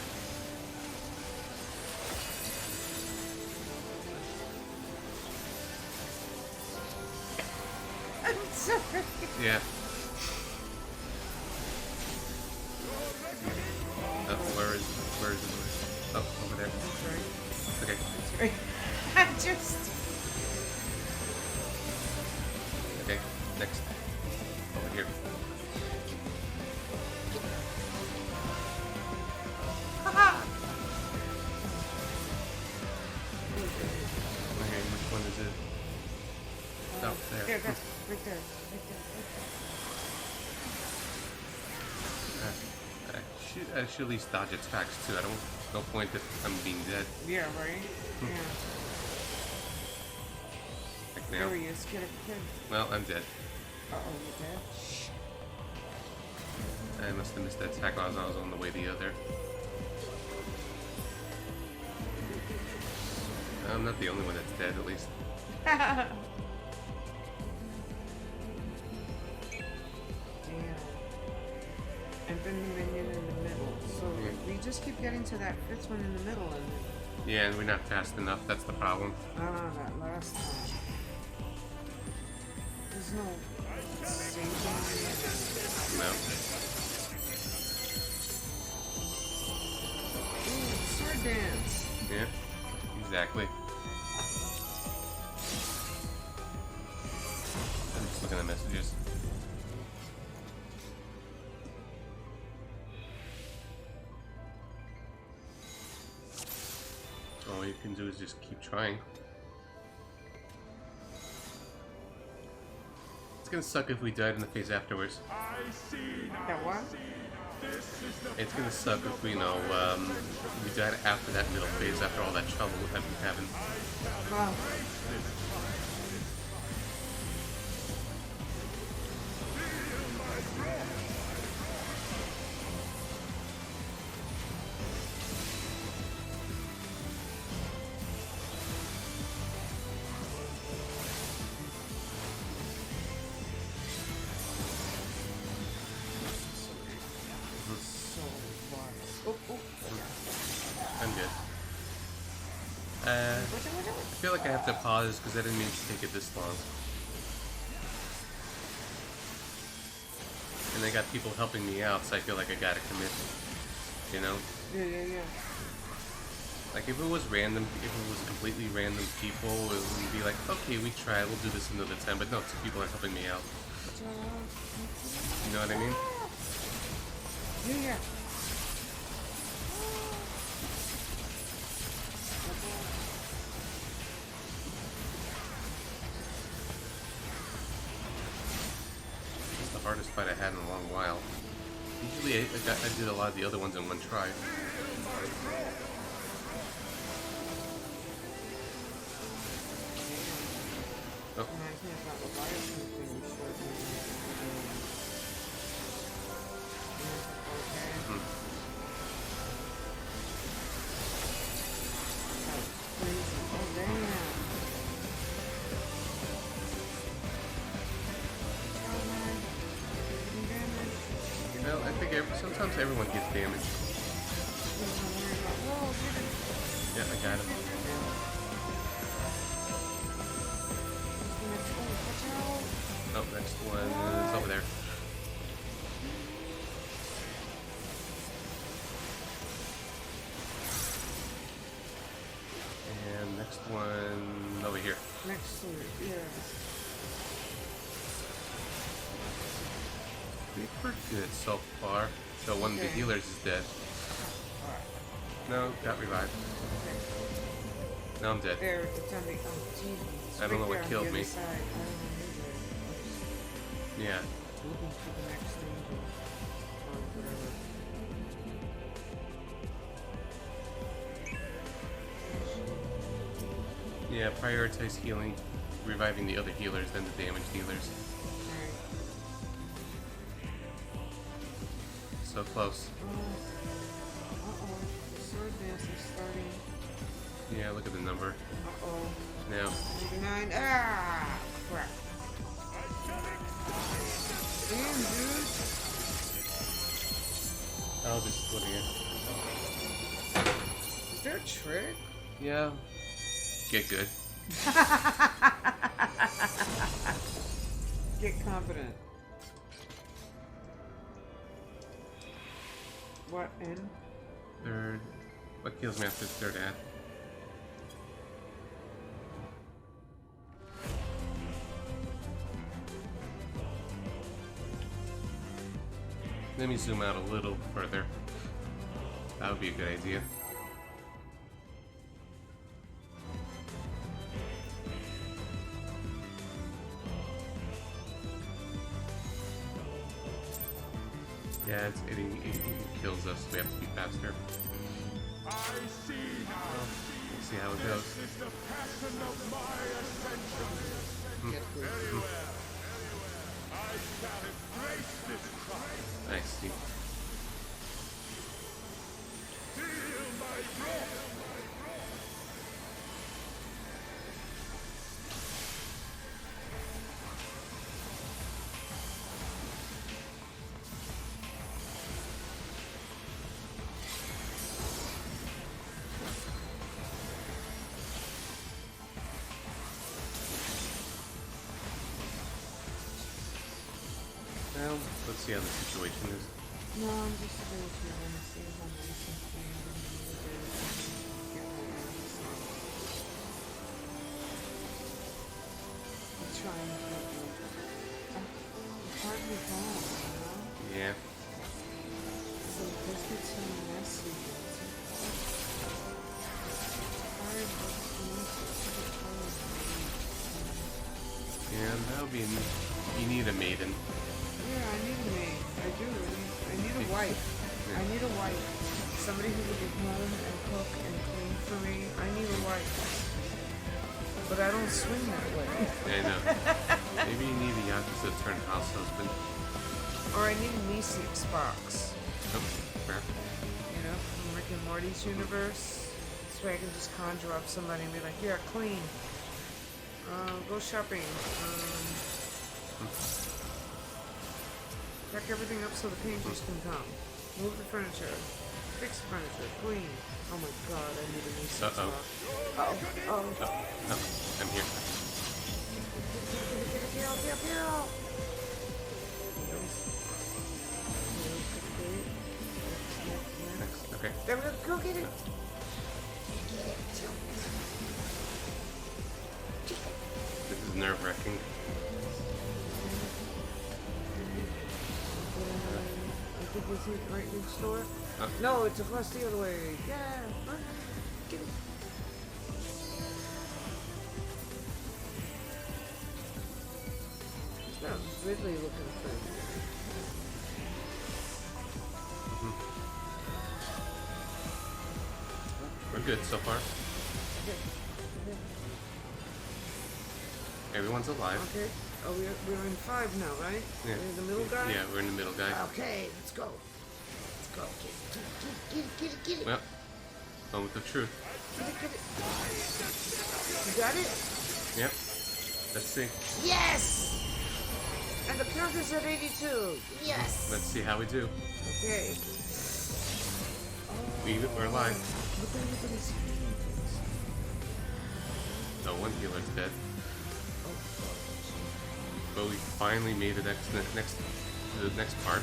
I'm sorry. Yeah. Oh, where is it? Oh, over there. Okay. Sorry. I just... Okay, next. Over here. Okay, which one is it? Oh, there. There, right there. I should at least dodge its attacks too. No point if I'm being dead. Yeah, right? Yeah. Like now. There he is. Get it. Well, I'm dead. Uh-oh, you're dead? I must have missed that attack while I was on the way the other. I'm not the only one that's dead, at least. Damn. And then the minion in the middle. So we just keep getting to that fifth one in the middle, and Yeah, and we're not fast enough. That's the problem. that last time. There's no saving. No. Ooh, sword dance. Yeah. Exactly. I'm just looking at messages. All you can do is just keep trying. It's gonna suck if we died in the phase afterwards. That what? It's gonna suck if we we died after that middle phase, after all that trouble that we having. Well, I'm good. I feel like I have to pause because I didn't mean to take it this long. And I got people helping me out, so I feel like I gotta commit. You know? yeah. Like if it was random, if it was completely random people, it would be like, okay, we tried, we'll do this another time. But no, 2 people are helping me out. You know what I mean? Yeah. It's the hardest fight I had in a long while. Usually I did a lot of the other ones in one try. Oh. Well, I think sometimes everyone gets damaged. Yeah, I got him. Oh, next one is over there. And next one over here. Next to it, yeah. We're good so far. So one of the healers is dead. No, got revived. No, I'm dead. There, it's on the. Oh, Jesus. I don't know what killed me. I don't know either. Yeah. Looking for the next stage or whatever. Yeah, prioritize healing, reviving the other healers than the damaged healers. So close. Uh-oh. The sword dance is starting. Yeah, look at the number. Uh-oh. Now. 99. Ah! Crap. Damn, dude. I'll just put it Is there a trick? in. Yeah. Get good. Get confident. What, N? Third. What kills me after third ad? Let me zoom out a little further. That would be a good idea. Yeah, it kills us. We have to be faster. I see now. We'll see how it goes. This is the passion of my ascension. Very well. I shall embrace this triumph. Nice. See. Feel my breath. Well, let's see how the situation is. No, I'm just a little too want to see how nice and clean and neat it is. Get my hands on it. I'm trying to get it. It's hard to be calm, you know? Yeah. So it does get so messy. It's hard to Yeah, that'll be. You need a maiden. Yeah, I need a maid. I do. I need a wife. Yeah. I need a wife. Somebody who will be home and cook and clean for me. I need a wife. But I don't swing that way. I know. Maybe you need the opposite turn house husband. Or I need a Nisi Xbox. Oh, crap. You know, from Rick and Morty's universe. So I can just conjure up somebody and be like, yeah, clean. Go shopping. Pack everything up so the painters can come. Move the furniture. Fix the furniture. Clean. Oh my god, I need a new Xbox. Uh-oh. Oh, I'm here. Next, okay. There we go. Go get it. This is nerve-wracking. I think it's right next door. Oh. No, it's across the other way. Yeah. Run. Get it. It's not Ridley looking for you. We're good so far. Okay. Everyone's alive. Okay. Oh, we're in 5 now, right? Yeah. We're in the middle guy? Yeah, we're in the middle guy. Okay, let's go. Let's go. Get it. Well, going with the truth. Get it. You got it? Yep. Let's see. Yes! And the count is at 82. Yes! Let's see how we do. Okay. We're alive. Look at these healing things. No, one healer's dead. Oh, But we finally made it to the next part.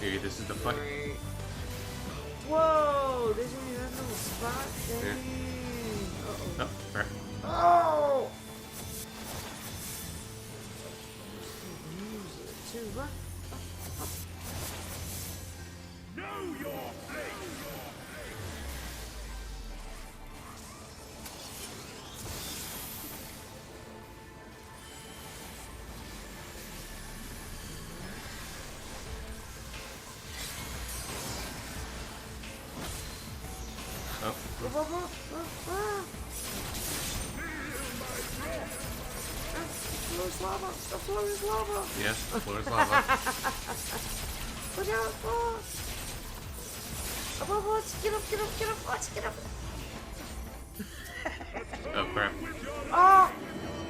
Maybe this is the fight. great. Whoa! There's only that little spot. Dang. Yeah. Uh-oh. Oh, crap. Oh! Use it too. Run. Know your place. Oh, The floor is lava. The floor is lava. yes, the floor is lava. Watch out. Oh. Watch. Get up. Watch. Get up. Oh, crap. Oh.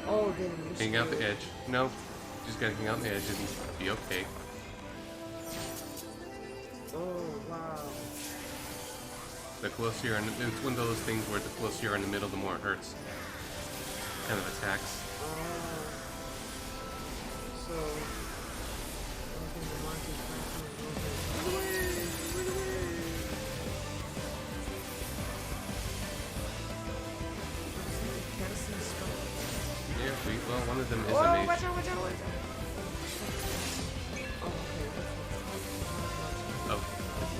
Oh, damn. Hang out the edge. No, just gotta hang out the edge and be okay. Oh, wow. The closer you're in, it's one of those things where the closer you're in the middle, the more it hurts. Kind of attacks. So, I think the monster's trying to move it. Run away! Yeah, well, one of them is Oh, a mage. watch out! Oh, okay. Oh,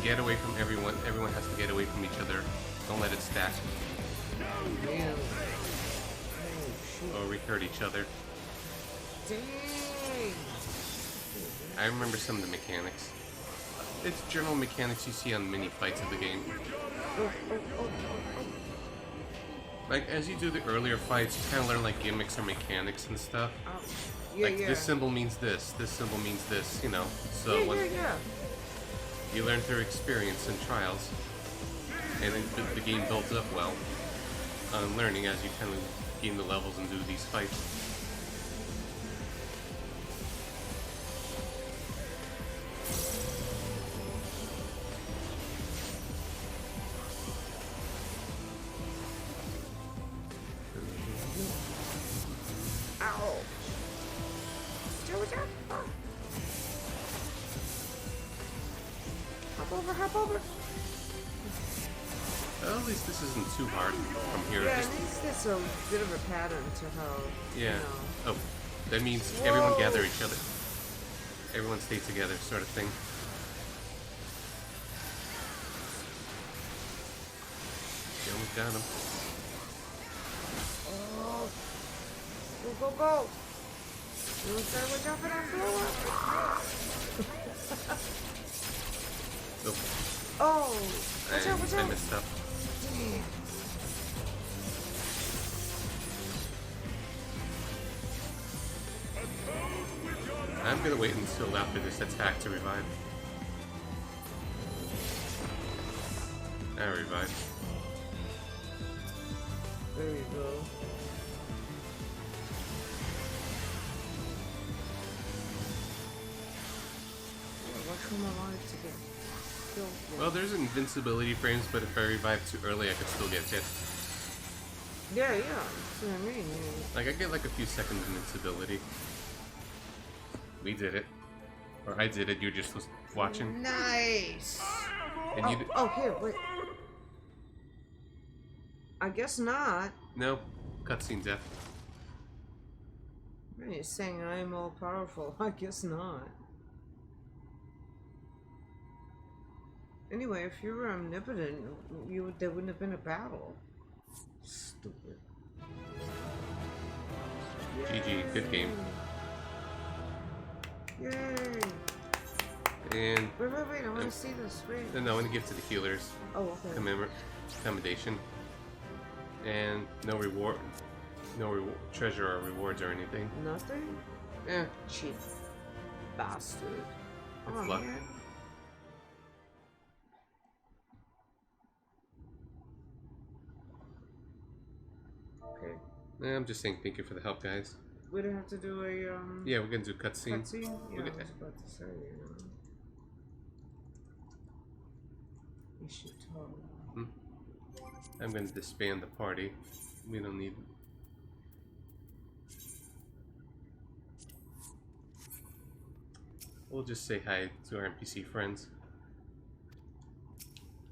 get away from everyone. Everyone has to get away from each other. Don't let it stack. Damn. Or we hurt each other. Dang! I remember some of the mechanics. It's general mechanics you see on mini fights of the game. Like, as you do the earlier fights, you kind of learn, like, gimmicks or mechanics and stuff. Yeah, Like, this symbol means this symbol means this, you know. So yeah. you learn through experience and trials. And then the game builds up well on learning as you kind of gain the levels and do these fights. Ow! over, hop over. Well, at least this isn't too hard from here. Yeah, Just... at least it's a bit of a pattern to how, yeah. you know. Oh, that means everyone gather each other. Everyone stay together, sort of thing. Yeah, we got him. Oh. Go, go, go. You want to start with jumping on floor? Oh. Oh. Watch out, watch I out. messed up. Damn. I'm gonna wait until after this attack to revive. I revived. There you go. Watch for my life to get killed. Well, there's invincibility frames, but if I revive too early, I can still get hit. Yeah, yeah. That's what I mean. Yeah. Like, I get like a few seconds invincibility. We did it. Or I did it, you just was watching. Nice! And you Oh, here, wait. I guess not. No. Cutscene death. You're saying I'm all powerful. I guess not. Anyway, if you were omnipotent, there wouldn't have been a battle. Stupid. GG, good game. Yay! And Wait, I want to see this. Wait. then I want to give to the healers. Oh, okay. Commendation. And no reward. No treasure or rewards or anything. Nothing? Cheap bastard. It's Oh, luck. man. Okay. I'm just saying thank you for the help, guys. We don't have to do a, Yeah, we're gonna do cutscene. cutscene? Yeah, We're I gonna- was about to say, you know. You should talk. I'm gonna disband the party. We don't need... We'll just say hi to our NPC friends.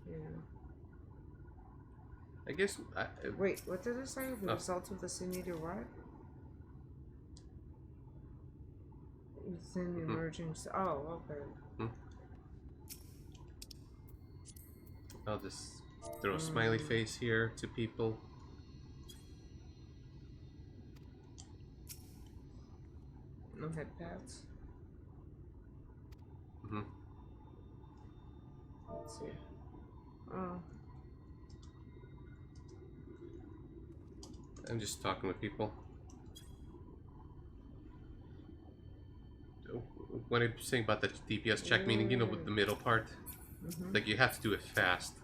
Yeah. I guess... Wait, what did it say? The Oh. result of the scene needed what? Within the emerging... Oh, okay. I'll just throw a smiley face here to people. No head pads. Let's see. Oh. I'm just talking with people. What I'm saying about the DPS check, meaning, you know, with the middle part, like you have to do it fast.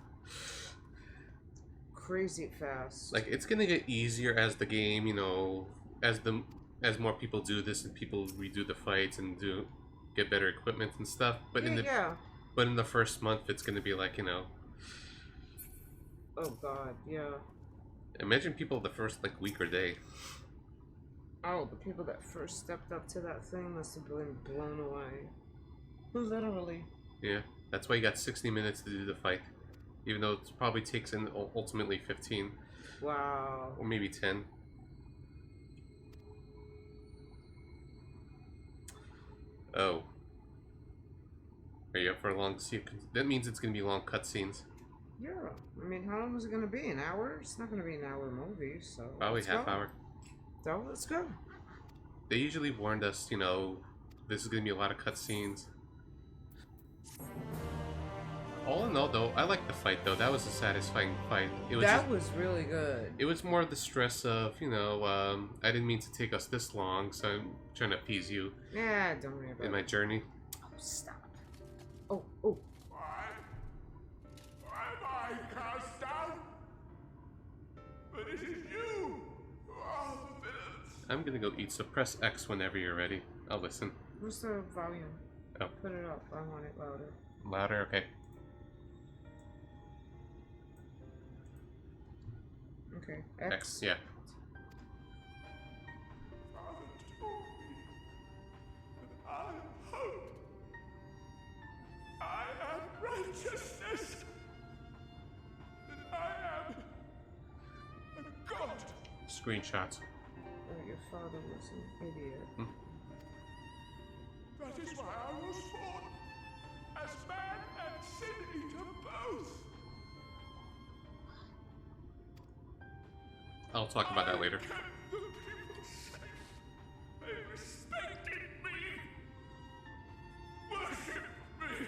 Crazy fast. Like it's gonna get easier as the game, you know, as more people do this and people redo the fights and get better equipment and stuff. But in the first month, it's gonna be like, you know. Oh God, yeah. Imagine people the first like week or day. Oh, the people that first stepped up to that thing must have been blown away. Literally. Yeah, that's why you got 60 minutes to do the fight, even though it probably takes in ultimately 15. Wow. Or maybe 10. Oh. Are you up for a long sequence? That means it's gonna be long cutscenes. Yeah. I mean, how long is it going to be? An hour? It's not going to be an hour movie, so... Probably half hour. So, let's go. They usually warned us, you know, this is gonna be a lot of cutscenes. All in all, though, I like the fight, though. That was a satisfying fight. It was was really good. It was more the stress of, you know, I didn't mean to take us this long, so I'm trying to appease you Yeah, don't worry about in my journey. Oh, stop. Oh, oh. Am I cast out? But it is you who are the villains. I'm gonna go eat, so press X whenever you're ready. I'll listen. Where's the volume? Oh. Put it up. I want it louder. Louder? Okay. Okay. X, yeah. Father told me that I am hope. I am righteous. screenshots. Oh, your father was an idiot. That is why I was born. As man and sin eater both. I'll talk about that later. I kept the people safe. They respected me. Worshipped me.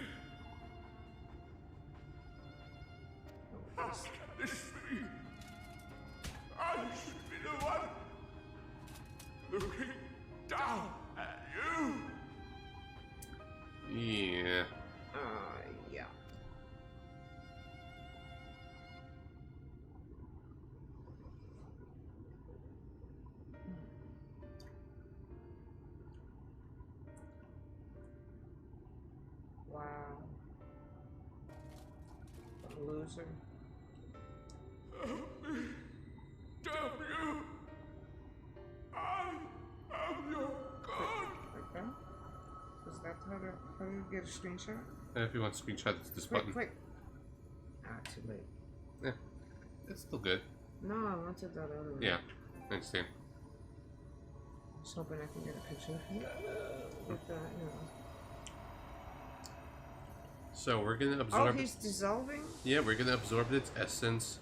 How can this be? I should be the one looking down at you. Yeah. Yeah. Wow. What a loser. Help me. Damn you. I am your God. Okay. Is that how do you get a screenshot? And if you want to screenshot, it's this button. Quick. Ah, too late. Yeah. It's still good. No, I wanted that other one. Yeah. I understand. I was hoping I can get a picture with that, you know. So we're gonna Oh, absorb. he's dissolving? Yeah, we're gonna absorb its essence,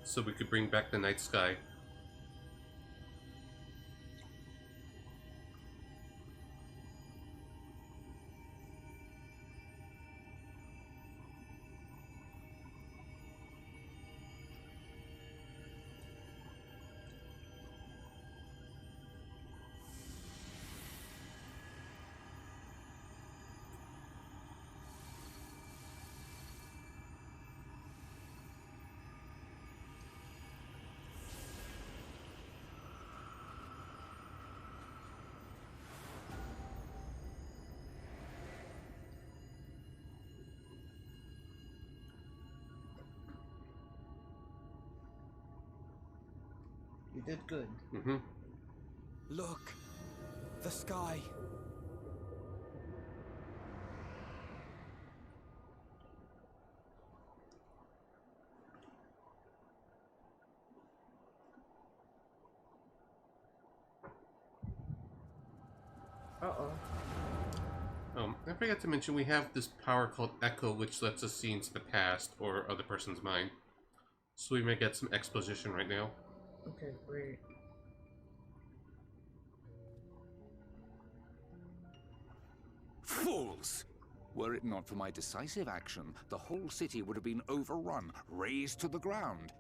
so we could bring back the night sky. You did good. Mm-hmm. Look, the sky. Uh-oh. I forgot to mention we have this power called Echo, which lets us see into the past or other person's mind. So we may get some exposition right now. Okay, great. Fools! Were it not for my decisive action, the whole city would have been overrun, razed to the ground.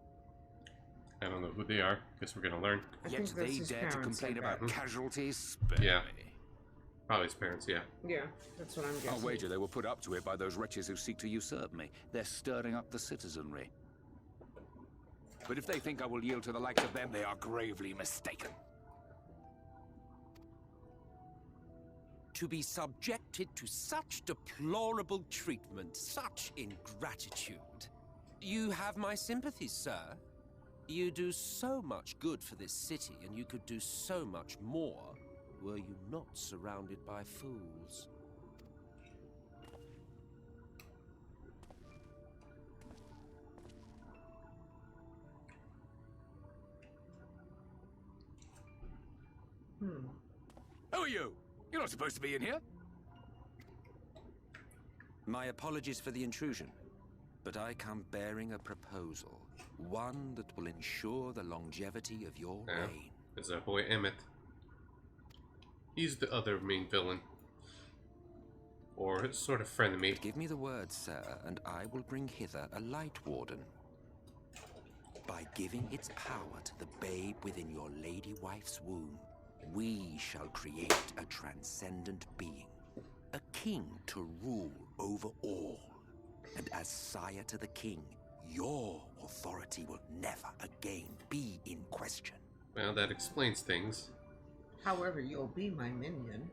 I don't know who they are. Guess we're gonna learn. I Yet think that's they his dare to parents, complain I bet. about casualties? Spare Yeah. me. Probably his parents, yeah. Yeah, that's what I'm guessing. I'll wager they were put up to it by those wretches who seek to usurp me. They're stirring up the citizenry. But if they think I will yield to the likes of them, they are gravely mistaken. To be subjected to such deplorable treatment, such ingratitude. You have my sympathies, sir. You do so much good for this city, and you could do so much more were you not surrounded by fools. Who are you? You're not supposed to be in here. My apologies for the intrusion, but I come bearing a proposal. One that will ensure the longevity of your reign. It's our boy Emmett. He's the other main villain. Or sort of frenemy. Give me the word, sir, and I will bring hither a light warden. By giving its power to the babe within your lady wife's womb, we shall create a transcendent being, a king to rule over all. And as sire to the king, your authority will never again be in question. Well, that explains things. However, you'll be my minion.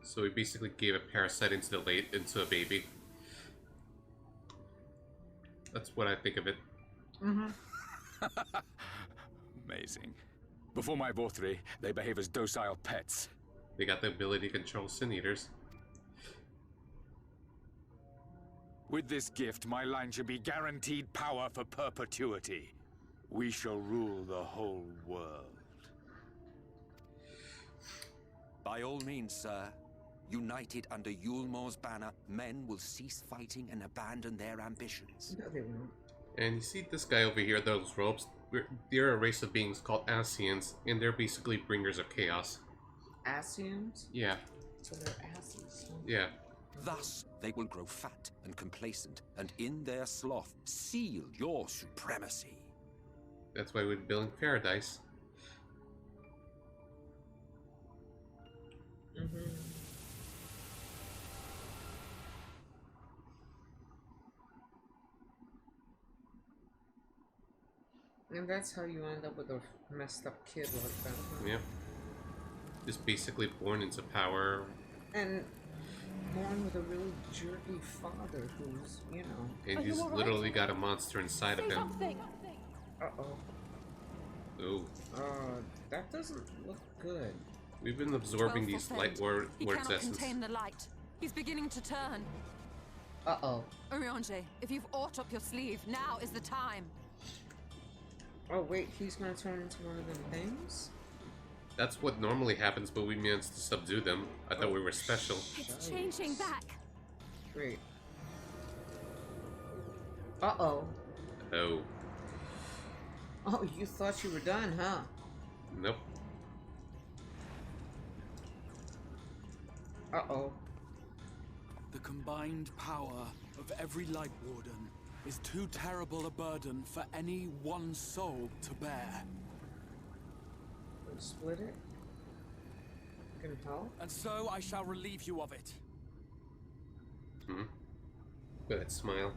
So we basically gave a parasite into a baby. That's what I think of it. Amazing. Before my Vorthri, they behave as docile pets. They got the ability to control sin eaters. With this gift, my line should be guaranteed power for perpetuity. We shall rule the whole world. By all means, sir. United under Yulmor's banner, men will cease fighting and abandon their ambitions. No, they won't. And you see this guy over here, those robes? They're a race of beings called Asians, and they're basically bringers of chaos. Asians? Yeah. So they're asses. Huh? Yeah. Thus, they will grow fat and complacent, and in their sloth, seal your supremacy. That's why we're building paradise. Mm-hmm. And that's how you end up with a messed up kid like that, huh? Yeah. Just basically born into power. And born with a really jerky father who's, you know... And he's literally got a monster inside of him. Uh-oh. Ooh. That doesn't look good. We've been absorbing these light word He cannot essence. contain the light. He's beginning to turn. Uh-oh. Urianger, if you've aught up your sleeve, now is the time. Oh, wait, he's gonna turn into one of them things? That's what normally happens, but we managed to subdue them. I thought we were special. It's changing back. Great. Uh-oh. Oh. Oh, you thought you were done, huh? Nope. Uh-oh. The combined power of every Light Warden is too terrible a burden for any one soul to bear. Split it? Can help? And so I shall relieve you of it. Hmm. Go ahead, smile.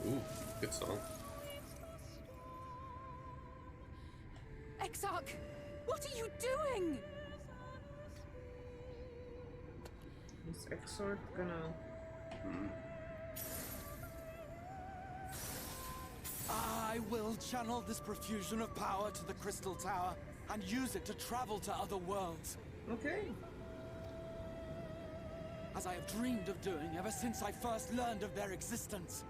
Ooh, good song. Exarch, what are you doing? Is Exarch gonna... I will channel this profusion of power to the Crystal Tower and use it to travel to other worlds. Okay. As I have dreamed of doing ever since I first learned of their existence.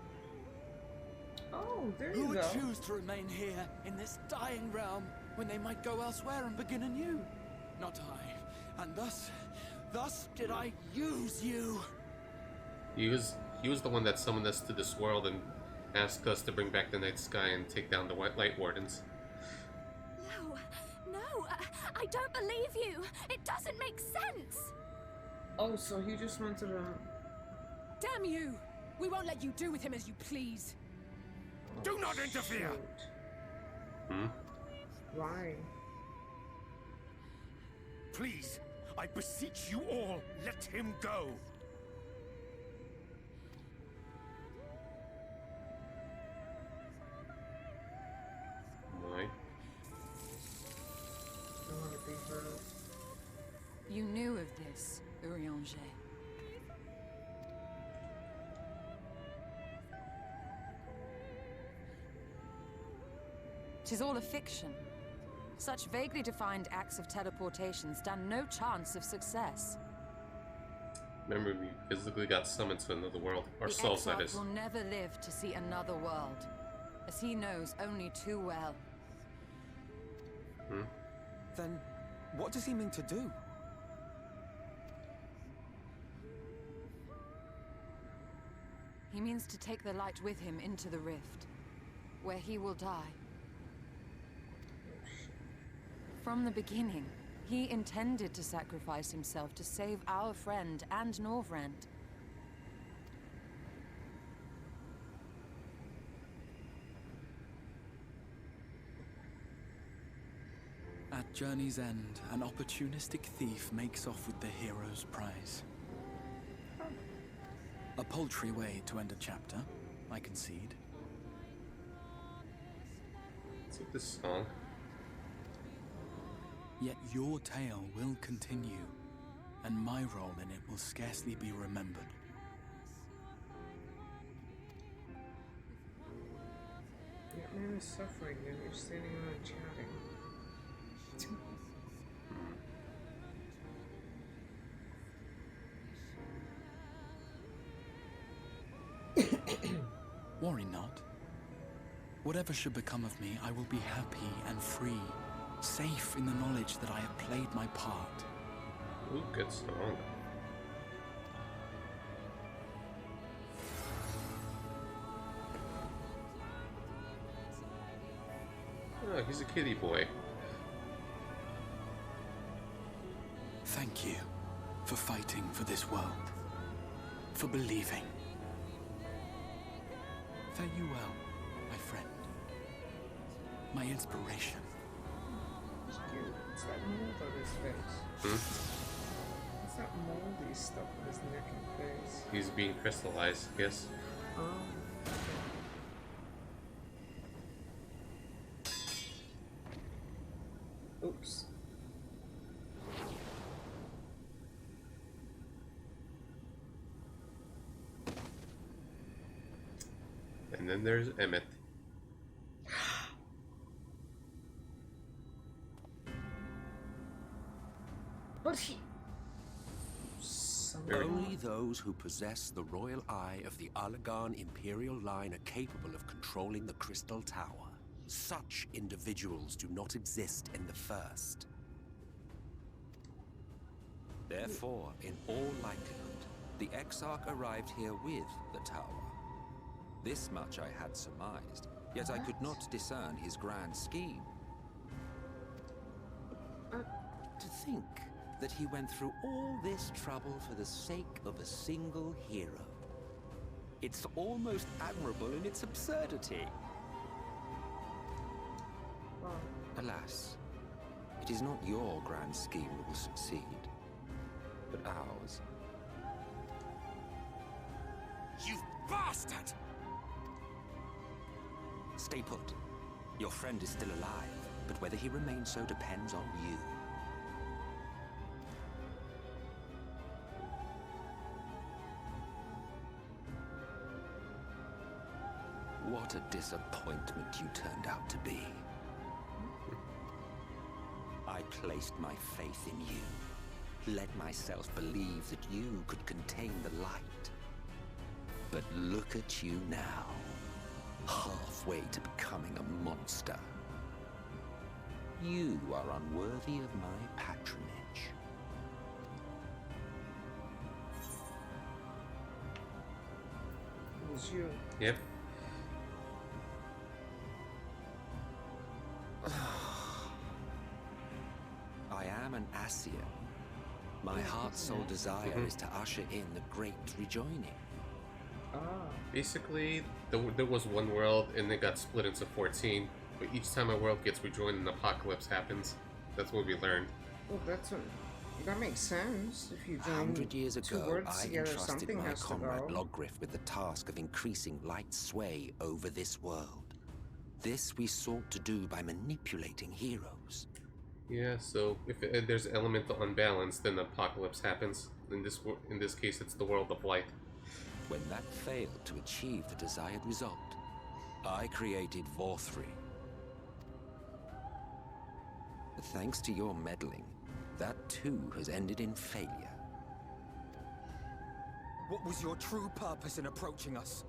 Oh, there Who you would go. choose to remain here in this dying realm when they might go elsewhere and begin anew? Not I. And thus did I use you. He was the one that summoned us to this world and asked us to bring back the night sky and take down the White Light Wardens. No, I don't believe you. It doesn't make sense. Oh, so he just wanted to... Damn you! We won't let you do with him as you please. Do not interfere! Shoot. Hmm? Why? Please, I beseech you all, let him go! Why? I want to be heard. You knew of this, Urianger. Tis all a fiction. Such vaguely defined acts of teleportation stand no chance of success. Remember, we physically got summoned to another world. Ourselves, that The is. Exarch will never live to see another world, as he knows only too well. Hmm? Then, what does he mean to do? He means to take the light with him into the rift, where he will die. From the beginning, he intended to sacrifice himself to save our friend and Norvrend. At journey's end, an opportunistic thief makes off with the hero's prize. A paltry way to end a chapter, I concede. Take this song. Yet your tale will continue, and my role in it will scarcely be remembered. That man is suffering and you're standing around chatting. Worry not. Whatever should become of me, I will be happy and free, safe in the knowledge that I have played my part. Ooh, good song. Oh, he's a kitty boy. Thank you for fighting for this world, for believing. Fare you well, my friend, my inspiration. It's cute. It's that mold on his face. It's that moldy stuff on his neck and face. He's being crystallized, yes. Oops. And then there's Emmett. But he... Only those who possess the royal eye of the Allagan Imperial line are capable of controlling the Crystal Tower. Such individuals do not exist in the First. Therefore, in all likelihood, the Exarch arrived here with the tower. This much I had surmised, yet I could not discern his grand scheme. To think that he went through all this trouble for the sake of a single hero. It's almost admirable in its absurdity. Alas, it is not your grand scheme that will succeed, but ours. You bastard! Stay put. Your friend is still alive, but whether he remains so depends on you. What a disappointment you turned out to be. I placed my faith in you, let myself believe that you could contain the light. But look at you now, halfway to becoming a monster. You are unworthy of my patronage. It was you. Yep. I am an Asian. My heart's sole desire is to usher in the great rejoining. Basically, there was one world and it got split into 14, but each time a world gets rejoined, an apocalypse happens. That's what we learned. Well, that makes sense. If you join 100 years two ago, worlds I together, entrusted something my has to comrade go. Logriff with the task of increasing light sway over this world. This we sought to do by manipulating heroes. Yeah, so if there's elemental unbalance, then the apocalypse happens. In this case, it's the world of light. When that failed to achieve the desired result, I created Vorthri. But thanks to your meddling, that too has ended in failure. What was your true purpose in approaching us?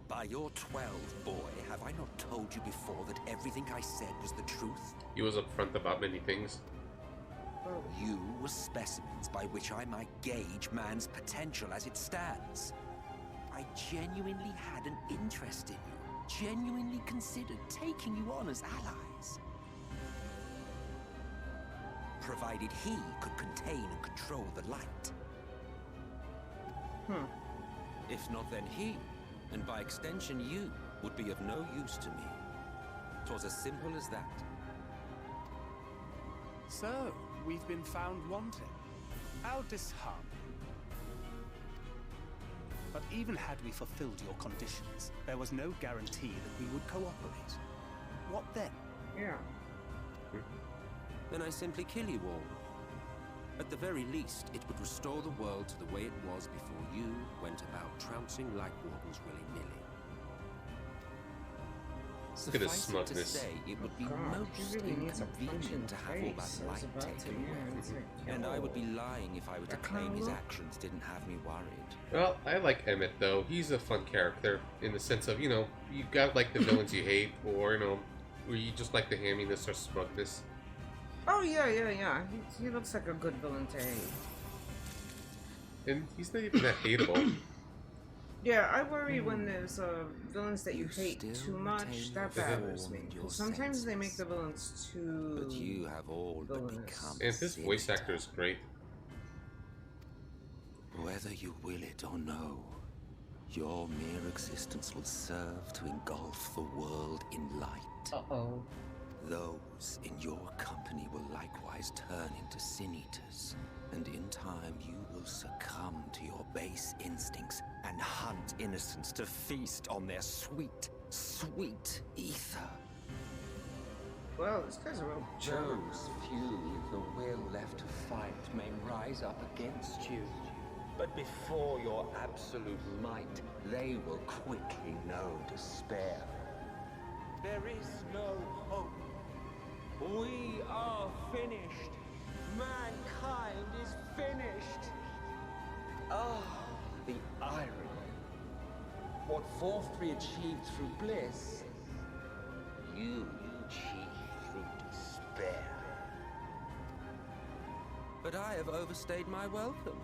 By your 12, boy, have I not told you before that everything I said was the truth? He was upfront about many things. You were specimens by which I might gauge man's potential as it stands. I genuinely had an interest in you, genuinely considered taking you on as allies. Provided he could contain and control the light. If not, then he, and by extension you, would be of no use to me. 'Twas as simple as that. So, we've been found wanting. How disheartening. But even had we fulfilled your conditions, there was no guarantee that we would cooperate. What then? Yeah. Then I simply kill you all. At the very least, it would restore the world to the way it was before you went about trouncing Light Wardens willy-nilly. Look at his Suffice it to smugness. say, it would be God, most he really needs a punch in inconvenient the to have all face. that I was light about to, taken away. yeah, it's like, And I would be yo. lying if I were to That claim kinda his look? actions didn't have me worried. Well, I like Emmett though. He's a fun character in the sense of, you know, you got like the villains you hate, or you know, where you just like the hamminess or smugness. Oh yeah. He looks like a good villain to hate. And he's not even that hateable. Yeah, I worry when there's villains that you hate still too much. retain That your bothers form me. and your 'Cause sometimes they make senses. the villains too. But you have all but villainous. become And his voice sinister. actor is great. Whether you will it or no, your mere existence will serve to engulf the world in light. Uh-oh. Those in your company will likewise turn into sin-eaters, and in time you will succumb to your base instincts and hunt innocents to feast on their sweet, sweet ether. Well, this guy's a real jerk. Those few with the will left to fight may rise up against you. But before your absolute might, they will quickly know despair. There is no hope. We are finished. Mankind is finished. Ah, the irony. What fourth we achieved through bliss, you achieved through despair. But I have overstayed my welcome.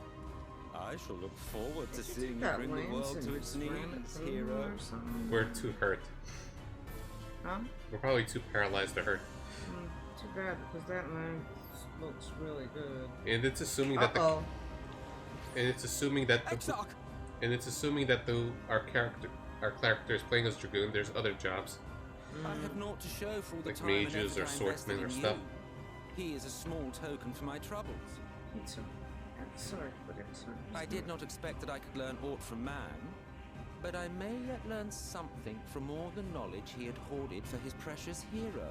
I shall look forward to seeing you That bring the lance world and to its ram it knees, through hero. or something. We're too hurt. Huh? We're probably too paralyzed to hurt. Too bad, because that lance looks really good. And it's assuming that Uh-oh. and it's assuming that the Exarch! and it's assuming that our character is playing as Dragoon. There's other jobs. I have naught to show for all the Like time and mages effort or I swordsmen invested or in stuff. you. He is a small token for my troubles. It's sorry, but it's I did not expect that I could learn aught from man, but I may yet learn something from all the knowledge he had hoarded for his precious hero.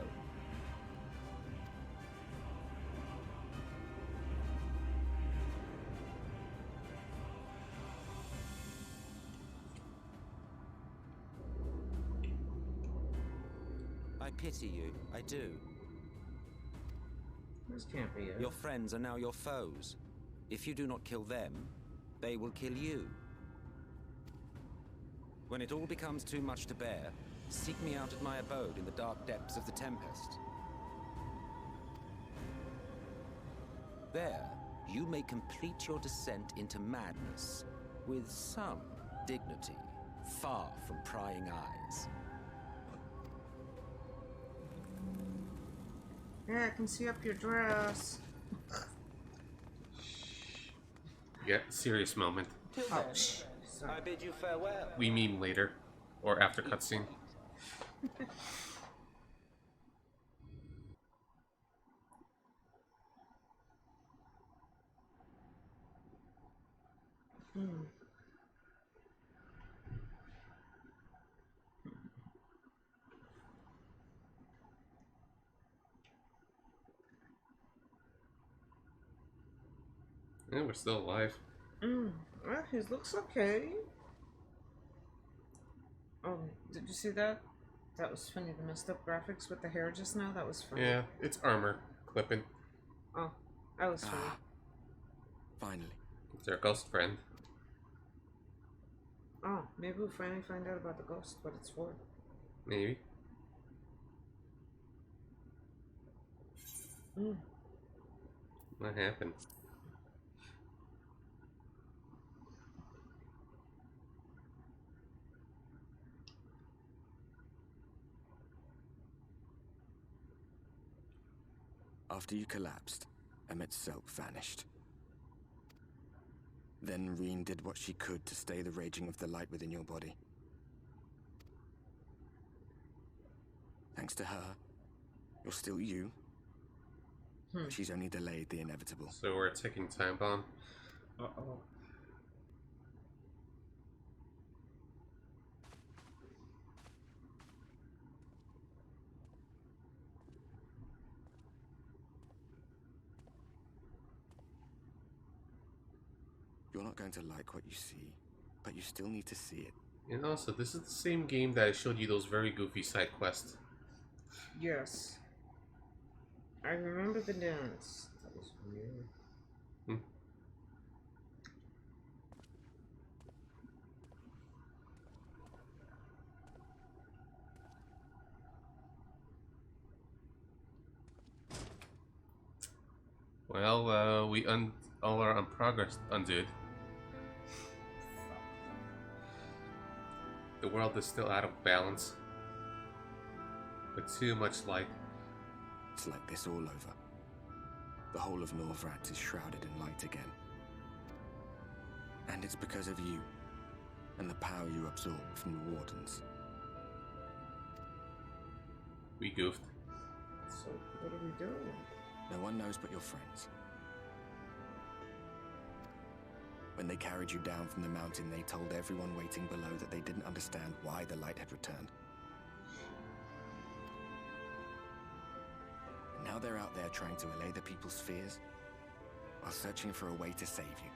I pity you, I do. This can't be it. Your friends are now your foes. If you do not kill them, they will kill you. When it all becomes too much to bear, seek me out at my abode in the dark depths of the Tempest. There, you may complete your descent into madness with some dignity, far from prying eyes. Yeah, I can see up your dress. Yeah, serious moment. Till Oh, then, sorry. I bid you farewell. We meme later, or after cutscene. Yeah, we're still alive. Well, his looks okay. Oh, did you see that? That was funny, the messed up graphics with the hair just now. That was funny. Yeah, it's armor clipping. Oh, that was funny. Finally. It's our ghost friend. Oh, maybe we'll finally find out about the ghost, what it's for. Maybe. What happened? After you collapsed, Emmett's self vanished. Then Reen did what she could to stay the raging of the light within your body. Thanks to her, you're still you. But she's only delayed the inevitable. So we're a ticking time bomb. Uh-oh. You're not going to like what you see, but you still need to see it. And also, this is the same game that I showed you those very goofy side quests. Yes. I remember the dance. That was weird. Hmm. Well, we all our progress undid. The world is still out of balance, but too much light. It's like this all over. The whole of Norvrat is shrouded in light again. And it's because of you, and the power you absorb from the Wardens. We goofed. So, what are we doing? No one knows but your friends. When they carried you down from the mountain, they told everyone waiting below that they didn't understand why the light had returned. And now they're out there trying to allay the people's fears, while searching for a way to save you.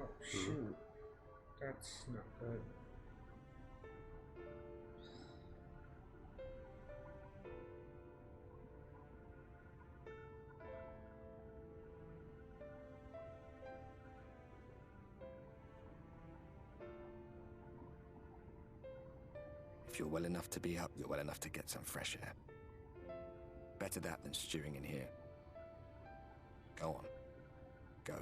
Oh, shoot. That's not good. If you're well enough to be up, you're well enough to get some fresh air. Better that than stewing in here. Go on. Go.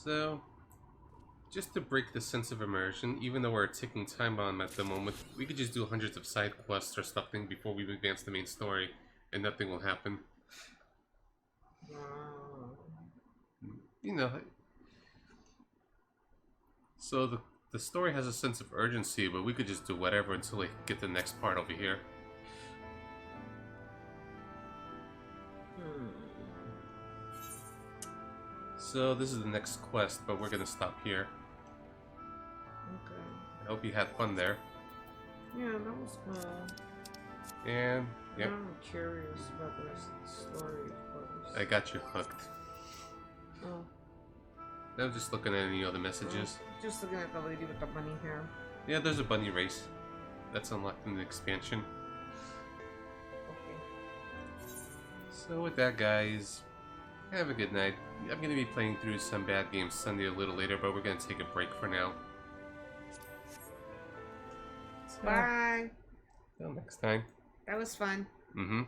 So, just to break the sense of immersion, even though we're a ticking time bomb at the moment, we could just do hundreds of side quests or something before we advance the main story, and nothing will happen. You know. So the story has a sense of urgency, but we could just do whatever until we get the next part over here. So this is the next quest, but we're gonna stop here. Okay. I hope you had fun there. Yeah, that was cool. And yep, I'm curious about the rest of the story, of course. I got you hooked. Oh. I'm just looking at any other messages. Just looking at the lady with the bunny hair. Yeah, there's a bunny race. That's unlocked in the expansion. Okay. So with that, guys, have a good night. I'm going to be playing through some bad games Sunday a little later, but we're going to take a break for now. Bye! Till next time. That was fun. Mm-hmm.